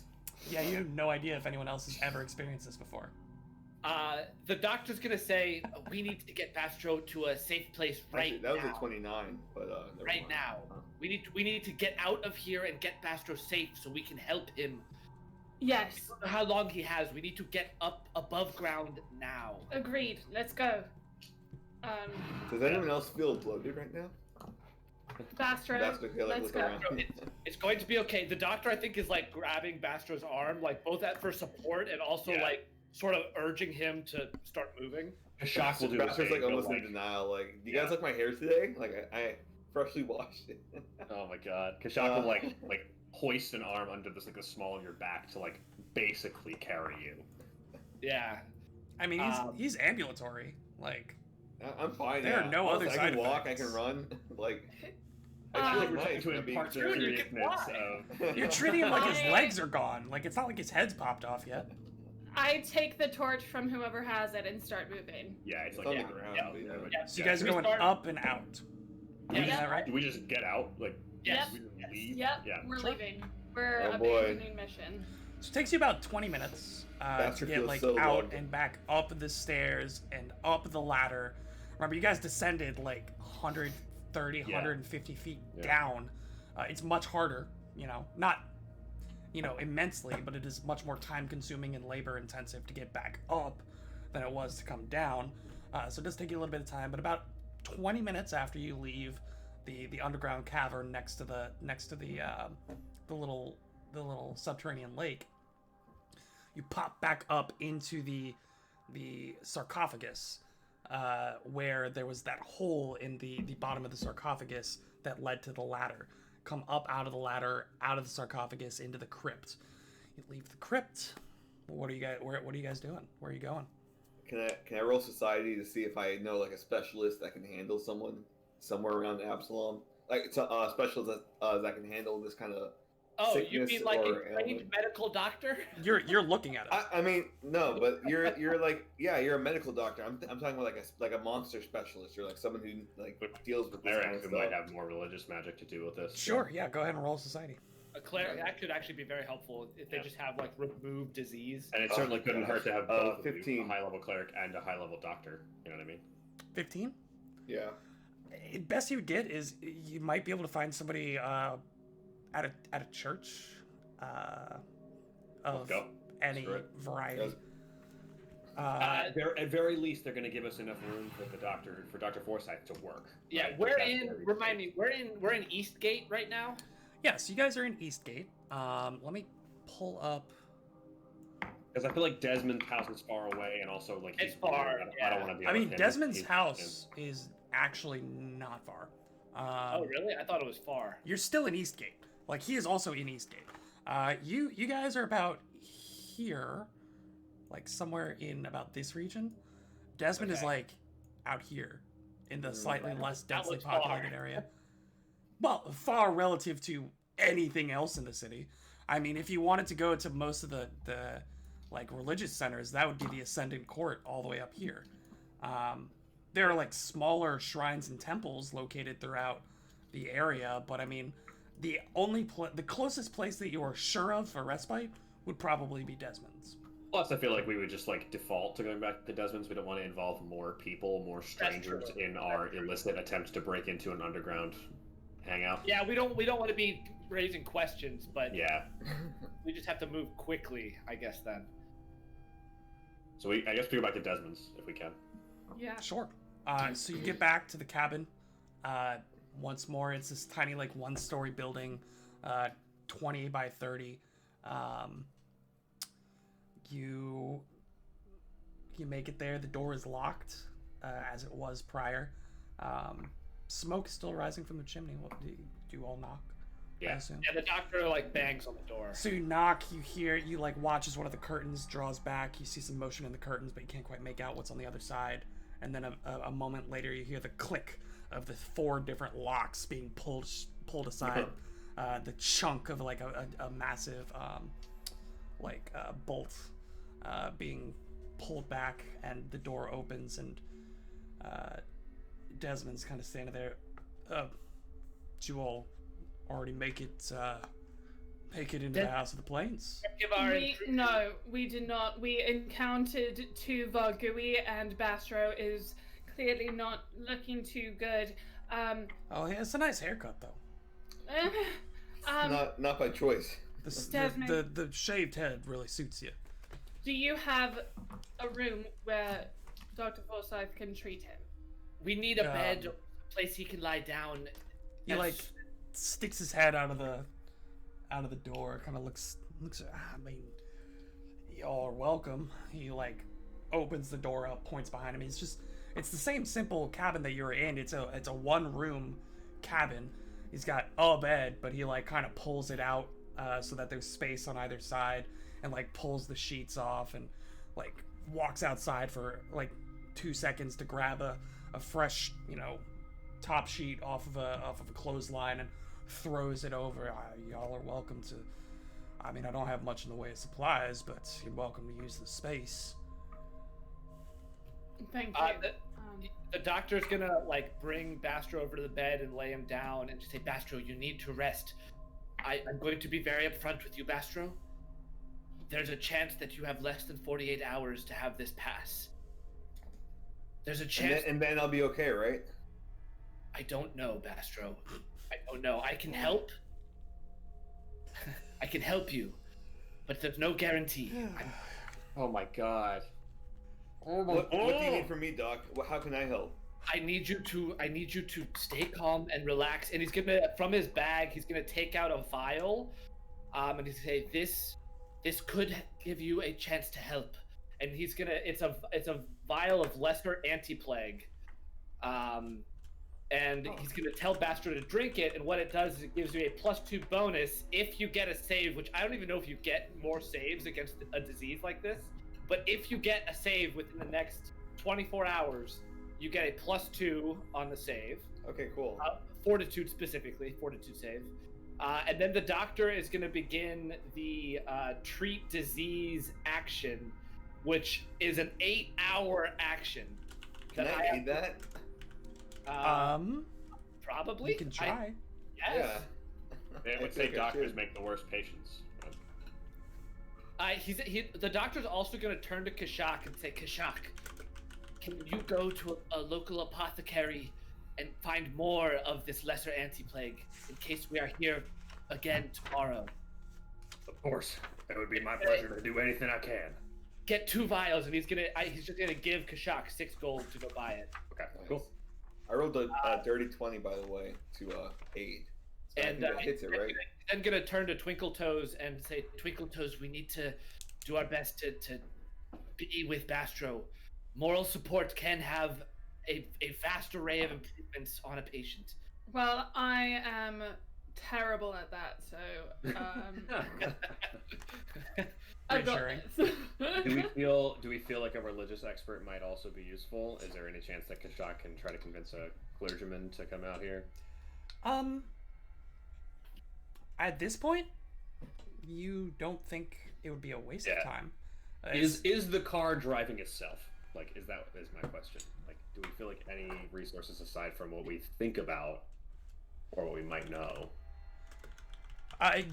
[SPEAKER 4] Yeah, you have no idea if anyone else has ever experienced this before.
[SPEAKER 3] The doctor's gonna say we need to get Bastro to a safe place right
[SPEAKER 2] Actually, that was
[SPEAKER 3] now.
[SPEAKER 2] a 29, but never
[SPEAKER 3] Right
[SPEAKER 2] mind.
[SPEAKER 3] now.
[SPEAKER 2] Huh.
[SPEAKER 3] We need to get out of here and get Bastro safe so we can help him.
[SPEAKER 5] Yes.
[SPEAKER 3] I don't know how long he has. We need to get up above ground now.
[SPEAKER 5] Agreed. Let's go.
[SPEAKER 2] Does anyone else feel bloated right now?
[SPEAKER 5] Bastard,
[SPEAKER 2] That's okay. Like,
[SPEAKER 5] let's
[SPEAKER 2] look
[SPEAKER 5] go.
[SPEAKER 2] around.
[SPEAKER 3] It's going to be okay. The doctor, I think, is like grabbing Bastro's arm, like both for support and also
[SPEAKER 1] Yeah.
[SPEAKER 3] like sort of urging him to start moving.
[SPEAKER 1] Shock will do the
[SPEAKER 2] Bastards
[SPEAKER 1] same.
[SPEAKER 2] like almost
[SPEAKER 1] but,
[SPEAKER 2] in denial. Like, do you guys like my hair today? Like, I freshly washed it.
[SPEAKER 1] Oh my god. Kashak will like hoist an arm under this like the small of your back to like basically carry you.
[SPEAKER 3] Yeah.
[SPEAKER 4] I mean, he's ambulatory. Like,
[SPEAKER 2] I'm fine.
[SPEAKER 4] There are
[SPEAKER 2] yeah.
[SPEAKER 4] no other
[SPEAKER 2] I
[SPEAKER 4] side
[SPEAKER 2] can walk.
[SPEAKER 4] effects.
[SPEAKER 2] I can run. Like,
[SPEAKER 1] I feel like we're
[SPEAKER 2] nice.
[SPEAKER 1] trying to
[SPEAKER 2] I'm being
[SPEAKER 1] impart the
[SPEAKER 3] Dude, you can
[SPEAKER 1] seriousness
[SPEAKER 3] fly.
[SPEAKER 1] of.
[SPEAKER 4] you're treating him like his
[SPEAKER 5] I-
[SPEAKER 4] legs are gone. Like, it's not like his head's popped off yet.
[SPEAKER 5] I take the torch from whoever has it and start moving.
[SPEAKER 1] Yeah, it's
[SPEAKER 2] It's
[SPEAKER 1] like
[SPEAKER 2] on
[SPEAKER 1] yeah,
[SPEAKER 2] the ground.
[SPEAKER 1] yeah,
[SPEAKER 2] but, you know.
[SPEAKER 3] Yeah.
[SPEAKER 4] So you guys are
[SPEAKER 3] we
[SPEAKER 4] going
[SPEAKER 3] start-
[SPEAKER 4] up and out.
[SPEAKER 1] Do we,
[SPEAKER 4] Is
[SPEAKER 1] just,
[SPEAKER 4] that right?
[SPEAKER 1] do we just get out? Like,
[SPEAKER 3] Yes.
[SPEAKER 1] we just
[SPEAKER 3] Yes.
[SPEAKER 1] leave?
[SPEAKER 5] Yep,
[SPEAKER 1] Yeah.
[SPEAKER 5] we're
[SPEAKER 4] Sure.
[SPEAKER 5] leaving. We're
[SPEAKER 2] Oh, boy.
[SPEAKER 5] abandoning mission.
[SPEAKER 4] So it takes you about 20 minutes to
[SPEAKER 2] Bastard
[SPEAKER 4] get
[SPEAKER 2] feels
[SPEAKER 4] like
[SPEAKER 2] so
[SPEAKER 4] out
[SPEAKER 2] loved.
[SPEAKER 4] and back up the stairs and up the ladder. Remember, you guys descended like 130,
[SPEAKER 1] Yeah.
[SPEAKER 4] 150 feet
[SPEAKER 1] Yeah.
[SPEAKER 4] down. It's much harder, not, immensely, but it is much more time consuming and labor intensive to get back up than it was to come down. So it does take you a little bit of time, but about 20 minutes after you leave the underground cavern next to the little subterranean lake, you pop back up into the sarcophagus, where there was that hole in the bottom of the sarcophagus that led to the ladder. Come up out of the ladder, out of the sarcophagus, into the crypt. You leave the crypt. What are you guys? What are you guys doing? Where are you going?
[SPEAKER 2] Can I roll society to see if I know like a specialist that can handle someone somewhere around Absalom? Like a specialist that can handle this kind of
[SPEAKER 3] Oh, you
[SPEAKER 2] sickness
[SPEAKER 3] mean like
[SPEAKER 2] or
[SPEAKER 3] a trained
[SPEAKER 2] ailment.
[SPEAKER 3] medical doctor?
[SPEAKER 4] You're looking at it.
[SPEAKER 2] I mean, no, but you're like, yeah, you're a medical doctor. I'm talking about like a monster specialist. You're like someone who like deals with this kind
[SPEAKER 1] Cleric
[SPEAKER 2] of
[SPEAKER 1] who might
[SPEAKER 2] stuff.
[SPEAKER 1] have more religious magic to do with this.
[SPEAKER 4] Sure, yeah, go ahead and roll society.
[SPEAKER 3] A cleric that could actually be very helpful if they just have like remove disease.
[SPEAKER 1] And it
[SPEAKER 2] Oh
[SPEAKER 1] certainly
[SPEAKER 2] my
[SPEAKER 1] couldn't hurt to have
[SPEAKER 2] gosh.
[SPEAKER 1] both of you,
[SPEAKER 2] 15.
[SPEAKER 1] a high-level cleric and a high-level doctor. You know what I mean?
[SPEAKER 4] 15?
[SPEAKER 2] Yeah.
[SPEAKER 4] Best you would get is you might be able to find somebody at a church of
[SPEAKER 1] Go.
[SPEAKER 4] any
[SPEAKER 1] Screw it.
[SPEAKER 4] variety.
[SPEAKER 1] At very least, they're going to give us enough room for Dr. Forsyth to work.
[SPEAKER 3] Yeah,
[SPEAKER 1] right?
[SPEAKER 3] we're
[SPEAKER 1] That's
[SPEAKER 3] in.
[SPEAKER 1] very
[SPEAKER 3] Remind
[SPEAKER 1] safe.
[SPEAKER 3] me, we're in Eastgate right now.
[SPEAKER 4] Yes, you guys are in Eastgate. Let me pull up.
[SPEAKER 1] Because I feel like Desmond's house is far away, and also like
[SPEAKER 3] It's
[SPEAKER 1] he's
[SPEAKER 3] far,
[SPEAKER 1] I don't want to deal
[SPEAKER 4] I mean,
[SPEAKER 1] with him.
[SPEAKER 4] Desmond's
[SPEAKER 1] He's-
[SPEAKER 4] house is actually not far.
[SPEAKER 3] Oh, really? I thought it was far.
[SPEAKER 4] You're still in Eastgate. Like, he is also in Eastgate. You guys are about here, like somewhere in about this region. Desmond is
[SPEAKER 3] Okay.
[SPEAKER 4] like out here in the slightly less
[SPEAKER 3] That
[SPEAKER 4] densely
[SPEAKER 3] looks far.
[SPEAKER 4] populated area. Well, far relative to anything else in the city. I mean, if you wanted to go to most of the like religious centers, that would be the Ascendant Court all the way up here. There are like smaller shrines and temples located throughout the area, but I mean, the closest place that you are sure of for respite would probably be Desmond's.
[SPEAKER 1] Plus, I feel like we would just like default to going back to Desmond's. We don't want to involve more people, more strangers
[SPEAKER 3] true.
[SPEAKER 1] in our illicit attempts to break into an underground hangout.
[SPEAKER 3] Yeah, we don't want to be raising questions, but
[SPEAKER 1] Yeah.
[SPEAKER 3] we just have to move quickly, I guess. Then.
[SPEAKER 1] So I guess we go back to Desmond's if we can.
[SPEAKER 5] Yeah.
[SPEAKER 4] Sure. So you get back to the cabin. Once more, it's this tiny, like, one-story building, 20 by 30. You make it there. The door is locked, as it was prior. Smoke is still rising from the chimney. What do you all knock? I
[SPEAKER 1] Yeah.
[SPEAKER 4] assume?
[SPEAKER 3] Yeah, the doctor like bangs on the door.
[SPEAKER 4] So you knock, you like watch as one of the curtains draws back. You see some motion in the curtains, but you can't quite make out what's on the other side. And then a moment later, you hear the click of the 4 different locks being pulled aside. The chunk of like a massive bolt being pulled back, and the door opens, and Desmond's kind of standing there. Did you all already make it into the House of the Plains?
[SPEAKER 3] Give our
[SPEAKER 5] No, we did not. We encountered 2 Vargui, and Bastro is clearly not looking too good.
[SPEAKER 4] Oh, yeah, it's a nice haircut though.
[SPEAKER 2] Not by choice.
[SPEAKER 4] The shaved head really suits you.
[SPEAKER 5] Do you have a room where Dr. Forsyth can treat him?
[SPEAKER 3] We need a bed, a place he can lie down.
[SPEAKER 4] He like sticks his head out of the door, kind of looks. I mean, y'all are welcome. He like opens the door up, points behind him. It's the same simple cabin that you're in. It's a 1-room cabin. He's got a bed, but he like kind of pulls it out so that there's space on either side, and like pulls the sheets off, and like walks outside for like 2 seconds to grab a fresh, top sheet off of a clothesline and throws it over. Y'all are welcome to. I mean, I don't have much in the way of supplies, but you're welcome to use the space.
[SPEAKER 5] Thank you.
[SPEAKER 3] The doctor's gonna like bring Bastro over to the bed and lay him down and just say, Bastro, you need to rest. I'm going to be very upfront with you, Bastro. There's a chance that you have less than 48 hours to have this pass. There's a chance.
[SPEAKER 2] And then I'll be okay, right?
[SPEAKER 3] I don't know, Bastro. I don't know. I can help. I can help you, but there's no guarantee.
[SPEAKER 1] Oh my god.
[SPEAKER 2] What do you need from me, Doc? How can I help?
[SPEAKER 3] I need you to stay calm and relax. And he's gonna, from his bag, he's gonna take out a vial, and he's gonna say, "This could give you a chance to help." And he's gonna, it's a vial of lesser anti-plague, and he's gonna tell Bastro to drink it. And what it does is it gives you a +2 bonus if you get a save, which I don't even know if you get more saves against a disease like this. But if you get a save within the next 24 hours, you get a +2 on the save.
[SPEAKER 2] Okay, cool.
[SPEAKER 3] Fortitude specifically, fortitude save. And then the doctor is going to begin the treat disease action, which is an 8-hour action.
[SPEAKER 2] Can I aid that?
[SPEAKER 3] Probably.
[SPEAKER 4] You can try.
[SPEAKER 3] Yes.
[SPEAKER 2] Yeah.
[SPEAKER 1] They
[SPEAKER 2] I
[SPEAKER 1] would say
[SPEAKER 2] think I
[SPEAKER 1] doctors
[SPEAKER 2] should.
[SPEAKER 1] make the worst patients.
[SPEAKER 3] The doctor's also going to turn to Kashak and say, Kashak, can you go to a local apothecary and find more of this lesser anti-plague in case we are here again tomorrow?
[SPEAKER 1] Of course, it would be my pleasure to do anything I can.
[SPEAKER 3] Get 2 vials, and he's just gonna give Kashak 6 gold to go buy it.
[SPEAKER 1] Okay,
[SPEAKER 2] Nice.
[SPEAKER 1] cool.
[SPEAKER 2] I rolled a dirty 20, by the way, to aid. So I
[SPEAKER 3] And
[SPEAKER 2] think that hits it, right?
[SPEAKER 3] I'm gonna turn to Twinkle Toes and say, Twinkle Toes, we need to do our best to be with Bastro. Moral support can have a vast array of improvements on a patient.
[SPEAKER 5] Well, I am terrible at that, so I've got
[SPEAKER 4] Reassuring.
[SPEAKER 5] this.
[SPEAKER 1] Do we feel like a religious expert might also be useful? Is there any chance that Kashak can try to convince a clergyman to come out here?
[SPEAKER 4] At this point, you don't think it would be a waste of
[SPEAKER 1] Yeah.
[SPEAKER 4] time.
[SPEAKER 1] Is the car driving itself? Like, is my question? Like, do we feel like any resources aside from what we think about or what we might know?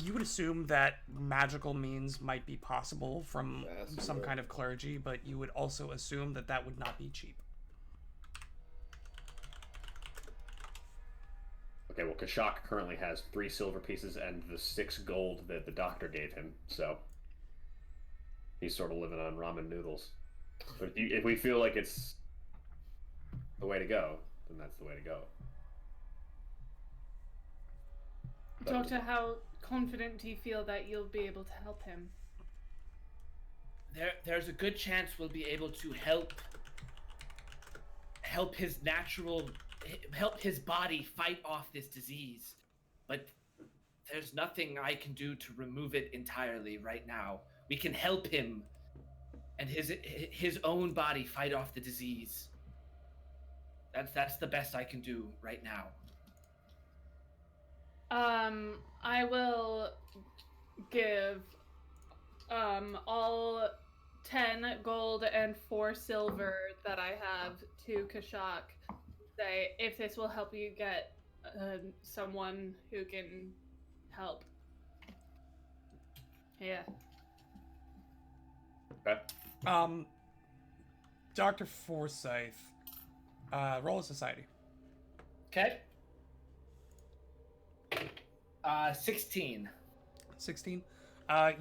[SPEAKER 4] You would assume that magical means might be possible from
[SPEAKER 2] Yes,
[SPEAKER 4] some
[SPEAKER 2] right.
[SPEAKER 4] kind of clergy, but you would also assume that that would not be cheap.
[SPEAKER 1] Okay, well, Kashak currently has 3 silver pieces and the 6 gold that the doctor gave him, so he's sort of living on ramen noodles. But if we feel like it's the way to go, then that's the way to go.
[SPEAKER 5] Doctor, how confident do you feel that you'll be able to help him?
[SPEAKER 3] There's a good chance we'll be able to help his body fight off this disease, but there's nothing I can do to remove it entirely right now. We can help him and his own body fight off the disease. That's the best I can do right now.
[SPEAKER 5] I will give all 10 gold and 4 silver that I have to Kashak. Say, if this will help you get someone who can help. Yeah.
[SPEAKER 1] Okay.
[SPEAKER 4] Dr. Forsyth, roll a society.
[SPEAKER 3] Okay. 16.
[SPEAKER 4] 16.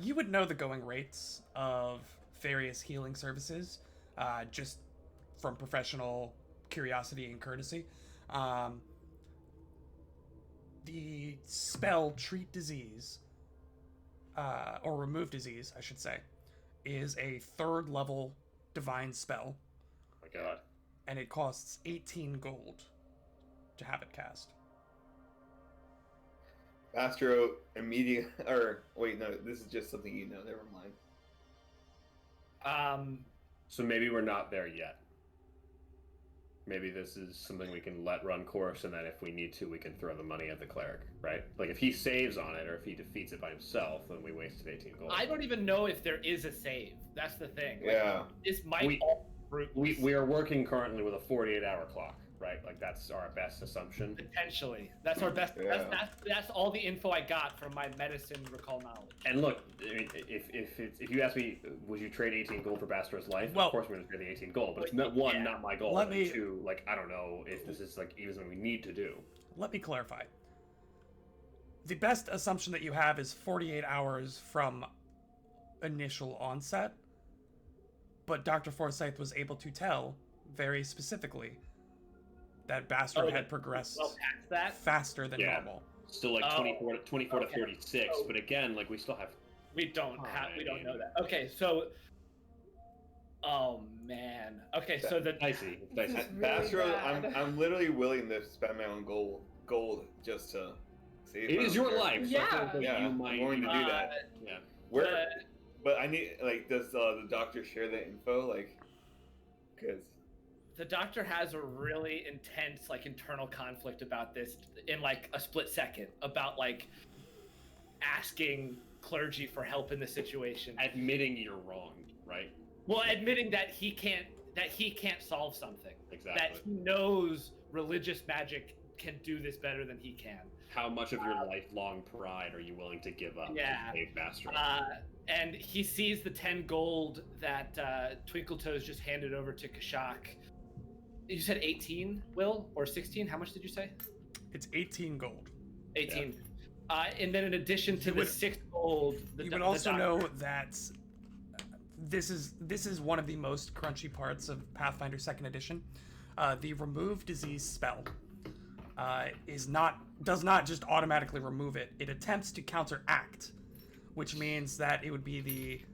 [SPEAKER 4] You would know the going rates of various healing services, just from professional curiosity and courtesy. The spell Treat Disease, or Remove Disease, I should say, is a 3rd level divine spell,
[SPEAKER 1] Oh my god.
[SPEAKER 4] and it costs 18 gold to have it cast.
[SPEAKER 2] Astro immediate, or wait, no, this is just something you know. Never mind.
[SPEAKER 1] So maybe we're not there yet. Maybe this is something we can let run course, and then if we need to, we can throw the money at the cleric, right? Like if he saves on it, or if he defeats it by himself, then we wasted 18 gold.
[SPEAKER 3] I don't even know if there is a save. That's the thing. Like,
[SPEAKER 2] Yeah.
[SPEAKER 3] this might
[SPEAKER 1] We-
[SPEAKER 3] all fruitless.
[SPEAKER 1] We are working currently with a 48-hour clock, right? Like that's our best assumption.
[SPEAKER 3] Potentially. That's our best.
[SPEAKER 2] Yeah.
[SPEAKER 3] That's all the info I got from my medicine recall knowledge.
[SPEAKER 1] And look, I mean, if you ask me, would you trade 18 gold for Bastro's life?
[SPEAKER 4] Well-
[SPEAKER 1] Of course, we're going to trade the 18 gold. But it's not one,
[SPEAKER 3] Yeah.
[SPEAKER 1] not my goal.
[SPEAKER 4] Let
[SPEAKER 1] and
[SPEAKER 4] me-
[SPEAKER 1] 2, like I don't know if this is like even something we need to do.
[SPEAKER 4] Let me clarify. The best assumption that you have is 48 hours from initial onset, but Dr. Forsyth was able to tell very specifically that Bastard had progressed
[SPEAKER 3] Well, past that,
[SPEAKER 4] faster than
[SPEAKER 1] Yeah.
[SPEAKER 4] normal.
[SPEAKER 1] Still like
[SPEAKER 3] Oh,
[SPEAKER 1] 24
[SPEAKER 3] okay.
[SPEAKER 1] to 36,
[SPEAKER 3] So-
[SPEAKER 1] but again, like we still have.
[SPEAKER 3] we don't know that. Okay, so. Oh man. Okay, so the
[SPEAKER 1] Dicey. It's dicey.
[SPEAKER 5] This is really
[SPEAKER 2] Bastro,
[SPEAKER 5] bad.
[SPEAKER 2] I'm literally willing to spend my own gold just to save.
[SPEAKER 1] It
[SPEAKER 2] my
[SPEAKER 1] is
[SPEAKER 2] own
[SPEAKER 1] your
[SPEAKER 2] character.
[SPEAKER 1] life. So
[SPEAKER 5] Yeah.
[SPEAKER 1] I think that
[SPEAKER 2] Yeah,
[SPEAKER 1] you
[SPEAKER 2] I'm
[SPEAKER 1] might.
[SPEAKER 2] willing to do that.
[SPEAKER 1] Yeah.
[SPEAKER 2] Where? But I need like, does the doctor share the info? Like, because
[SPEAKER 3] the doctor has a really intense like internal conflict about this in like a split second about like asking clergy for help in the situation.
[SPEAKER 1] Admitting you're wrong, right?
[SPEAKER 3] Well, admitting that he can't solve something.
[SPEAKER 1] Exactly.
[SPEAKER 3] That he knows religious magic can do this better than he can.
[SPEAKER 1] How much of your lifelong pride are you willing to give up
[SPEAKER 3] Yeah.
[SPEAKER 1] to save Bastro?
[SPEAKER 3] And he sees the 10 gold that Twinkletoes just handed over to Kashak. You said 18, Will? Or 16? How much did you say?
[SPEAKER 4] It's 18 gold.
[SPEAKER 3] 18. And then in addition to
[SPEAKER 4] You
[SPEAKER 3] the
[SPEAKER 4] would-
[SPEAKER 3] 6 gold...
[SPEAKER 4] You would also know that this is one of the most crunchy parts of Pathfinder 2nd Edition. The remove disease spell does not just automatically remove it. It attempts to counteract, which means that it would be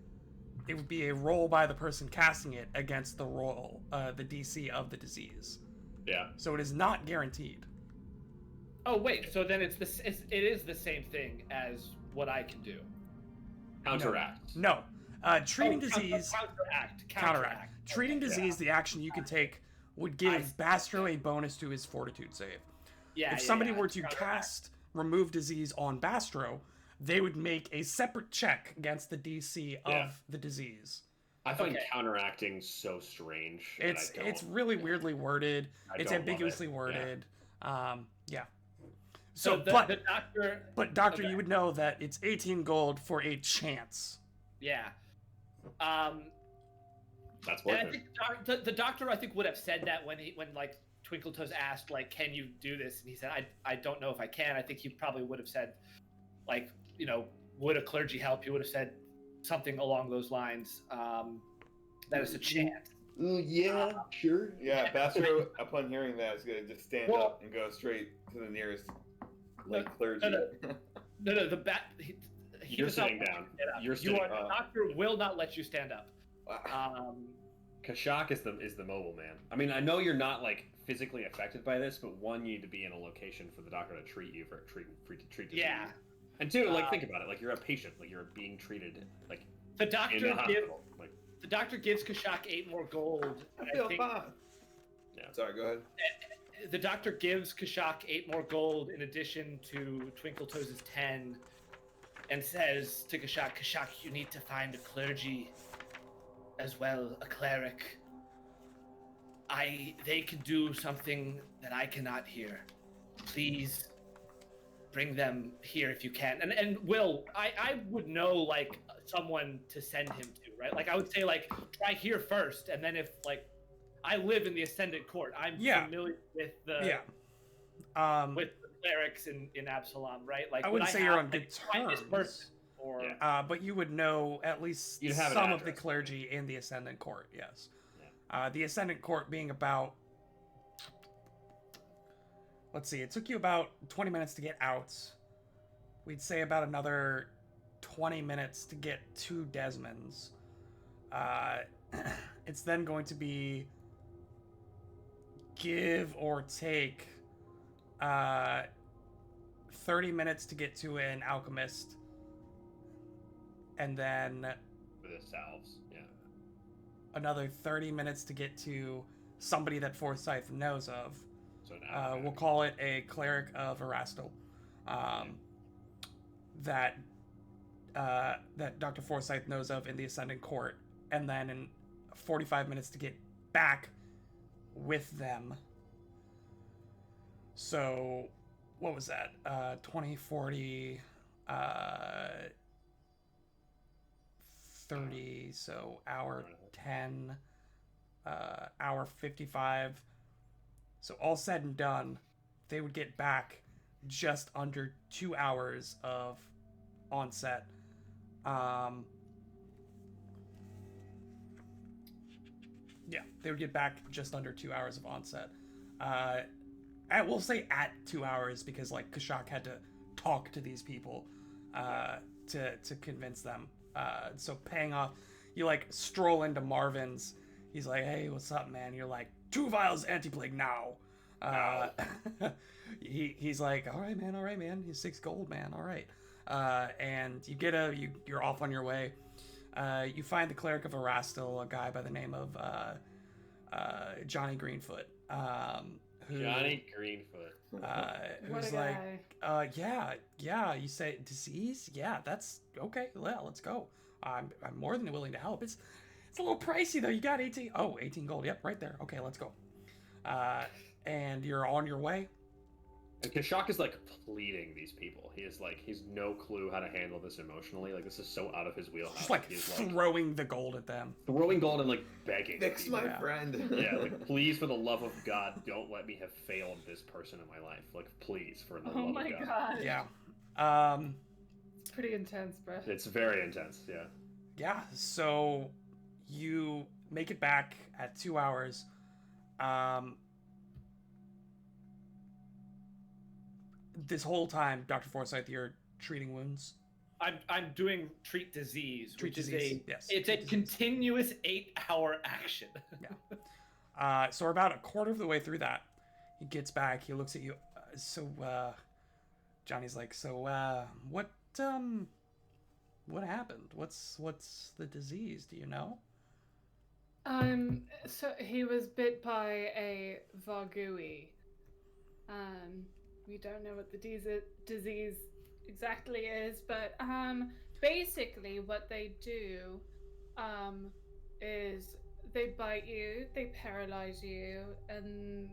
[SPEAKER 4] a roll by the person casting it against the roll, the DC of the disease.
[SPEAKER 1] Yeah.
[SPEAKER 4] So it is not guaranteed.
[SPEAKER 3] Oh, wait. So then it is the same thing as what I can do.
[SPEAKER 1] Counteract.
[SPEAKER 4] No. Treating disease.
[SPEAKER 3] Counteract.
[SPEAKER 4] Treating
[SPEAKER 3] Okay.
[SPEAKER 4] disease, the action you can take, would give Bastro a bonus to his fortitude save.
[SPEAKER 3] Yeah.
[SPEAKER 4] If somebody
[SPEAKER 3] yeah.
[SPEAKER 4] were to cast remove disease on Bastro, they would make a separate check against the DC of the disease.
[SPEAKER 1] I find
[SPEAKER 3] Okay.
[SPEAKER 1] counteracting so strange. that
[SPEAKER 4] It's really weirdly worded. It's
[SPEAKER 1] don't love
[SPEAKER 4] ambiguously
[SPEAKER 1] it.
[SPEAKER 4] worded. Yeah.
[SPEAKER 3] So
[SPEAKER 4] So,
[SPEAKER 3] the doctor.
[SPEAKER 4] but Doctor,
[SPEAKER 3] okay.
[SPEAKER 4] you would know that it's 18 gold for a chance.
[SPEAKER 3] Yeah.
[SPEAKER 1] That's
[SPEAKER 3] And
[SPEAKER 1] worth
[SPEAKER 3] I
[SPEAKER 1] it.
[SPEAKER 3] think the doctor, I think, would have said that when like Twinkletoes asked, like, can you do this? And he said, I don't know if I can. I think he probably would have said, like, you know, would a clergy help? He would have said something along those lines. That is a chance.
[SPEAKER 2] Yeah, sure. Yeah, Bastro, upon hearing that, is gonna just stand
[SPEAKER 3] Well-
[SPEAKER 2] up and go straight to the nearest clergy.
[SPEAKER 3] No, the bat.
[SPEAKER 1] You're
[SPEAKER 3] does not
[SPEAKER 1] sitting
[SPEAKER 3] let
[SPEAKER 1] down.
[SPEAKER 3] you stand up.
[SPEAKER 1] You're
[SPEAKER 3] You
[SPEAKER 1] sitting
[SPEAKER 3] are,
[SPEAKER 1] down.
[SPEAKER 3] the doctor will not let you stand up.
[SPEAKER 1] Kashak is the mobile man. I mean, I know you're not like physically affected by this, but one, you need to be in a location for the doctor to treat you for treat disease.
[SPEAKER 3] Yeah.
[SPEAKER 1] And two, like think about it, like you're a patient, like you're being treated like
[SPEAKER 3] The
[SPEAKER 1] in
[SPEAKER 3] doctor
[SPEAKER 1] the
[SPEAKER 3] gives
[SPEAKER 1] hospital. Like
[SPEAKER 3] the doctor gives Kashak 8 more gold.
[SPEAKER 2] I
[SPEAKER 3] and
[SPEAKER 2] feel
[SPEAKER 3] think
[SPEAKER 2] fine.
[SPEAKER 1] Yeah.
[SPEAKER 2] Sorry, go ahead.
[SPEAKER 3] the doctor gives Kashak 8 more gold in addition to Twinkletoes' 10, and says to Kashak, Kashak, you need to find a clergy as well, a cleric. They can do something that I cannot hear. Please bring them here if you can. And Will, I would know like someone to send him to, right? Like I would say like try here first, and then if like I live in the Ascendant Court, I'm familiar with the with the clerics in Absalom, right? Like
[SPEAKER 4] I wouldn't say you're on good
[SPEAKER 3] find this
[SPEAKER 4] terms.
[SPEAKER 3] person, or
[SPEAKER 4] But you would know at least
[SPEAKER 1] You'd have an
[SPEAKER 4] some of the
[SPEAKER 1] address.
[SPEAKER 4] clergy in the Ascendant Court, yes. The Ascendant Court being about... Let's see, it took you about 20 minutes to get out. We'd say about another 20 minutes to get to Desmond's. It's then going to be give or take 30 minutes to get to an alchemist, and then
[SPEAKER 1] for the salves. Yeah.
[SPEAKER 4] another 30 minutes to get to somebody that Forsyth knows of.
[SPEAKER 1] So now
[SPEAKER 4] We'll call it a cleric of Erastil. That Dr. Forsyth knows of in the Ascendant Court, and then in 45 minutes to get back with them. So, what was that? 20, 40, 30, so hour 10, hour 55. So all said and done, they would get back just under 2 hours of onset. Yeah, they would get back just under 2 hours of onset. We'll say at 2 hours because like Kashak had to talk to these people to convince them. So paying off, you like stroll into Marvin's. He's like, "Hey, what's up, man?" You're like, 2 vials anti-plague now. He's like, all right, man. He's 6 gold, man. All right. And you get you're off on your way. You find the cleric of Erastil, a guy by the name of Johnny Greenfoot.
[SPEAKER 1] Johnny Greenfoot.
[SPEAKER 5] What
[SPEAKER 4] who's
[SPEAKER 5] a
[SPEAKER 4] like,
[SPEAKER 5] guy.
[SPEAKER 4] yeah. You say disease? Yeah, that's okay. Yeah, let's go. I'm more than willing to help. It's a little pricey though. You got 18. Oh, 18 gold. Yep, right there. Okay, let's go. And you're on your way.
[SPEAKER 1] And Kashak is like pleading these people. He's no clue how to handle this emotionally. Like this is so out of his wheelhouse.
[SPEAKER 4] Just like
[SPEAKER 1] He's
[SPEAKER 4] throwing the gold at them.
[SPEAKER 1] throwing gold and like begging.
[SPEAKER 2] Fix
[SPEAKER 1] people.
[SPEAKER 2] my
[SPEAKER 4] Yeah.
[SPEAKER 2] friend.
[SPEAKER 1] Yeah, like please, for the love of God, don't let me have failed this person in my life. Like please, for the
[SPEAKER 5] Oh
[SPEAKER 1] love
[SPEAKER 5] my
[SPEAKER 1] of God.
[SPEAKER 5] god.
[SPEAKER 4] Yeah.
[SPEAKER 5] It's pretty intense, bro.
[SPEAKER 1] It's very intense. Yeah.
[SPEAKER 4] Yeah. So you make it back at 2 hours. This whole time, Dr. Forsyth, you're treating wounds.
[SPEAKER 3] I'm doing treat disease,
[SPEAKER 4] Treat
[SPEAKER 3] which
[SPEAKER 4] disease,
[SPEAKER 3] is
[SPEAKER 4] yes,
[SPEAKER 3] it's a
[SPEAKER 4] treat disease.
[SPEAKER 3] continuous 8-hour action.
[SPEAKER 4] So we're about a quarter of the way through that. He gets back. He looks at you. Johnny's like, what happened? What's the disease? Do you know?
[SPEAKER 5] So he was bit by a Vargui. We don't know what the disease exactly is, but basically what they do is they bite you, they paralyze you, and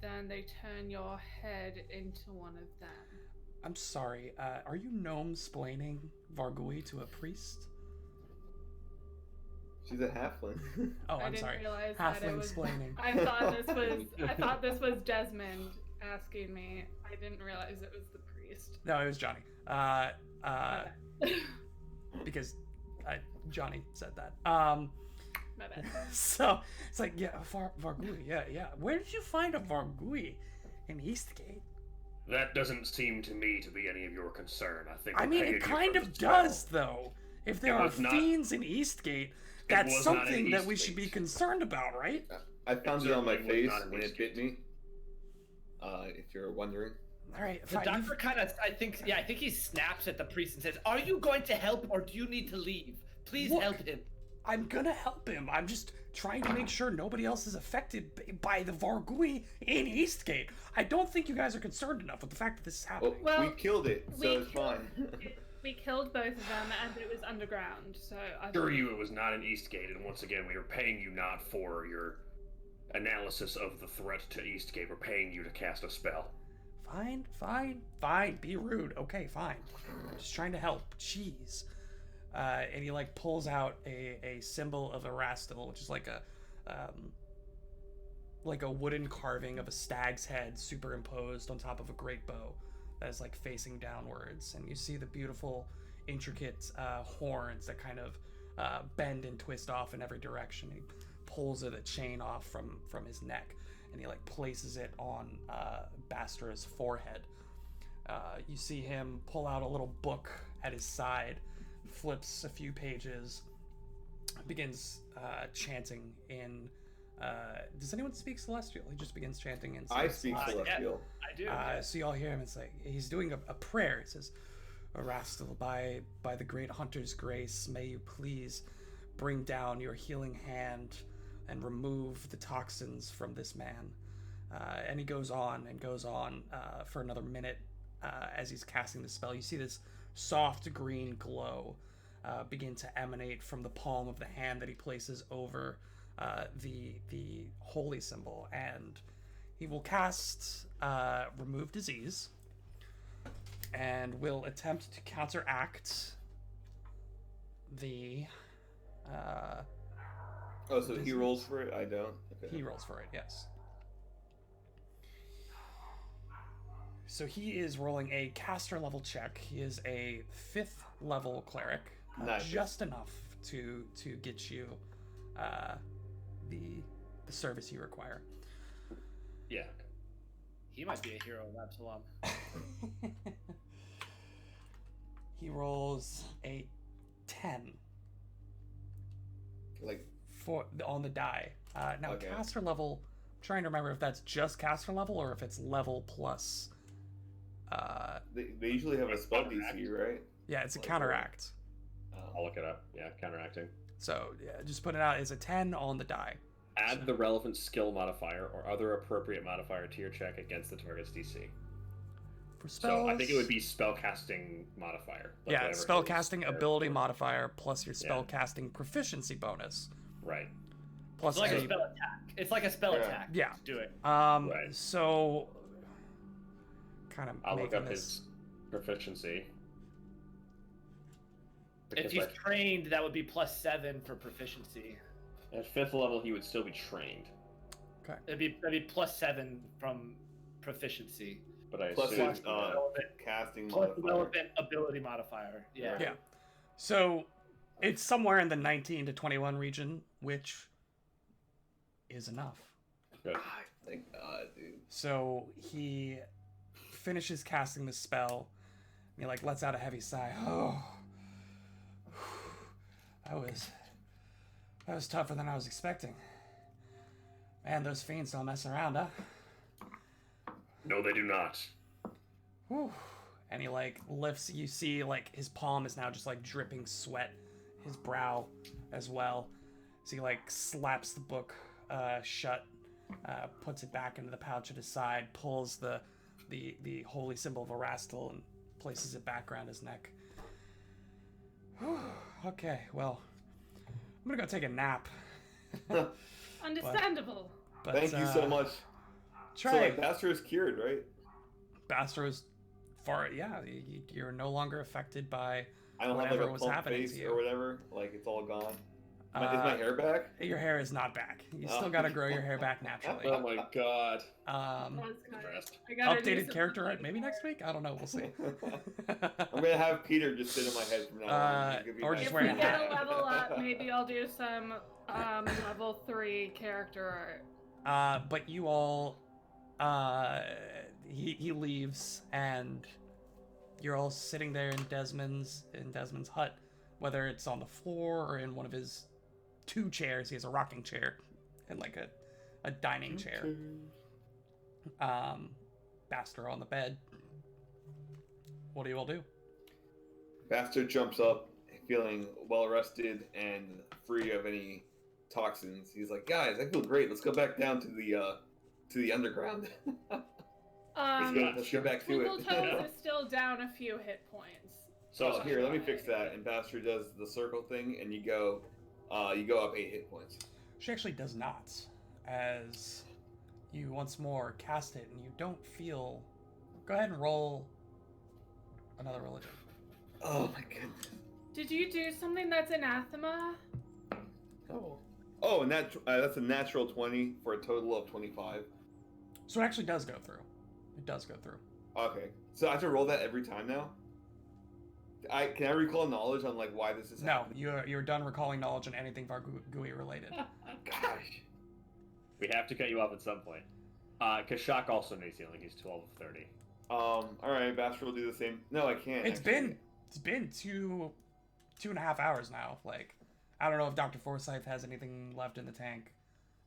[SPEAKER 5] then they turn your head into one of them.
[SPEAKER 4] I'm sorry. Are you gnome-splaining Vargui to a priest?
[SPEAKER 2] She's a halfling.
[SPEAKER 4] Oh,
[SPEAKER 5] I
[SPEAKER 4] I'm
[SPEAKER 5] didn't
[SPEAKER 4] sorry.
[SPEAKER 5] realize that it was.
[SPEAKER 4] Halfling-splaining.
[SPEAKER 5] I thought this was Desmond asking me. I didn't realize it was the priest.
[SPEAKER 4] No, it was Johnny. Because Johnny said that.
[SPEAKER 5] My bad.
[SPEAKER 4] So it's like, yeah, Vargui, yeah. Where did you find a Vargui in Eastgate?
[SPEAKER 1] That doesn't seem to me to be any of your concern. I think.
[SPEAKER 4] I
[SPEAKER 1] we're
[SPEAKER 4] mean,
[SPEAKER 1] paying
[SPEAKER 4] it
[SPEAKER 1] you
[SPEAKER 4] kind
[SPEAKER 1] for
[SPEAKER 4] of
[SPEAKER 1] the spell.
[SPEAKER 4] does, though. If there
[SPEAKER 1] It
[SPEAKER 4] are
[SPEAKER 1] was not-
[SPEAKER 4] fiends in Eastgate, that's
[SPEAKER 1] was not in
[SPEAKER 4] something that we should be
[SPEAKER 1] Eastgate.
[SPEAKER 4] concerned about, right?
[SPEAKER 2] I found it on my
[SPEAKER 1] certainly was
[SPEAKER 2] face
[SPEAKER 1] not in
[SPEAKER 2] when it
[SPEAKER 1] Eastgate.
[SPEAKER 2] bit me. If you're wondering.
[SPEAKER 4] All right,
[SPEAKER 3] The
[SPEAKER 4] fine.
[SPEAKER 3] doctor kind of, I think he snaps at the priest and says, "Are you going to help, or do you need to leave? Please
[SPEAKER 4] Look.
[SPEAKER 3] help him."
[SPEAKER 4] I'm gonna help him. I'm just trying to make sure nobody else is affected by the Vargui in Eastgate. I don't think you guys are concerned enough with the fact that this is happening.
[SPEAKER 2] Well,
[SPEAKER 5] Well,
[SPEAKER 2] we killed it,
[SPEAKER 5] we
[SPEAKER 2] so it's
[SPEAKER 5] killed
[SPEAKER 2] fine.
[SPEAKER 5] We killed both of them, and it was underground. So I
[SPEAKER 1] Assure you, it was not in Eastgate, and once again, we are paying you not for your analysis of the threat to Eastgate. We're paying you to cast a spell.
[SPEAKER 4] Fine. Be rude. Okay, fine. Just trying to help. Jeez. And he like pulls out a symbol of Erastil, which is like a wooden carving of a stag's head superimposed on top of a great bow that is like facing downwards, and you see the beautiful, intricate horns that kind of bend and twist off in every direction. He pulls the chain off from his neck, and he like places it on Bastra's forehead. You see him pull out a little book at his side, flips a few pages, begins chanting in. Does anyone speak Celestial? He just begins chanting in.
[SPEAKER 2] I speak
[SPEAKER 3] yeah.
[SPEAKER 2] Celestial.
[SPEAKER 3] I do.
[SPEAKER 4] So you all hear him. It's like he's doing a prayer. He says, "Erastil, by the great hunter's grace, may you please bring down your healing hand and remove the toxins from this man." And he goes on for another minute as he's casting the spell. You see this soft green glow begin to emanate from the palm of the hand that he places over the holy symbol, and he will cast remove disease and will attempt to counteract the
[SPEAKER 2] Oh, so he rolls for it? I don't? Okay.
[SPEAKER 4] he rolls for it, yes. So he is rolling a caster level check. He is a 5th level cleric,
[SPEAKER 2] Nice.
[SPEAKER 4] just enough to get you the service you require.
[SPEAKER 1] Yeah.
[SPEAKER 3] He might be a hero of Absalom.
[SPEAKER 4] He rolls a 10
[SPEAKER 2] Like,
[SPEAKER 4] on the die. Now
[SPEAKER 2] Okay.
[SPEAKER 4] caster level. I'm trying to remember if that's just caster level or if it's level plus.
[SPEAKER 2] they usually have a spell DC, right?
[SPEAKER 4] Yeah, it's a
[SPEAKER 2] Like,
[SPEAKER 4] counteract.
[SPEAKER 1] I'll look it up. Yeah, counteracting.
[SPEAKER 4] So yeah, just put it out as a 10 on the die.
[SPEAKER 1] Add the relevant skill modifier or other appropriate modifier to your check against the target's DC.
[SPEAKER 4] For spells,
[SPEAKER 1] So I think it would be spellcasting modifier. like
[SPEAKER 4] yeah,
[SPEAKER 1] whatever his
[SPEAKER 4] spellcasting
[SPEAKER 1] character-
[SPEAKER 4] ability modifier plus your
[SPEAKER 1] Yeah.
[SPEAKER 4] spellcasting proficiency bonus.
[SPEAKER 1] Right.
[SPEAKER 4] Plus
[SPEAKER 3] It's like a
[SPEAKER 4] a,
[SPEAKER 3] spell attack. It's like a spell
[SPEAKER 2] Yeah.
[SPEAKER 3] attack.
[SPEAKER 4] Yeah.
[SPEAKER 3] Do it.
[SPEAKER 1] Right.
[SPEAKER 4] So kind of
[SPEAKER 1] I'll look
[SPEAKER 4] making
[SPEAKER 1] up
[SPEAKER 4] this.
[SPEAKER 1] his proficiency.
[SPEAKER 3] If
[SPEAKER 1] Because
[SPEAKER 3] he's
[SPEAKER 1] like,
[SPEAKER 3] trained, that would be +7 for proficiency.
[SPEAKER 1] at 5th level, he would still be trained.
[SPEAKER 3] That'd be +7 from proficiency.
[SPEAKER 1] But I
[SPEAKER 2] Plus
[SPEAKER 1] assume
[SPEAKER 2] his
[SPEAKER 3] relevant,
[SPEAKER 2] casting
[SPEAKER 3] plus
[SPEAKER 2] modifier.
[SPEAKER 3] relevant ability modifier. Yeah.
[SPEAKER 4] Yeah. So it's somewhere in the 19 to 21 region, which is enough.
[SPEAKER 1] good.
[SPEAKER 2] God, thank God, dude.
[SPEAKER 4] So he finishes casting the spell, and he like lets out a heavy sigh. Oh, that was tougher than I was expecting. Man, those fiends don't mess around, huh?
[SPEAKER 1] No, they do not.
[SPEAKER 4] Whew. And he like lifts. You see like his palm is now just like dripping sweat, his brow as well. So he like slaps the book shut, puts it back into the pouch at his side, pulls the holy symbol of Erastil and places it back around his neck. Whew. Okay, well, I'm gonna go take a nap.
[SPEAKER 5] Understandable.
[SPEAKER 4] But,
[SPEAKER 2] Thank you so much.
[SPEAKER 4] Trey,
[SPEAKER 2] So, like, Bastard is cured, right?
[SPEAKER 4] Bastard is far. Yeah, you're no longer affected by
[SPEAKER 2] I don't have
[SPEAKER 4] whatever
[SPEAKER 2] like a
[SPEAKER 4] was
[SPEAKER 2] plump
[SPEAKER 4] happening
[SPEAKER 2] face
[SPEAKER 4] to you.
[SPEAKER 2] or whatever. Like, it's all gone. Is my hair back?
[SPEAKER 4] Your hair is not back. You still
[SPEAKER 2] Oh.
[SPEAKER 4] gotta grow your hair back naturally.
[SPEAKER 1] Oh my god.
[SPEAKER 4] Um,
[SPEAKER 5] That's good.
[SPEAKER 1] Impressed.
[SPEAKER 5] I gotta do
[SPEAKER 4] updated
[SPEAKER 5] some
[SPEAKER 4] character art
[SPEAKER 5] updating
[SPEAKER 4] maybe next
[SPEAKER 5] there.
[SPEAKER 4] week. I don't know. We'll see.
[SPEAKER 2] I'm gonna have Peter just sit in my head from now on. He's gonna be
[SPEAKER 4] or
[SPEAKER 2] my-
[SPEAKER 4] just
[SPEAKER 5] If
[SPEAKER 4] wear
[SPEAKER 5] we
[SPEAKER 4] a
[SPEAKER 5] get
[SPEAKER 4] hat.
[SPEAKER 5] a level up, maybe I'll do some level 3 character art.
[SPEAKER 4] But you all, he leaves, and you're all sitting there in Desmond's hut, whether it's on the floor or in one of his 2 chairs. He has a rocking chair and like a dining chair. Baster on the bed. What do you all do?
[SPEAKER 2] Bastard jumps up, feeling well rested and free of any toxins. He's like, "Guys, I feel great. Let's go back down to the underground. Let's get back to
[SPEAKER 5] Twinkle
[SPEAKER 2] it."
[SPEAKER 5] Toes is still down a few hit points.
[SPEAKER 2] So here, let me fix that. And Bastard does the circle thing, and you go up 8 hit points.
[SPEAKER 4] She actually does not, as you once more cast it, and you don't feel. Go ahead and roll another religion.
[SPEAKER 2] Oh my goodness.
[SPEAKER 5] Did you do something that's anathema?
[SPEAKER 2] Oh, and that's a natural 20 for a total of 25.
[SPEAKER 4] So it actually does go through. It does go through.
[SPEAKER 2] Okay, so I have to roll that every time now. Can I recall knowledge on like why this is
[SPEAKER 4] No,
[SPEAKER 2] happening?
[SPEAKER 4] you're done recalling knowledge on anything Vargui related.
[SPEAKER 2] Gosh.
[SPEAKER 1] We have to cut you off at some point. Kashak also needs healing. He's 12 of 30.
[SPEAKER 2] All right, Bastard will do the same. No, I can't.
[SPEAKER 4] It's
[SPEAKER 2] actually.
[SPEAKER 4] been 2.5 hours now. Like, I don't know if Dr. Forsyth has anything left in the tank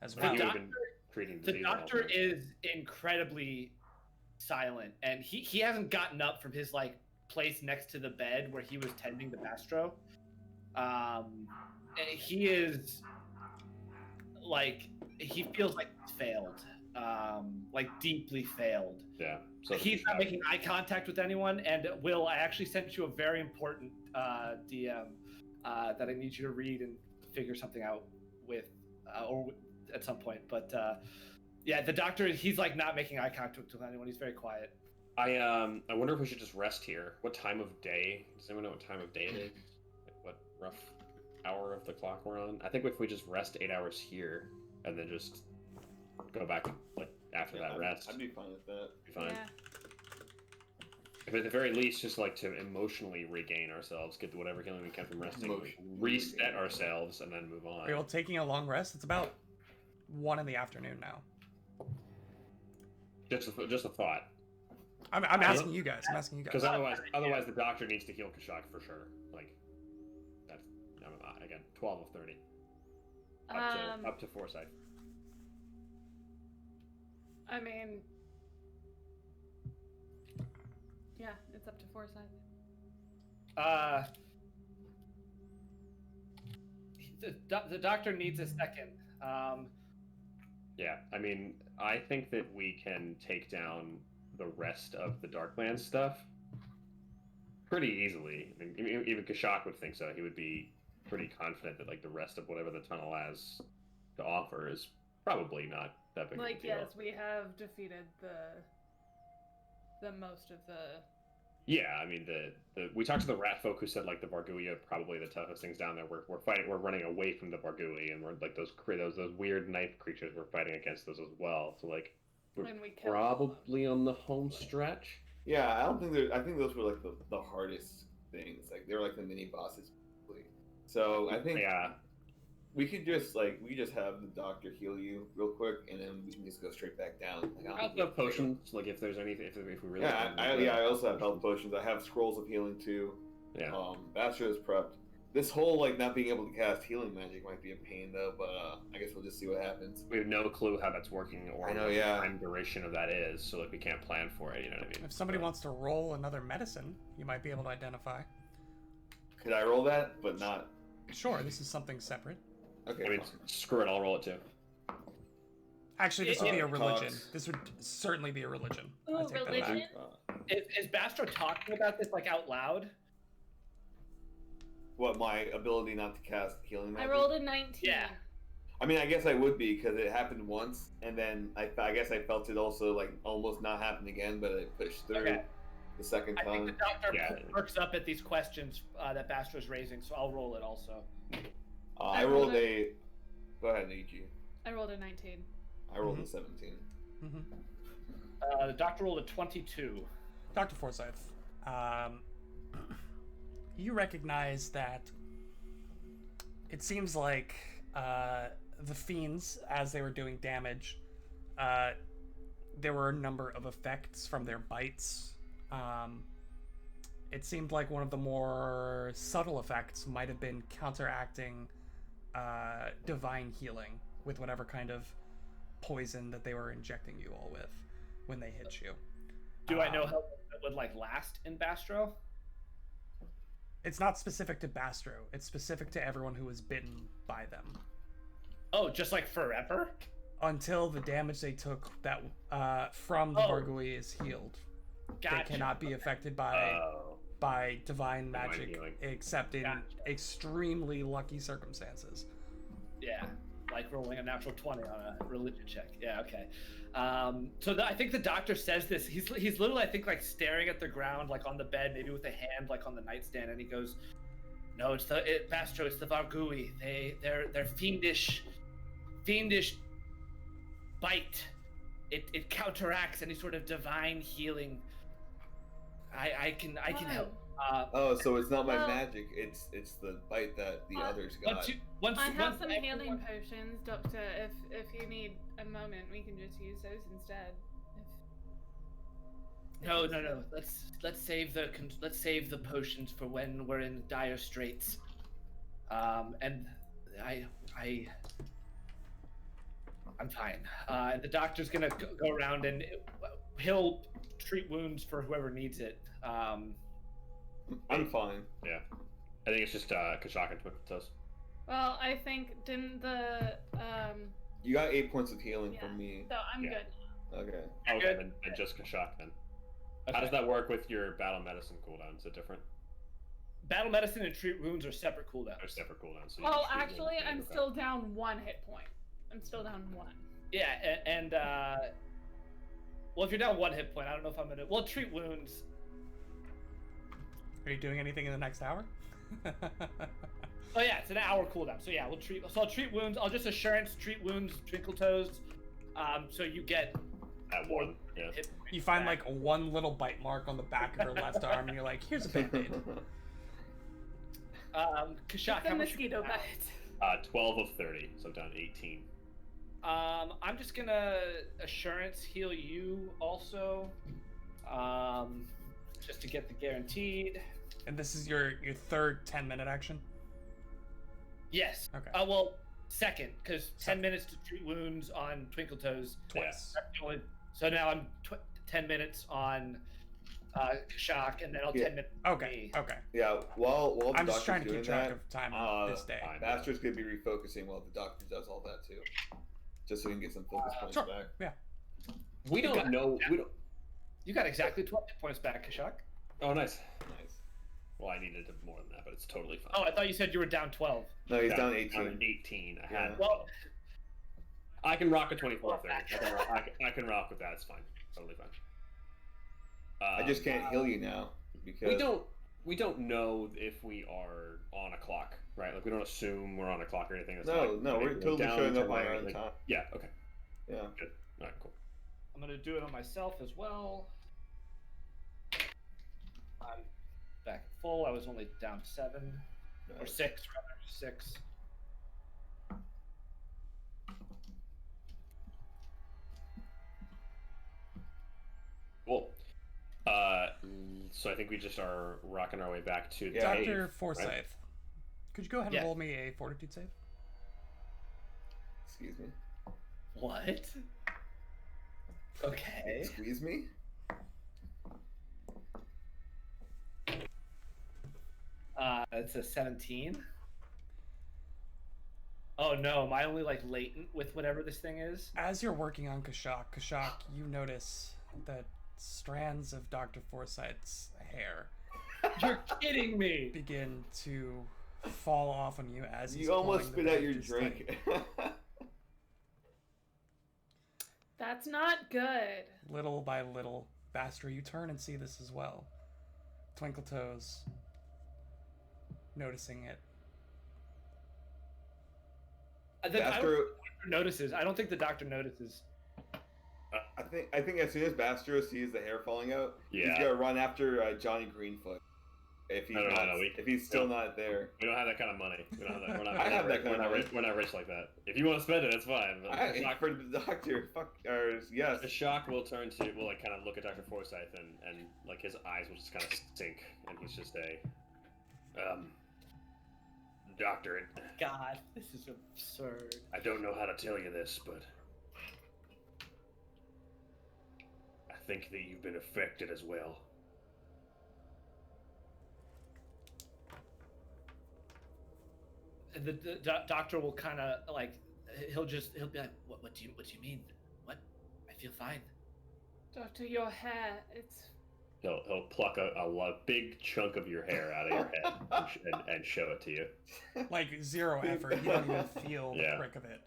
[SPEAKER 4] as
[SPEAKER 1] I
[SPEAKER 4] well.
[SPEAKER 1] think he would
[SPEAKER 3] doctor-
[SPEAKER 1] have been treating
[SPEAKER 3] The
[SPEAKER 1] disease.
[SPEAKER 3] doctor
[SPEAKER 1] also.
[SPEAKER 3] is incredibly silent, and he hasn't gotten up from his like place next to the bed where he was tending to Bastro. He is like he feels like he's failed, like deeply failed.
[SPEAKER 1] Yeah. So
[SPEAKER 3] He's not making eye contact with anyone. And Will, I actually sent you a very important DM that I need you to read and figure something out with, at some point. But yeah, the doctor, he's like not making eye contact with anyone. He's very quiet.
[SPEAKER 1] I wonder if we should just rest here. What time of day? Does anyone know what time of day it is? What rough hour of the clock we're on? I think if we just rest 8 hours here and then just go back like after that rest,
[SPEAKER 2] I'd be fine with that.
[SPEAKER 1] be fine.
[SPEAKER 5] Yeah.
[SPEAKER 1] If at the very least, just like to emotionally regain ourselves, get whatever healing we can from resting,
[SPEAKER 2] Emotionally
[SPEAKER 1] reset
[SPEAKER 2] regain.
[SPEAKER 1] ourselves, and then move on.
[SPEAKER 4] Are you all taking a long rest? It's about 1 in the afternoon now.
[SPEAKER 1] Just a thought,
[SPEAKER 4] I'm asking you guys. I'm asking you guys.
[SPEAKER 1] because otherwise the doctor needs to heal Kashak for sure. Like that's again 12 of 30, up to Foresight.
[SPEAKER 5] I mean, yeah, it's up to Forsyth.
[SPEAKER 3] The doctor needs a second.
[SPEAKER 1] Yeah, I mean, I think that we can take down the rest of the Darklands stuff pretty easily. I mean, even Kashak would think so. He would be pretty confident that like the rest of whatever the tunnel has to offer is probably not that big
[SPEAKER 5] Like,
[SPEAKER 1] of a deal.
[SPEAKER 5] yes, we have defeated the most of the.
[SPEAKER 1] Yeah, I mean we talked to the rat folk who said like the Bargui are probably the toughest things down there. We're running away from the Bargui, and we're like those weird knife creatures. We're fighting against those as well. So like we're
[SPEAKER 5] When we killed
[SPEAKER 1] probably on the home stretch.
[SPEAKER 2] Yeah, I don't think I think those were like the hardest things. Like they were like the mini bosses. Basically. So I think
[SPEAKER 1] Yeah,
[SPEAKER 2] we could just have the doctor heal you real quick, and then we can just go straight back down. Like,
[SPEAKER 1] I also have potions. Like if there's anything, if we really
[SPEAKER 2] Yeah, I also have health potions. I have scrolls of healing too.
[SPEAKER 1] yeah.
[SPEAKER 2] Bastro is prepped. This whole like not being able to cast healing magic might be a pain though, but I guess we'll just see what happens.
[SPEAKER 1] We have no clue how that's working or
[SPEAKER 2] I know,
[SPEAKER 1] what the
[SPEAKER 2] yeah.
[SPEAKER 1] time duration of that is, so like we can't plan for it. You know what I mean?
[SPEAKER 4] If somebody wants to roll another medicine, you might be able to identify.
[SPEAKER 2] Could I roll that, but not?
[SPEAKER 4] Sure, this is something separate.
[SPEAKER 2] Okay.
[SPEAKER 1] I mean,
[SPEAKER 2] fine.
[SPEAKER 1] screw it. I'll roll it too.
[SPEAKER 4] Actually, this would be a religion.
[SPEAKER 2] Cox.
[SPEAKER 4] This would certainly be a religion.
[SPEAKER 5] Ooh,
[SPEAKER 4] I take that back.
[SPEAKER 5] religion?
[SPEAKER 3] Is Bastro talking about this like out loud?
[SPEAKER 2] What, my ability not to cast healing magic?
[SPEAKER 5] I rolled a 19.
[SPEAKER 3] Yeah.
[SPEAKER 2] I mean, I guess I would be because it happened once, and then I guess I felt it also like almost not happen again, but it pushed through
[SPEAKER 3] Okay.
[SPEAKER 2] the second
[SPEAKER 3] I think the
[SPEAKER 2] time.
[SPEAKER 3] doctor
[SPEAKER 1] Yeah.
[SPEAKER 3] perks up at these questions that Bastro's raising, so I'll roll it also.
[SPEAKER 2] I rolled a. Go ahead, Ichi.
[SPEAKER 5] I rolled a 19.
[SPEAKER 2] I rolled a 17.
[SPEAKER 4] Hmm.
[SPEAKER 3] The doctor rolled a 22.
[SPEAKER 4] Dr. Forsyth, you recognize that it seems like the fiends, as they were doing damage, there were a number of effects from their bites. It seemed like one of the more subtle effects might have been counteracting divine healing with whatever kind of poison that they were injecting you all with when they hit you.
[SPEAKER 3] Do I know how it would like last in Bastro?
[SPEAKER 4] It's not specific to Bastro. It's specific to everyone who was bitten by them.
[SPEAKER 3] Oh, just like forever?
[SPEAKER 4] Until the damage they took that from the
[SPEAKER 3] Oh.
[SPEAKER 4] Bargui is healed.
[SPEAKER 3] Gotcha.
[SPEAKER 4] They cannot be affected by
[SPEAKER 1] Oh,
[SPEAKER 4] divine magic
[SPEAKER 1] healing.
[SPEAKER 4] except in
[SPEAKER 3] Gotcha.
[SPEAKER 4] extremely lucky circumstances.
[SPEAKER 3] Yeah, like rolling a natural 20 on a religion check. Yeah, okay. I think the doctor says this. He's literally, I think, like staring at the ground, like on the bed, maybe with a hand like on the nightstand, and he goes, "No, Bastro. It's the Bargui. They're fiendish bite. It counteracts any sort of divine healing. I can help.
[SPEAKER 2] Oh, so it's not my
[SPEAKER 5] Well-
[SPEAKER 2] magic. It's the bite that the others got.
[SPEAKER 3] Once
[SPEAKER 5] I have some
[SPEAKER 3] everyone-
[SPEAKER 5] healing potions, Doctor. If you need a moment, we can just use those instead.
[SPEAKER 3] No. Let's save the potions for when we're in dire straits. And I'm fine. And the doctor's gonna go around and he'll treat wounds for whoever needs it.
[SPEAKER 2] I'm fine.
[SPEAKER 1] yeah. I think it's just Kashak and Twinkeltoes.
[SPEAKER 5] Well, I think didn't the
[SPEAKER 2] You got 8 points of healing
[SPEAKER 5] Yeah.
[SPEAKER 2] from me.
[SPEAKER 5] so I'm
[SPEAKER 1] Yeah.
[SPEAKER 5] good.
[SPEAKER 2] Okay.
[SPEAKER 1] Okay,
[SPEAKER 3] good.
[SPEAKER 1] then just Kashak then.
[SPEAKER 3] Okay.
[SPEAKER 1] How does that work with your battle medicine cooldown? Is it different?
[SPEAKER 3] Battle medicine and treat wounds are separate cooldowns.
[SPEAKER 1] They're separate cooldowns. So you
[SPEAKER 5] Well,
[SPEAKER 1] just treat
[SPEAKER 5] actually,
[SPEAKER 1] wounds and
[SPEAKER 5] I'm
[SPEAKER 1] you're
[SPEAKER 5] still down 1 hit point. I'm still down 1.
[SPEAKER 3] Yeah, and well, if you're down 1 hit point, I don't know if I'm gonna. Well, treat wounds.
[SPEAKER 4] Are you doing anything in the next hour?
[SPEAKER 3] Oh yeah, it's an hour cooldown. So yeah, I'll treat wounds. I'll just assurance treat wounds, twinkle toes. So you get
[SPEAKER 1] at one. Yeah.
[SPEAKER 3] hit points
[SPEAKER 4] You find
[SPEAKER 3] back.
[SPEAKER 4] like one little bite mark on the back of her left arm, and you're like, "Here's a band-aid."
[SPEAKER 3] Kashak,
[SPEAKER 5] The
[SPEAKER 3] how much?
[SPEAKER 5] mosquito bite.
[SPEAKER 1] 12 of 30, so down 18.
[SPEAKER 3] I'm just gonna assurance heal you also, just to get the guaranteed.
[SPEAKER 4] And this is your third 10-minute action.
[SPEAKER 3] Yes.
[SPEAKER 4] Okay.
[SPEAKER 3] Well, second, because 10
[SPEAKER 4] Second.
[SPEAKER 3] minutes to treat wounds on Twinkle Toes.
[SPEAKER 4] Twice.
[SPEAKER 3] That's the only- So now I'm 10 minutes on Kashak, and then I'll 10 minutes. on
[SPEAKER 4] Okay.
[SPEAKER 3] me.
[SPEAKER 4] Okay.
[SPEAKER 2] Yeah, while the
[SPEAKER 4] I'm just
[SPEAKER 2] doctor's
[SPEAKER 4] trying to
[SPEAKER 2] doing
[SPEAKER 4] keep track
[SPEAKER 2] that,
[SPEAKER 4] of time
[SPEAKER 2] uh,
[SPEAKER 4] this day.
[SPEAKER 1] fine.
[SPEAKER 2] Bastards could be refocusing while the doctor does all that too. just so you can get some focus points
[SPEAKER 4] Sure.
[SPEAKER 2] back.
[SPEAKER 4] Yeah.
[SPEAKER 1] We don't know. We don't.
[SPEAKER 3] You got exactly 12 hit points back, Kashak.
[SPEAKER 1] Oh, nice.
[SPEAKER 2] Nice.
[SPEAKER 1] Well, I needed more than that, but it's totally fine.
[SPEAKER 3] Oh, I thought you said you were down 12.
[SPEAKER 2] No, he's down
[SPEAKER 1] I'm
[SPEAKER 2] 18.
[SPEAKER 1] 18. I
[SPEAKER 2] Yeah.
[SPEAKER 1] had.
[SPEAKER 3] Well,
[SPEAKER 1] I can rock a 24 30. I can rock with that. It's fine. Totally fine.
[SPEAKER 2] I just can't heal you now because
[SPEAKER 1] We don't know if we are on a clock, right? Like we don't assume we're on a clock or anything. It's
[SPEAKER 2] No,
[SPEAKER 1] like,
[SPEAKER 2] no, we're
[SPEAKER 1] go
[SPEAKER 2] totally
[SPEAKER 1] down,
[SPEAKER 2] showing up
[SPEAKER 1] turn
[SPEAKER 2] on
[SPEAKER 1] right,
[SPEAKER 2] our own
[SPEAKER 1] like-
[SPEAKER 2] time.
[SPEAKER 1] Yeah. Okay.
[SPEAKER 2] Yeah.
[SPEAKER 1] Good. All right. Cool.
[SPEAKER 3] I'm gonna do it on myself as well. I'm back at full. I was only down 7 or 6 rather. 6.
[SPEAKER 1] Cool. So I think we just are rocking our way back to the
[SPEAKER 2] Yeah.
[SPEAKER 1] cave,
[SPEAKER 4] Dr.
[SPEAKER 1] right?
[SPEAKER 4] Forsyth, could you go ahead and
[SPEAKER 3] Yes.
[SPEAKER 4] roll me a fortitude save?
[SPEAKER 2] Excuse me.
[SPEAKER 3] What? Okay.
[SPEAKER 2] Squeeze me?
[SPEAKER 3] It's a 17. Oh no, am I only like latent with whatever this thing is?
[SPEAKER 4] As you're working on Kashak, you notice that strands of Dr. Forsyth's hair
[SPEAKER 3] You're kidding me.
[SPEAKER 4] begin to fall off on you as he's
[SPEAKER 2] You almost
[SPEAKER 4] pulling the
[SPEAKER 2] spit out your
[SPEAKER 4] bandages
[SPEAKER 2] drink.
[SPEAKER 4] tight.
[SPEAKER 5] That's not good.
[SPEAKER 4] Little by little, Bastra, you turn and see this as well. Twinkle Toes, noticing it.
[SPEAKER 3] I don't
[SPEAKER 2] Bastro,
[SPEAKER 3] think the doctor notices. I don't think the doctor notices.
[SPEAKER 2] I think as soon as Bastro sees the hair falling out, he's
[SPEAKER 1] Yeah.
[SPEAKER 2] gonna run after Johnny Greenfoot. If he's
[SPEAKER 1] No,
[SPEAKER 2] not,
[SPEAKER 1] we-
[SPEAKER 2] if he's still not there.
[SPEAKER 1] We don't have that kind of money. We don't have that. We're not,
[SPEAKER 2] I have that kind
[SPEAKER 1] we're
[SPEAKER 2] of
[SPEAKER 1] not
[SPEAKER 2] money.
[SPEAKER 1] rich, we're not rich like that. If you want to spend it, it's fine. But
[SPEAKER 2] For the doctor, yes.
[SPEAKER 1] the shock will turn to will like kind of look at Dr. Forsyth and like his eyes will just kind of sink and he's just doctor,
[SPEAKER 3] God, this is absurd.
[SPEAKER 1] I don't know how to tell you this, but I think that you've been affected as well.
[SPEAKER 3] The doctor will kind of like he'll be like, what do you mean? What? I feel fine.
[SPEAKER 5] Doctor, your hair, it's...
[SPEAKER 1] He'll pluck a big chunk of your hair out of your head and show it to you.
[SPEAKER 4] Like zero effort, you don't even feel the
[SPEAKER 1] Yeah.
[SPEAKER 4] prick of it.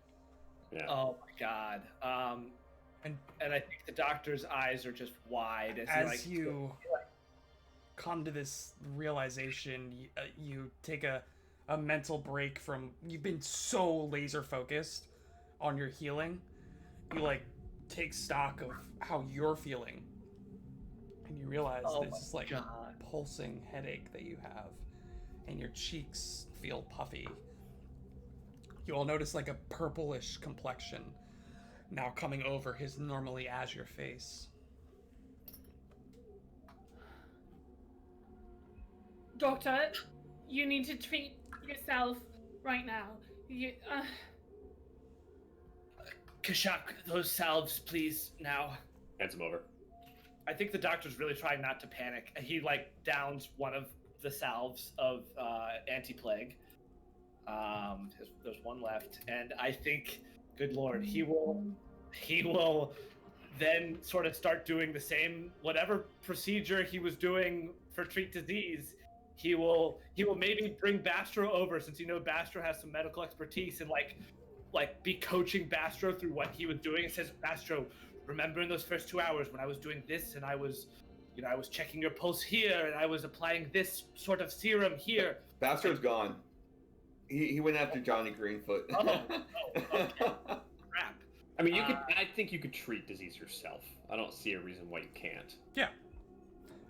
[SPEAKER 1] Yeah.
[SPEAKER 3] Oh my God. And I think the doctor's eyes are just wide
[SPEAKER 4] As you come to this realization, you take a mental break from, you've been so laser focused on your healing, you like take stock of how you're feeling, and you realize this like
[SPEAKER 3] God.
[SPEAKER 4] pulsing headache that you have, and your cheeks feel puffy. You all notice like a purplish complexion now coming over his normally azure face.
[SPEAKER 5] Doctor, you need to treat yourself right now. You,
[SPEAKER 3] Kashak, those salves, please, now.
[SPEAKER 1] Hands him over.
[SPEAKER 3] I think the doctor's really trying not to panic. He like downs one of the salves of anti-plague. There's one left, and I think, good lord, he will then sort of start doing the same whatever procedure he was doing for treat disease. He will maybe bring Bastro over, since Bastro has some medical expertise, and like be coaching Bastro through what he was doing. It says, Bastro, remember in those first 2 hours when I was doing this and I was checking your pulse here and I was applying this sort of serum here.
[SPEAKER 2] Bastro's gone. He went after Johnny Greenfoot.
[SPEAKER 3] Oh, okay. Crap.
[SPEAKER 1] I mean, I think you could treat disease yourself. I don't see a reason why you can't.
[SPEAKER 4] Yeah.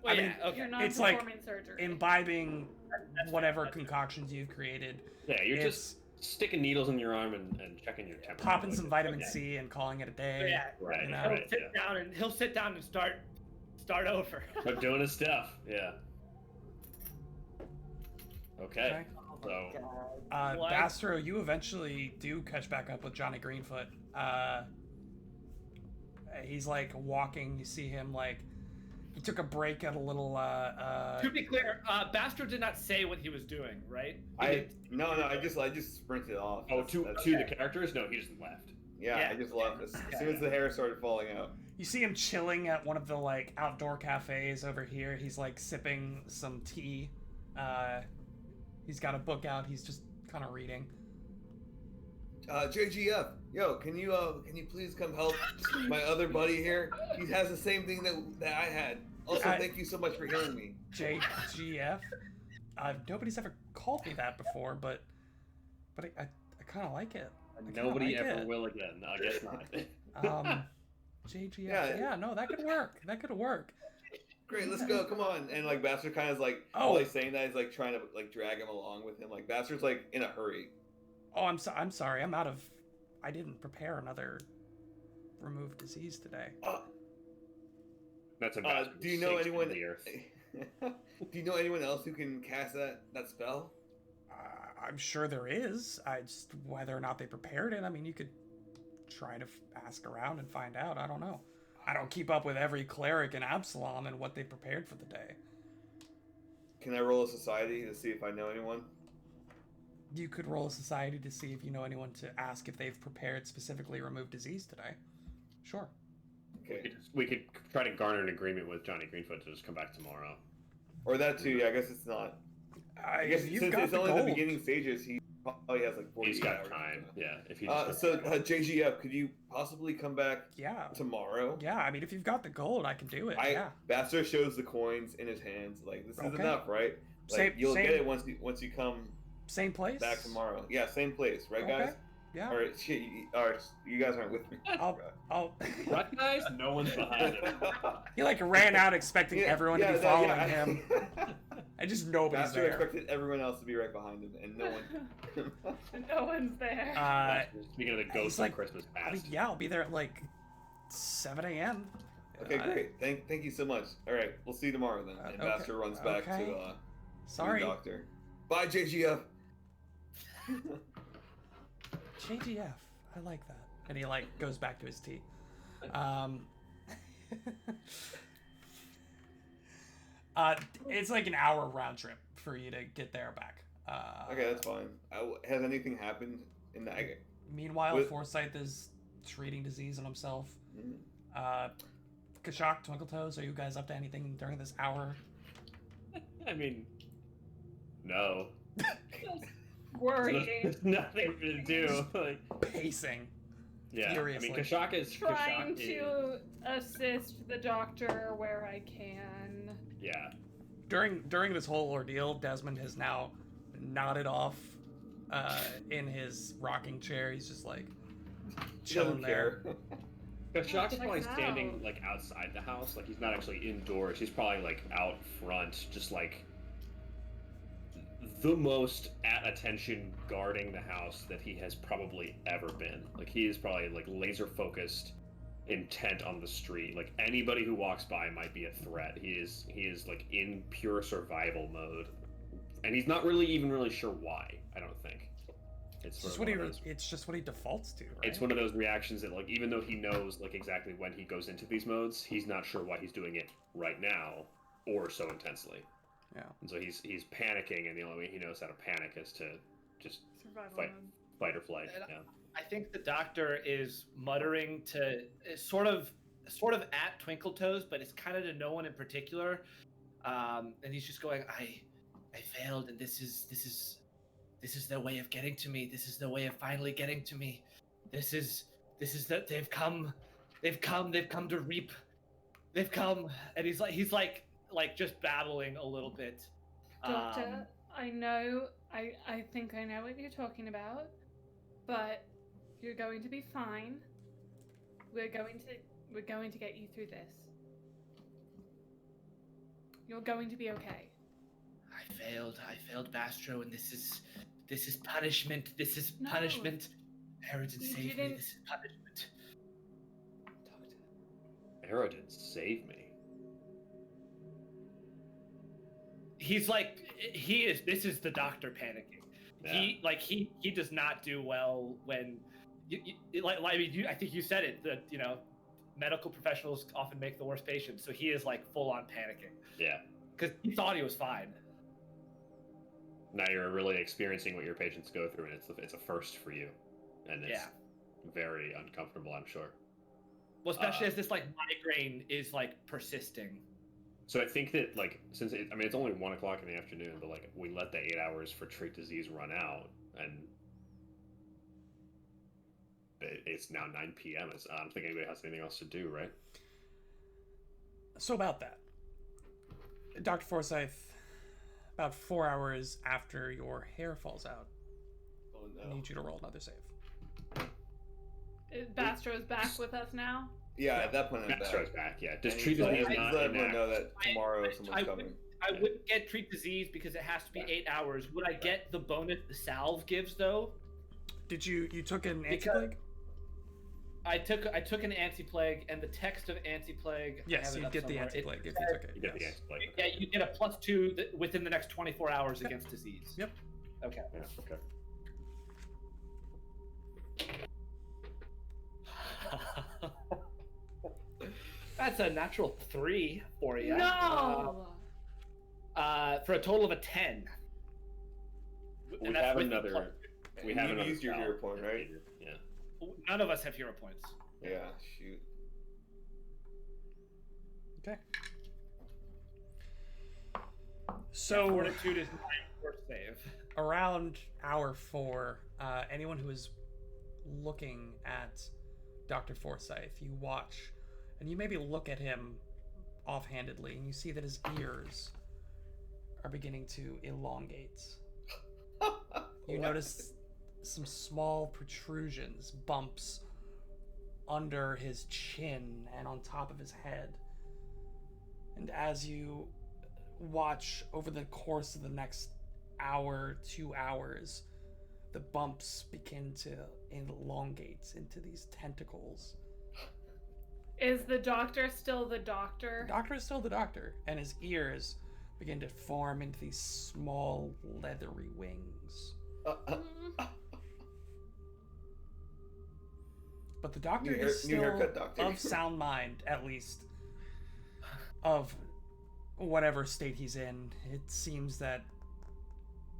[SPEAKER 3] Well,
[SPEAKER 4] I
[SPEAKER 3] yeah,
[SPEAKER 4] mean,
[SPEAKER 3] okay.
[SPEAKER 5] you're not
[SPEAKER 4] It's like
[SPEAKER 5] performing surgery.
[SPEAKER 4] Imbibing
[SPEAKER 3] That's
[SPEAKER 4] whatever
[SPEAKER 3] fine.
[SPEAKER 4] concoctions you've created.
[SPEAKER 1] Yeah, you're
[SPEAKER 4] It's
[SPEAKER 1] just sticking needles in your arm and checking your temperature.
[SPEAKER 4] popping some
[SPEAKER 1] Like,
[SPEAKER 4] vitamin
[SPEAKER 1] yeah.
[SPEAKER 4] C and calling it a day.
[SPEAKER 3] Yeah.
[SPEAKER 1] Right,
[SPEAKER 4] You know,
[SPEAKER 3] He'll
[SPEAKER 1] right,
[SPEAKER 3] sit
[SPEAKER 1] yeah.
[SPEAKER 3] down and start over.
[SPEAKER 1] But doing his stuff, yeah. Okay. So,
[SPEAKER 3] What?
[SPEAKER 4] Bastro, you eventually do catch back up with Johnny Greenfoot. He's like walking. You see him like he took a break at a little.
[SPEAKER 3] To be clear, Bastro did not say what he was doing, right?
[SPEAKER 2] I just sprinted off.
[SPEAKER 1] to
[SPEAKER 2] That's-
[SPEAKER 1] the characters? No, he just left.
[SPEAKER 2] Yeah,
[SPEAKER 3] Yeah.
[SPEAKER 2] I just left as soon as the hair started falling out.
[SPEAKER 4] You see him chilling at one of the like outdoor cafes over here. He's like sipping some tea. He's got a book out. He's just kind of reading.
[SPEAKER 2] JGF, yo, can you please come help my other buddy here? He has the same thing that I had. Also, thank you so much for healing me.
[SPEAKER 4] JGF. Nobody's ever called me that before, but I kind of like it. I kinda
[SPEAKER 1] Nobody
[SPEAKER 4] like
[SPEAKER 1] ever
[SPEAKER 4] it.
[SPEAKER 1] will again. I guess not.
[SPEAKER 4] JGF.
[SPEAKER 2] Yeah.
[SPEAKER 4] Yeah, no, that could work. That could work.
[SPEAKER 2] Great, let's go. Come on. And like Bastard kind of like
[SPEAKER 4] Oh.
[SPEAKER 2] while he's saying that, he's like trying to like drag him along with him. Like Bastard's like in a hurry.
[SPEAKER 4] Oh, I'm sorry. I didn't prepare another remove disease today.
[SPEAKER 1] That's a bastard
[SPEAKER 2] Do you
[SPEAKER 1] who
[SPEAKER 2] know
[SPEAKER 1] sinks into
[SPEAKER 2] anyone?
[SPEAKER 1] the earth.
[SPEAKER 2] Do you know anyone else who can cast that spell?
[SPEAKER 4] I'm sure there is. I just whether or not they prepared it. I mean, you could try to ask around and find out. I don't know. I don't keep up with every cleric in Absalom and what they prepared for the day.
[SPEAKER 2] Can I roll a society to see if I know anyone?
[SPEAKER 4] You could roll a society to see if you know anyone to ask if they've prepared specifically remove disease today. Sure.
[SPEAKER 2] Okay.
[SPEAKER 1] We could try to garner an agreement with Johnny Greenfoot to just come back tomorrow.
[SPEAKER 2] Or that too. Yeah, I guess it's not. I guess
[SPEAKER 4] You've
[SPEAKER 2] since
[SPEAKER 4] got
[SPEAKER 2] it's
[SPEAKER 4] the
[SPEAKER 2] only
[SPEAKER 4] gold.
[SPEAKER 2] the beginning stages, he probably has like 40
[SPEAKER 1] He's got
[SPEAKER 2] hours.
[SPEAKER 1] time. Yeah. If he
[SPEAKER 2] JGF, could you possibly come back
[SPEAKER 4] Yeah.
[SPEAKER 2] tomorrow?
[SPEAKER 4] Yeah, I mean, if you've got the gold, I can do it. yeah.
[SPEAKER 2] Bastard shows the coins in his hands. Like this is
[SPEAKER 4] Okay.
[SPEAKER 2] enough, right? Like
[SPEAKER 4] Same-
[SPEAKER 2] you'll
[SPEAKER 4] same-
[SPEAKER 2] get it once you come
[SPEAKER 4] Same place?
[SPEAKER 2] back tomorrow. Yeah, same place, right,
[SPEAKER 4] Okay.
[SPEAKER 2] guys?
[SPEAKER 4] Yeah.
[SPEAKER 2] Or shit, you guys aren't with me.
[SPEAKER 4] I'll
[SPEAKER 1] Right, guys? No one's behind him.
[SPEAKER 4] He like ran out expecting everyone to be following him. And just nobody's
[SPEAKER 2] Bastard
[SPEAKER 4] there.
[SPEAKER 2] expected everyone else to be right behind him, and no one.
[SPEAKER 5] No one's there.
[SPEAKER 1] Speaking of the ghost
[SPEAKER 4] like-
[SPEAKER 1] of Christmas
[SPEAKER 4] I
[SPEAKER 1] past.
[SPEAKER 4] mean, yeah, I'll be there at like 7 a.m.
[SPEAKER 2] Okay, great. Thank you so much. All right, we'll see you tomorrow then. And
[SPEAKER 4] okay.
[SPEAKER 2] Bastard runs back
[SPEAKER 4] Okay.
[SPEAKER 2] to
[SPEAKER 4] Sorry,
[SPEAKER 2] the doctor. Bye, JGF.
[SPEAKER 4] JGF. I like that. And he like goes back to his tea. It's like an hour round trip for you to get there back.
[SPEAKER 2] Okay, that's fine. Has anything happened in the?
[SPEAKER 4] Meanwhile,
[SPEAKER 2] With-
[SPEAKER 4] Forsyth is treating disease on himself.
[SPEAKER 2] Mhm.
[SPEAKER 4] Kashak, Twinkletoes, are you guys up to anything during this hour?
[SPEAKER 1] I mean, no.
[SPEAKER 5] Worrying.
[SPEAKER 1] There's nothing to do. Like,
[SPEAKER 4] Pacing.
[SPEAKER 1] yeah.
[SPEAKER 4] Furiously.
[SPEAKER 1] I mean, Kashak is.
[SPEAKER 5] Trying
[SPEAKER 1] Kashak
[SPEAKER 5] to assist the doctor where I can.
[SPEAKER 1] Yeah.
[SPEAKER 4] During this whole ordeal, Desmond has now nodded off in his rocking chair. He's just like chilling
[SPEAKER 2] Doesn't
[SPEAKER 4] there.
[SPEAKER 2] care.
[SPEAKER 1] Kashak's
[SPEAKER 5] Check
[SPEAKER 1] probably
[SPEAKER 5] it
[SPEAKER 1] standing
[SPEAKER 5] out.
[SPEAKER 1] like outside the house. Like he's not actually indoors. He's probably like out front, just like the most at attention guarding the house that he has probably ever been. Like he is probably like laser focused, intent on the street. Like anybody who walks by might be a threat. He is like in pure survival mode, and he's not really sure why. I don't think. It's
[SPEAKER 4] It's
[SPEAKER 1] sort
[SPEAKER 4] just
[SPEAKER 1] of
[SPEAKER 4] what he
[SPEAKER 1] one of those-
[SPEAKER 4] it's just what he defaults to, right?
[SPEAKER 1] It's one of those reactions that, like, even though he knows, like, exactly when he goes into these modes, he's not sure why he's doing it right now or so intensely.
[SPEAKER 4] Yeah.
[SPEAKER 1] And so he's panicking, and the only way he knows how to panic is to just
[SPEAKER 5] Survival
[SPEAKER 1] Fight.
[SPEAKER 5] mode.
[SPEAKER 1] fight or flight.
[SPEAKER 3] And
[SPEAKER 1] Yeah.
[SPEAKER 3] I think the doctor is muttering to sort of at Twinkletoes, but it's kind of to no one in particular. And he's just going, I failed, and this is their way of getting to me. This is their way of finally getting to me. This is that they've come to reap. They've come, and he's like just babbling a little bit.
[SPEAKER 5] Doctor, I know, I think I know what you're talking about, but you're going to be fine. We're going to get you through this. You're going to be okay.
[SPEAKER 3] I failed Bastro, and this is punishment. This is
[SPEAKER 5] No.
[SPEAKER 3] punishment. Harrington
[SPEAKER 5] You
[SPEAKER 3] saved me.
[SPEAKER 5] didn't-
[SPEAKER 3] This is punishment.
[SPEAKER 5] Doctor.
[SPEAKER 1] Arrow did save me.
[SPEAKER 3] He's like, this is the doctor panicking.
[SPEAKER 1] Yeah.
[SPEAKER 3] He does not do well when I think you said it, that medical professionals often make the worst patients, so he is like full on panicking
[SPEAKER 1] Yeah.
[SPEAKER 3] because he thought he was fine.
[SPEAKER 1] Now you're really experiencing what your patients go through, and it's a first for you. And it's,
[SPEAKER 3] Yeah.
[SPEAKER 1] very uncomfortable, I'm sure.
[SPEAKER 3] Well, especially as this like migraine is like persisting.
[SPEAKER 1] So I think that like since it's only 1 o'clock in the afternoon, but like we let the 8 hours for treat disease run out, and it's now 9 p.m. I don't think anybody has anything else to do, right?
[SPEAKER 4] So about that, Dr. Forsyth, about 4 hours after your hair falls out,
[SPEAKER 2] Oh
[SPEAKER 4] I
[SPEAKER 2] no.
[SPEAKER 4] need you to roll another save.
[SPEAKER 5] Bastro's back with us now.
[SPEAKER 2] Yeah, at that point I'm back.
[SPEAKER 1] Astro's back, yeah. Does
[SPEAKER 2] And
[SPEAKER 1] treat
[SPEAKER 2] he's like,
[SPEAKER 1] disease
[SPEAKER 2] "Just
[SPEAKER 1] not
[SPEAKER 2] let everyone
[SPEAKER 1] enact?
[SPEAKER 2] know that tomorrow someone's coming.
[SPEAKER 3] I wouldn't get treat disease because it has to be 8 hours. Would I get the bonus the salve gives though?
[SPEAKER 4] Did you took an
[SPEAKER 3] Because-
[SPEAKER 4] anti-plague?
[SPEAKER 3] I took an anti-plague, and the text of anti-plague. I
[SPEAKER 4] Yes,
[SPEAKER 3] have it
[SPEAKER 4] you
[SPEAKER 3] up
[SPEAKER 4] get the
[SPEAKER 3] somewhere.
[SPEAKER 4] anti-plague
[SPEAKER 3] It
[SPEAKER 4] if you
[SPEAKER 3] says-
[SPEAKER 4] took it.
[SPEAKER 1] You get the
[SPEAKER 4] yes.
[SPEAKER 1] anti-plague.
[SPEAKER 3] Yeah, you get a +2 within the next 24 hours against disease.
[SPEAKER 4] Yep.
[SPEAKER 3] Okay.
[SPEAKER 1] Yeah, okay.
[SPEAKER 3] That's a natural 3 for you.
[SPEAKER 5] No.
[SPEAKER 3] For a total of a 10.
[SPEAKER 1] We
[SPEAKER 3] And that's
[SPEAKER 1] have
[SPEAKER 3] with
[SPEAKER 1] another.
[SPEAKER 2] And
[SPEAKER 1] We have
[SPEAKER 2] you
[SPEAKER 1] another
[SPEAKER 2] used your
[SPEAKER 1] spell.
[SPEAKER 2] hero point, right?
[SPEAKER 1] Yeah.
[SPEAKER 3] None of us have hero points.
[SPEAKER 2] Yeah, shoot.
[SPEAKER 4] Okay. So
[SPEAKER 3] Fortitude is 9 for save.
[SPEAKER 4] around hour 4, anyone who is looking at Dr. Forsyth, you watch, and you maybe look at him offhandedly, and you see that his ears are beginning to elongate. You notice some small protrusions, bumps under his chin and on top of his head. And as you watch over the course of the next hour, 2 hours, the bumps begin to elongate into these tentacles.
[SPEAKER 5] Is the doctor still the doctor?
[SPEAKER 4] The doctor is still the doctor, and his ears begin to form into these small leathery wings.
[SPEAKER 5] Mm.
[SPEAKER 4] But the doctor
[SPEAKER 2] New
[SPEAKER 4] is still
[SPEAKER 2] haircut, doctor.
[SPEAKER 4] of sound mind, at least, of whatever state he's in. It seems that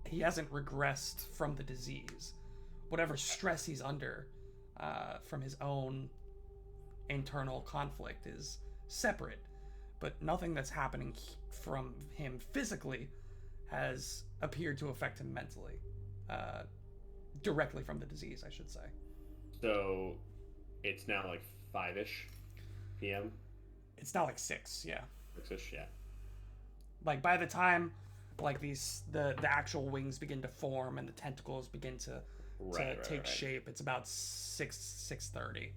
[SPEAKER 4] he hasn't regressed from the disease. Whatever stress he's under from his own internal conflict is separate, but nothing that's happening from him physically has appeared to affect him mentally. Directly from the disease, I should say.
[SPEAKER 1] So, it's now like 5-ish p.m.
[SPEAKER 4] It's now like 6, yeah.
[SPEAKER 1] 6-ish, yeah.
[SPEAKER 4] Like by the time like the actual wings begin to form and the tentacles begin to take shape, it's about 6:30.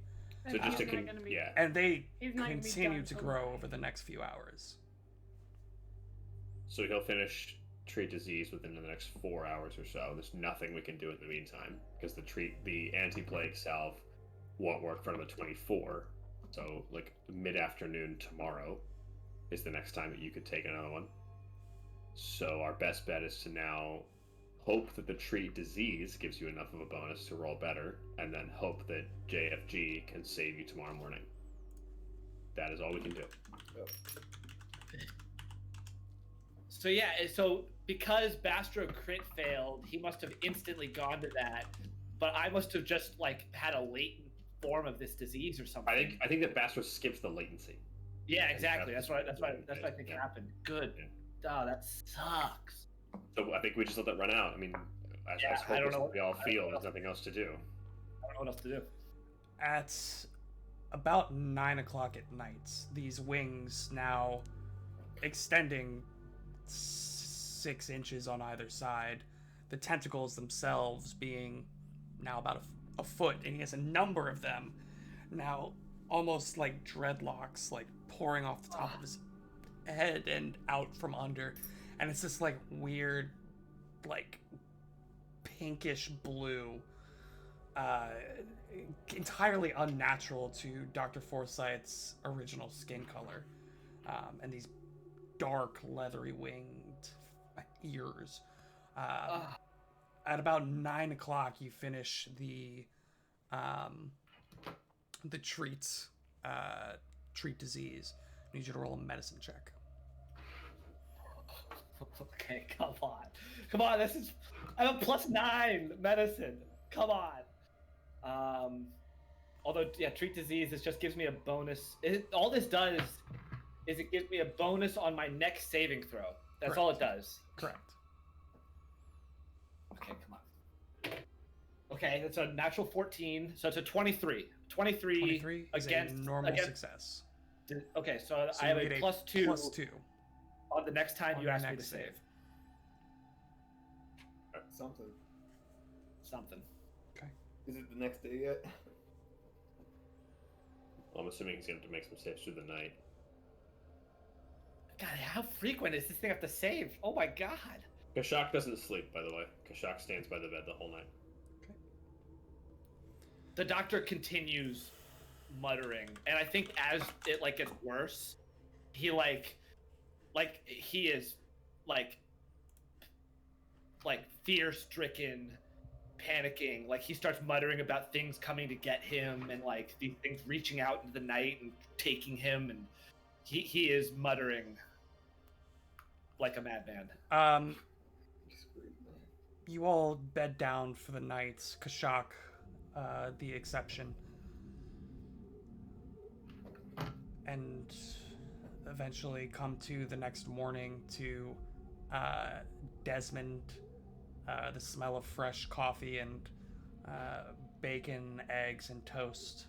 [SPEAKER 1] So just to
[SPEAKER 5] He's not gonna be-
[SPEAKER 1] yeah.
[SPEAKER 4] And they
[SPEAKER 5] He's not gonna be
[SPEAKER 4] continue
[SPEAKER 5] done
[SPEAKER 4] to
[SPEAKER 5] till
[SPEAKER 4] grow
[SPEAKER 5] 9.
[SPEAKER 4] over the next few hours.
[SPEAKER 1] So he'll finish treat disease within the next 4 hours or so. There's nothing we can do in the meantime because the anti-plague salve won't work for another 24. So like mid-afternoon tomorrow is the next time that you could take another one. So our best bet is to now hope that the treat disease gives you enough of a bonus to roll better, and then hope that JFG can save you tomorrow morning. That is all we can do.
[SPEAKER 3] So yeah, so because Bastro crit failed, he must have instantly gone to that. But I must have just like had a latent form of this disease or something.
[SPEAKER 1] I think that Bastro skips the latency.
[SPEAKER 3] Yeah, exactly. That's what I think
[SPEAKER 1] Yeah.
[SPEAKER 3] happened. Good.
[SPEAKER 1] Yeah.
[SPEAKER 3] Oh, that sucks.
[SPEAKER 1] So I think we just let that run out. I mean, as
[SPEAKER 3] Yeah, I don't
[SPEAKER 1] hopeless
[SPEAKER 3] know
[SPEAKER 1] as we all
[SPEAKER 3] I don't
[SPEAKER 1] feel,
[SPEAKER 3] know.
[SPEAKER 1] there's nothing else to do.
[SPEAKER 3] I don't know what else to do.
[SPEAKER 4] At about 9 o'clock at night, these wings now extending 6 inches on either side, the tentacles themselves being now about a foot, and he has a number of them now, almost like dreadlocks, like pouring off the top of his head and out from under, and it's this like weird, like pinkish blue, entirely unnatural to Dr. Forsyth's original skin color, and these dark leathery winged ears. At about 9 o'clock, you finish the treat disease. I need you to roll a medicine check.
[SPEAKER 3] Okay, come on. This is I have a +9 medicine. Come on. Although, yeah, treat disease, it just gives me a bonus. All this does is it gives me a bonus on my next saving throw. That's all it does.
[SPEAKER 4] Correct.
[SPEAKER 3] Okay, come on. Okay, that's a natural 14, so it's a 23.
[SPEAKER 4] 23 is
[SPEAKER 3] against
[SPEAKER 4] a normal
[SPEAKER 3] against,
[SPEAKER 4] success.
[SPEAKER 3] Okay, so,
[SPEAKER 4] So
[SPEAKER 3] I have
[SPEAKER 4] you
[SPEAKER 3] a
[SPEAKER 4] get
[SPEAKER 3] +2
[SPEAKER 4] +2
[SPEAKER 3] on the next time
[SPEAKER 4] on
[SPEAKER 3] you
[SPEAKER 4] your
[SPEAKER 3] ask me to
[SPEAKER 4] next
[SPEAKER 3] save.
[SPEAKER 2] Something.
[SPEAKER 3] Something.
[SPEAKER 2] Is it the next day yet?
[SPEAKER 1] Well, I'm assuming he's going to have to make some saves through the night.
[SPEAKER 3] God, how frequent is this thing have to save? Oh my god.
[SPEAKER 1] Kashak doesn't sleep, by the way. Kashak stands by the bed the whole night.
[SPEAKER 3] The doctor continues muttering, and I think as it gets worse, he he is like fear-stricken, panicking. Like he starts muttering about things coming to get him, and like these things reaching out into the night and taking him, and he is muttering like a madman.
[SPEAKER 4] You all bed down for the night. Kashak, the exception, and eventually come to the next morning to Desmond, the smell of fresh coffee and bacon, eggs, and toast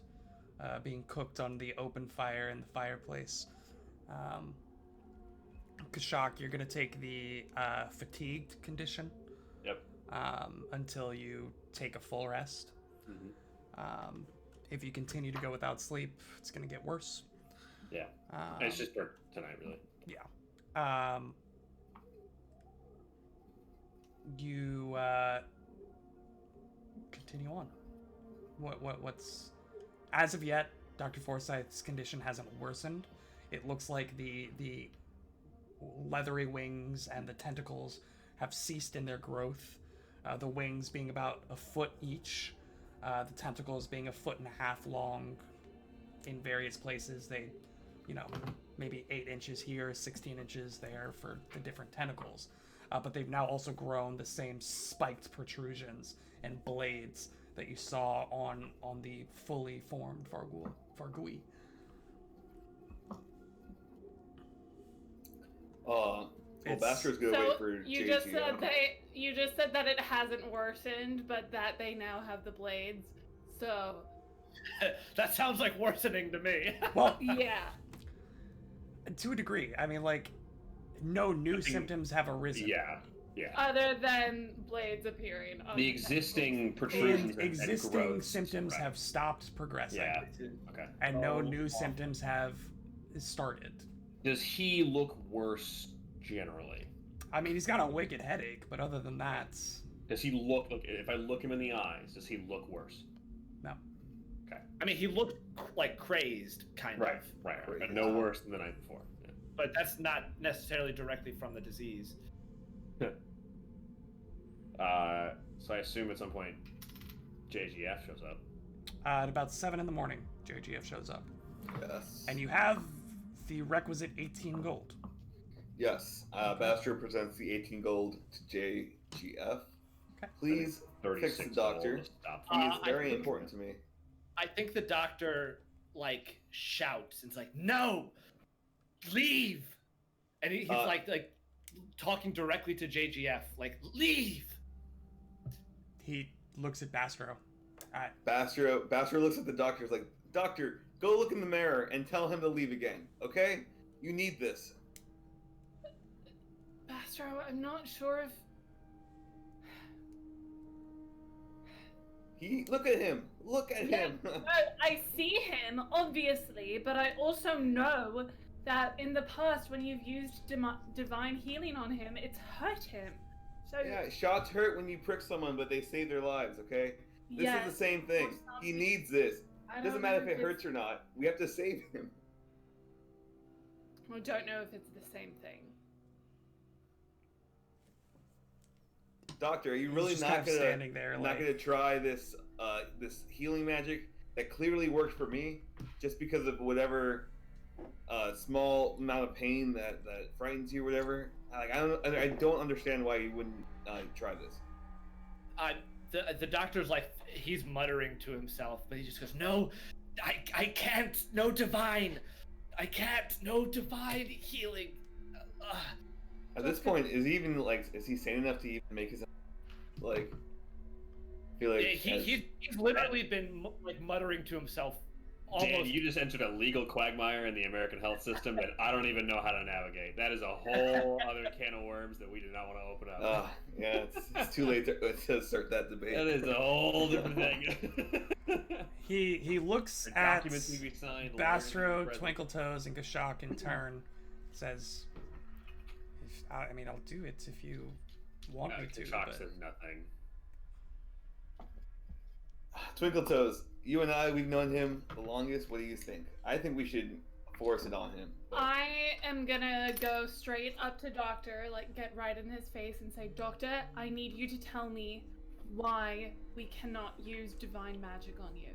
[SPEAKER 4] being cooked on the open fire in the fireplace. Kashak, you're gonna take the fatigued condition.
[SPEAKER 1] Yep.
[SPEAKER 4] Until you take a full rest.
[SPEAKER 1] Mm-hmm.
[SPEAKER 4] If you continue to go without sleep, it's gonna get worse.
[SPEAKER 1] Yeah. It's just for tonight, really.
[SPEAKER 4] Yeah. You continue on. What's as of yet, Dr. Forsyth's condition hasn't worsened. It looks like the leathery wings and the tentacles have ceased in their growth. The wings being about a foot each, the tentacles being 1.5 feet long in various places. They, maybe 8 inches here, 16 inches there for the different tentacles. But they've now also grown the same spiked protrusions and blades that you saw on the fully formed Fargui.
[SPEAKER 2] Well, Basker's gonna wait for
[SPEAKER 5] you
[SPEAKER 2] JG.
[SPEAKER 5] just said that it hasn't worsened, but that they now have the blades. So
[SPEAKER 3] That sounds like worsening to me.
[SPEAKER 4] Well,
[SPEAKER 5] yeah.
[SPEAKER 4] to a degree. I mean, like, no new symptoms have arisen.
[SPEAKER 1] Yeah.
[SPEAKER 5] Other than blades appearing on
[SPEAKER 1] The existing protrusions and
[SPEAKER 4] Existing
[SPEAKER 1] growths,
[SPEAKER 4] symptoms
[SPEAKER 1] right.
[SPEAKER 4] have stopped progressing.
[SPEAKER 1] Yeah. Okay.
[SPEAKER 4] And no new symptoms have started.
[SPEAKER 1] Does he look worse generally?
[SPEAKER 4] I mean, he's got a wicked headache, but other than that,
[SPEAKER 1] Does he look? If I look him in the eyes, does he look worse?
[SPEAKER 4] no.
[SPEAKER 1] Okay.
[SPEAKER 3] I mean, he looked like crazed, kind
[SPEAKER 1] Right.
[SPEAKER 3] of.
[SPEAKER 1] Right. But no worse than the night before. Yeah.
[SPEAKER 3] But that's not necessarily directly from the disease.
[SPEAKER 1] So I assume at some point JGF shows up.
[SPEAKER 4] At about 7 in the morning, JGF shows up.
[SPEAKER 2] Yes.
[SPEAKER 4] And you have the requisite 18 gold.
[SPEAKER 2] Yes. Baster presents the 18 gold to JGF.
[SPEAKER 4] Okay.
[SPEAKER 2] Please fix
[SPEAKER 1] 36
[SPEAKER 2] the doctor.
[SPEAKER 1] gold to stop.
[SPEAKER 2] He is
[SPEAKER 3] I
[SPEAKER 2] very
[SPEAKER 3] think-
[SPEAKER 2] important to me.
[SPEAKER 3] I think the doctor, shouts and is like, no! Leave! And he's like talking directly to JGF, like, leave!
[SPEAKER 4] He looks at Bastro.
[SPEAKER 2] Baster looks at the doctor. He's like, Doctor, go look in the mirror and tell him to leave again. Okay? You need this.
[SPEAKER 5] Bastro, I'm not sure if
[SPEAKER 2] Look at him. Look at him.
[SPEAKER 5] I see him, obviously, but I also know that in the past, when you've used divine healing on him, it's hurt him. So
[SPEAKER 2] Yeah, shots hurt when you prick someone, but they save their lives, okay? This
[SPEAKER 5] yes,
[SPEAKER 2] is the same thing.
[SPEAKER 5] or
[SPEAKER 2] He
[SPEAKER 5] something.
[SPEAKER 2] needs this.
[SPEAKER 5] I
[SPEAKER 2] Doesn't
[SPEAKER 5] don't
[SPEAKER 2] matter
[SPEAKER 5] know
[SPEAKER 2] if it hurts or not. We have to save him.
[SPEAKER 5] I don't know if it's the same thing.
[SPEAKER 2] Doctor, are you
[SPEAKER 4] He's
[SPEAKER 2] really
[SPEAKER 4] just
[SPEAKER 2] not
[SPEAKER 4] kind of
[SPEAKER 2] gonna
[SPEAKER 4] standing there,
[SPEAKER 2] not gonna try this this healing magic that clearly worked for me just because of whatever small amount of pain that frightens you or whatever? I don't understand why you wouldn't try this.
[SPEAKER 3] the doctor's like, he's muttering to himself, but he just goes, no, I can't, no divine, I can't, no divine healing.
[SPEAKER 2] At this point, is he even like, is he sane enough to even make his, like, feel like
[SPEAKER 3] He's literally been like muttering to himself.
[SPEAKER 1] Dan,
[SPEAKER 3] Almost.
[SPEAKER 1] you just entered a legal quagmire in the American health system that I don't even know how to navigate. That is a whole other can of worms that we do not want to open up.
[SPEAKER 2] Yeah, it's too late to start that debate.
[SPEAKER 1] That is a whole different thing.
[SPEAKER 4] He looks
[SPEAKER 1] The
[SPEAKER 4] at
[SPEAKER 1] documents need to be signed,
[SPEAKER 4] Bastro,
[SPEAKER 1] lawyers need to be present.
[SPEAKER 4] Twinkletoes, and Gashak in turn. Says, I mean, I'll do it if you want me to.
[SPEAKER 1] Kachak
[SPEAKER 4] But...
[SPEAKER 1] says nothing.
[SPEAKER 2] Twinkletoes, you and I, we've known him the longest. What do you think? I think we should force it on him. But...
[SPEAKER 5] I am gonna go straight up to Doctor, like get right in his face and say, Doctor, I need you to tell me why we cannot use divine magic on you.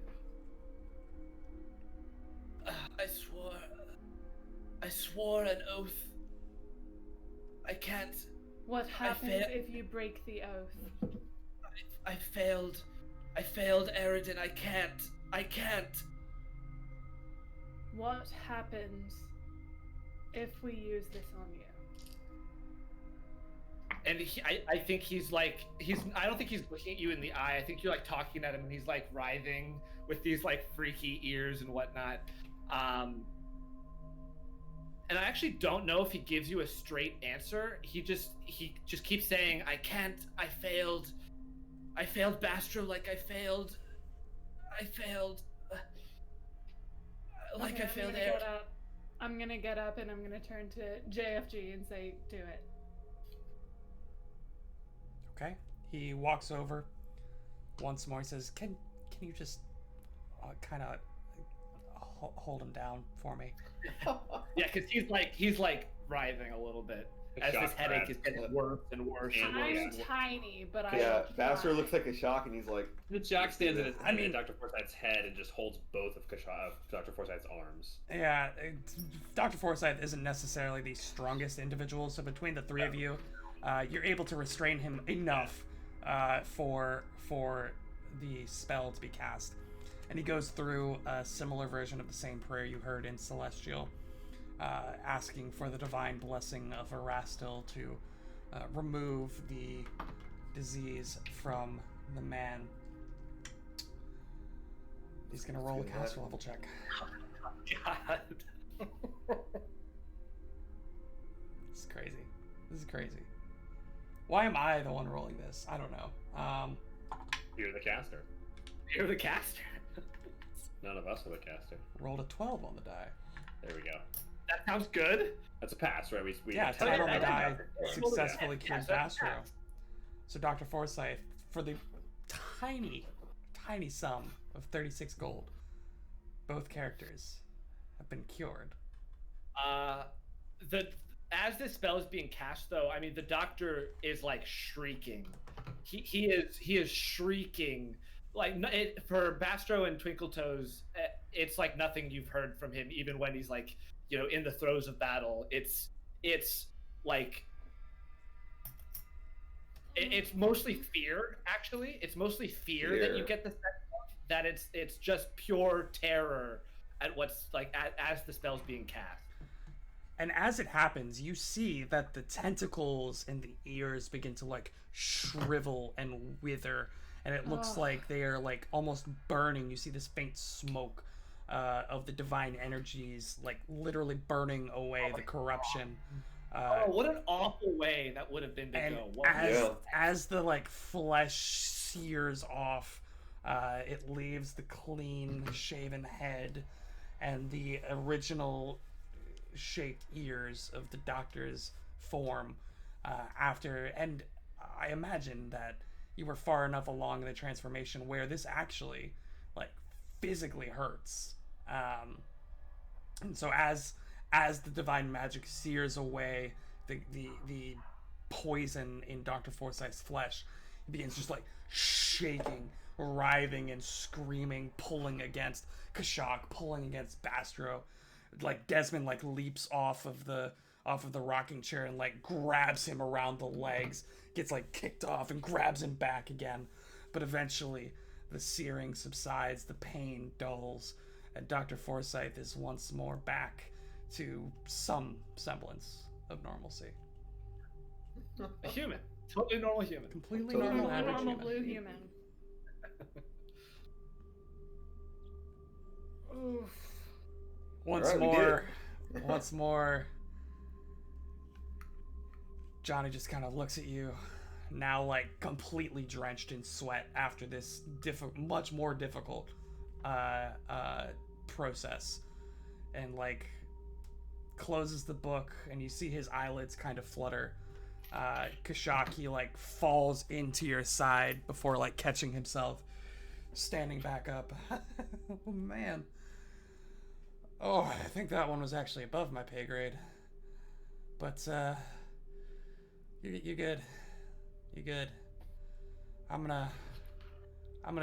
[SPEAKER 3] I swore an oath. I can't.
[SPEAKER 5] What happens if you break the oath?
[SPEAKER 3] I failed. I failed, Eridan. I can't.
[SPEAKER 5] What happens if we use this on you?
[SPEAKER 3] And I think I don't think he's looking at you in the eye. I think you're like talking at him, and he's like writhing with these like freaky ears and whatnot. And I actually don't know if he gives you a straight answer. He just keeps saying, I can't. I failed, Bastro. Like I failed. Like I failed Eric.
[SPEAKER 5] I'm gonna get up and I'm gonna turn to JFG and say, do it.
[SPEAKER 4] Okay. He walks over once more. He says, "Can you just kind of hold him down for me?"
[SPEAKER 3] Yeah, because he's like writhing a little bit as this headache is getting worse and worse and worse.
[SPEAKER 5] I'm
[SPEAKER 3] and worse.
[SPEAKER 5] tiny, but I.
[SPEAKER 2] Yeah, Bastard looks like a shock, and he's like,
[SPEAKER 1] The Jock stands at
[SPEAKER 4] I mean-
[SPEAKER 1] Dr. Forsythe's head and just holds both of Dr. Forsythe's arms.
[SPEAKER 4] Yeah, Dr. Forsythe isn't necessarily the strongest individual, so between the three of you, you're able to restrain him enough for the spell to be cast. And he goes through a similar version of the same prayer you heard in Celestial, asking for the divine blessing of Erastil to remove the disease from the man. He's gonna roll a caster level check.
[SPEAKER 3] God.
[SPEAKER 4] This is crazy. This is crazy. Why am I the one rolling this? I don't know.
[SPEAKER 1] You're the caster.
[SPEAKER 3] You're the caster.
[SPEAKER 1] None of us are the caster.
[SPEAKER 4] Rolled a 12 on the die.
[SPEAKER 1] There we go.
[SPEAKER 3] That sounds good.
[SPEAKER 1] That's a pass, right? We
[SPEAKER 4] Yeah,
[SPEAKER 1] tell
[SPEAKER 4] 10
[SPEAKER 1] you
[SPEAKER 4] on the
[SPEAKER 1] that.
[SPEAKER 4] die
[SPEAKER 3] Yeah.
[SPEAKER 4] successfully
[SPEAKER 3] Yeah,
[SPEAKER 4] cured
[SPEAKER 3] that's a
[SPEAKER 4] Bastro.
[SPEAKER 3] pass.
[SPEAKER 4] So Dr. Forsythe, for the tiny sum of 36 gold, both characters have been cured.
[SPEAKER 3] As this spell is being cast, though, I mean, the doctor is like shrieking. He is shrieking. Like for Bastro and Twinkletoes, it's like nothing you've heard from him, even when he's like, in the throes of battle. It's like it's mostly fear. Actually, it's mostly fear that you get the sense of, that it's just pure terror at what's like as the spell's being cast.
[SPEAKER 4] And as it happens, you see that the tentacles and the ears begin to like shrivel and wither, and it looks like they are like almost burning. You see this faint smoke of the divine energies like literally burning away the corruption.
[SPEAKER 3] What an awful way that would have been to
[SPEAKER 4] And
[SPEAKER 3] go.
[SPEAKER 4] as the like flesh sears off, it leaves the clean shaven head and the original shaped ears of the doctor's form and I imagine that you were far enough along in the transformation where this actually like physically hurts, and so as the divine magic sears away the poison in Dr. Forsythe's flesh, he begins just like shaking, writhing and screaming, pulling against Kashak, pulling against Bastro. Like Desmond like leaps off of the rocking chair and like grabs him around the legs, gets like kicked off and grabs him back again. but eventually the searing subsides, the pain dulls, and Dr. Forsyth is once more back to some semblance of normalcy.
[SPEAKER 3] A human. Totally normal human.
[SPEAKER 4] Completely
[SPEAKER 2] Totally
[SPEAKER 4] normal, average
[SPEAKER 5] Normal
[SPEAKER 4] human.
[SPEAKER 5] blue human. Oof.
[SPEAKER 4] Once
[SPEAKER 2] Alright, we did
[SPEAKER 4] more,
[SPEAKER 2] it.
[SPEAKER 4] once more, Johnny just kind of looks at you, now like completely drenched in sweat after this much more difficult process, and like closes the book, and you see his eyelids kind of flutter. Kashak, he like falls into your side before like catching himself, standing back up. Oh man. Oh, I think that one was actually above my pay grade. But, you good. You good. I'm gonna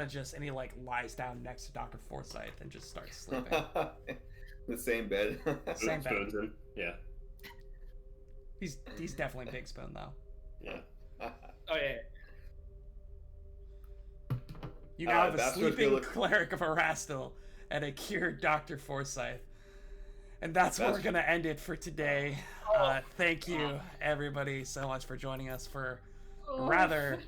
[SPEAKER 4] just, and he, like, lies down next to Dr. Forsyth and just starts sleeping.
[SPEAKER 2] The same bed.
[SPEAKER 4] Same bed.
[SPEAKER 1] Spoons in. Yeah.
[SPEAKER 4] He's definitely Big Spoon, though.
[SPEAKER 1] Yeah.
[SPEAKER 3] Oh yeah.
[SPEAKER 4] You now have a
[SPEAKER 2] Bastard's
[SPEAKER 4] sleeping
[SPEAKER 2] gonna look-
[SPEAKER 4] cleric of Erastil and a cured Dr. Forsyth. And that's where we're going to end it for today. Thank you, everybody, so much for joining us for a rather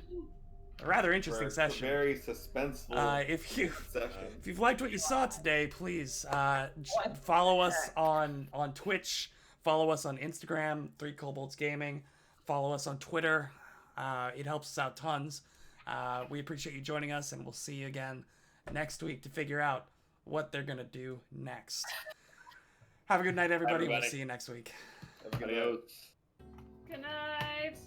[SPEAKER 4] interesting
[SPEAKER 2] For a
[SPEAKER 4] session.
[SPEAKER 2] Very suspenseful
[SPEAKER 4] If
[SPEAKER 2] session.
[SPEAKER 4] you've liked what you saw today, please follow us on Twitch, follow us on Instagram, 3 Kobolds Gaming, follow us on Twitter. It helps us out tons. We appreciate you joining us, and we'll see you again next week to figure out what they're gonna do next. Have a good night, everybody. We'll
[SPEAKER 1] Everybody.
[SPEAKER 4] see you next week.
[SPEAKER 2] Have a good night.
[SPEAKER 1] Adios.
[SPEAKER 5] Good night.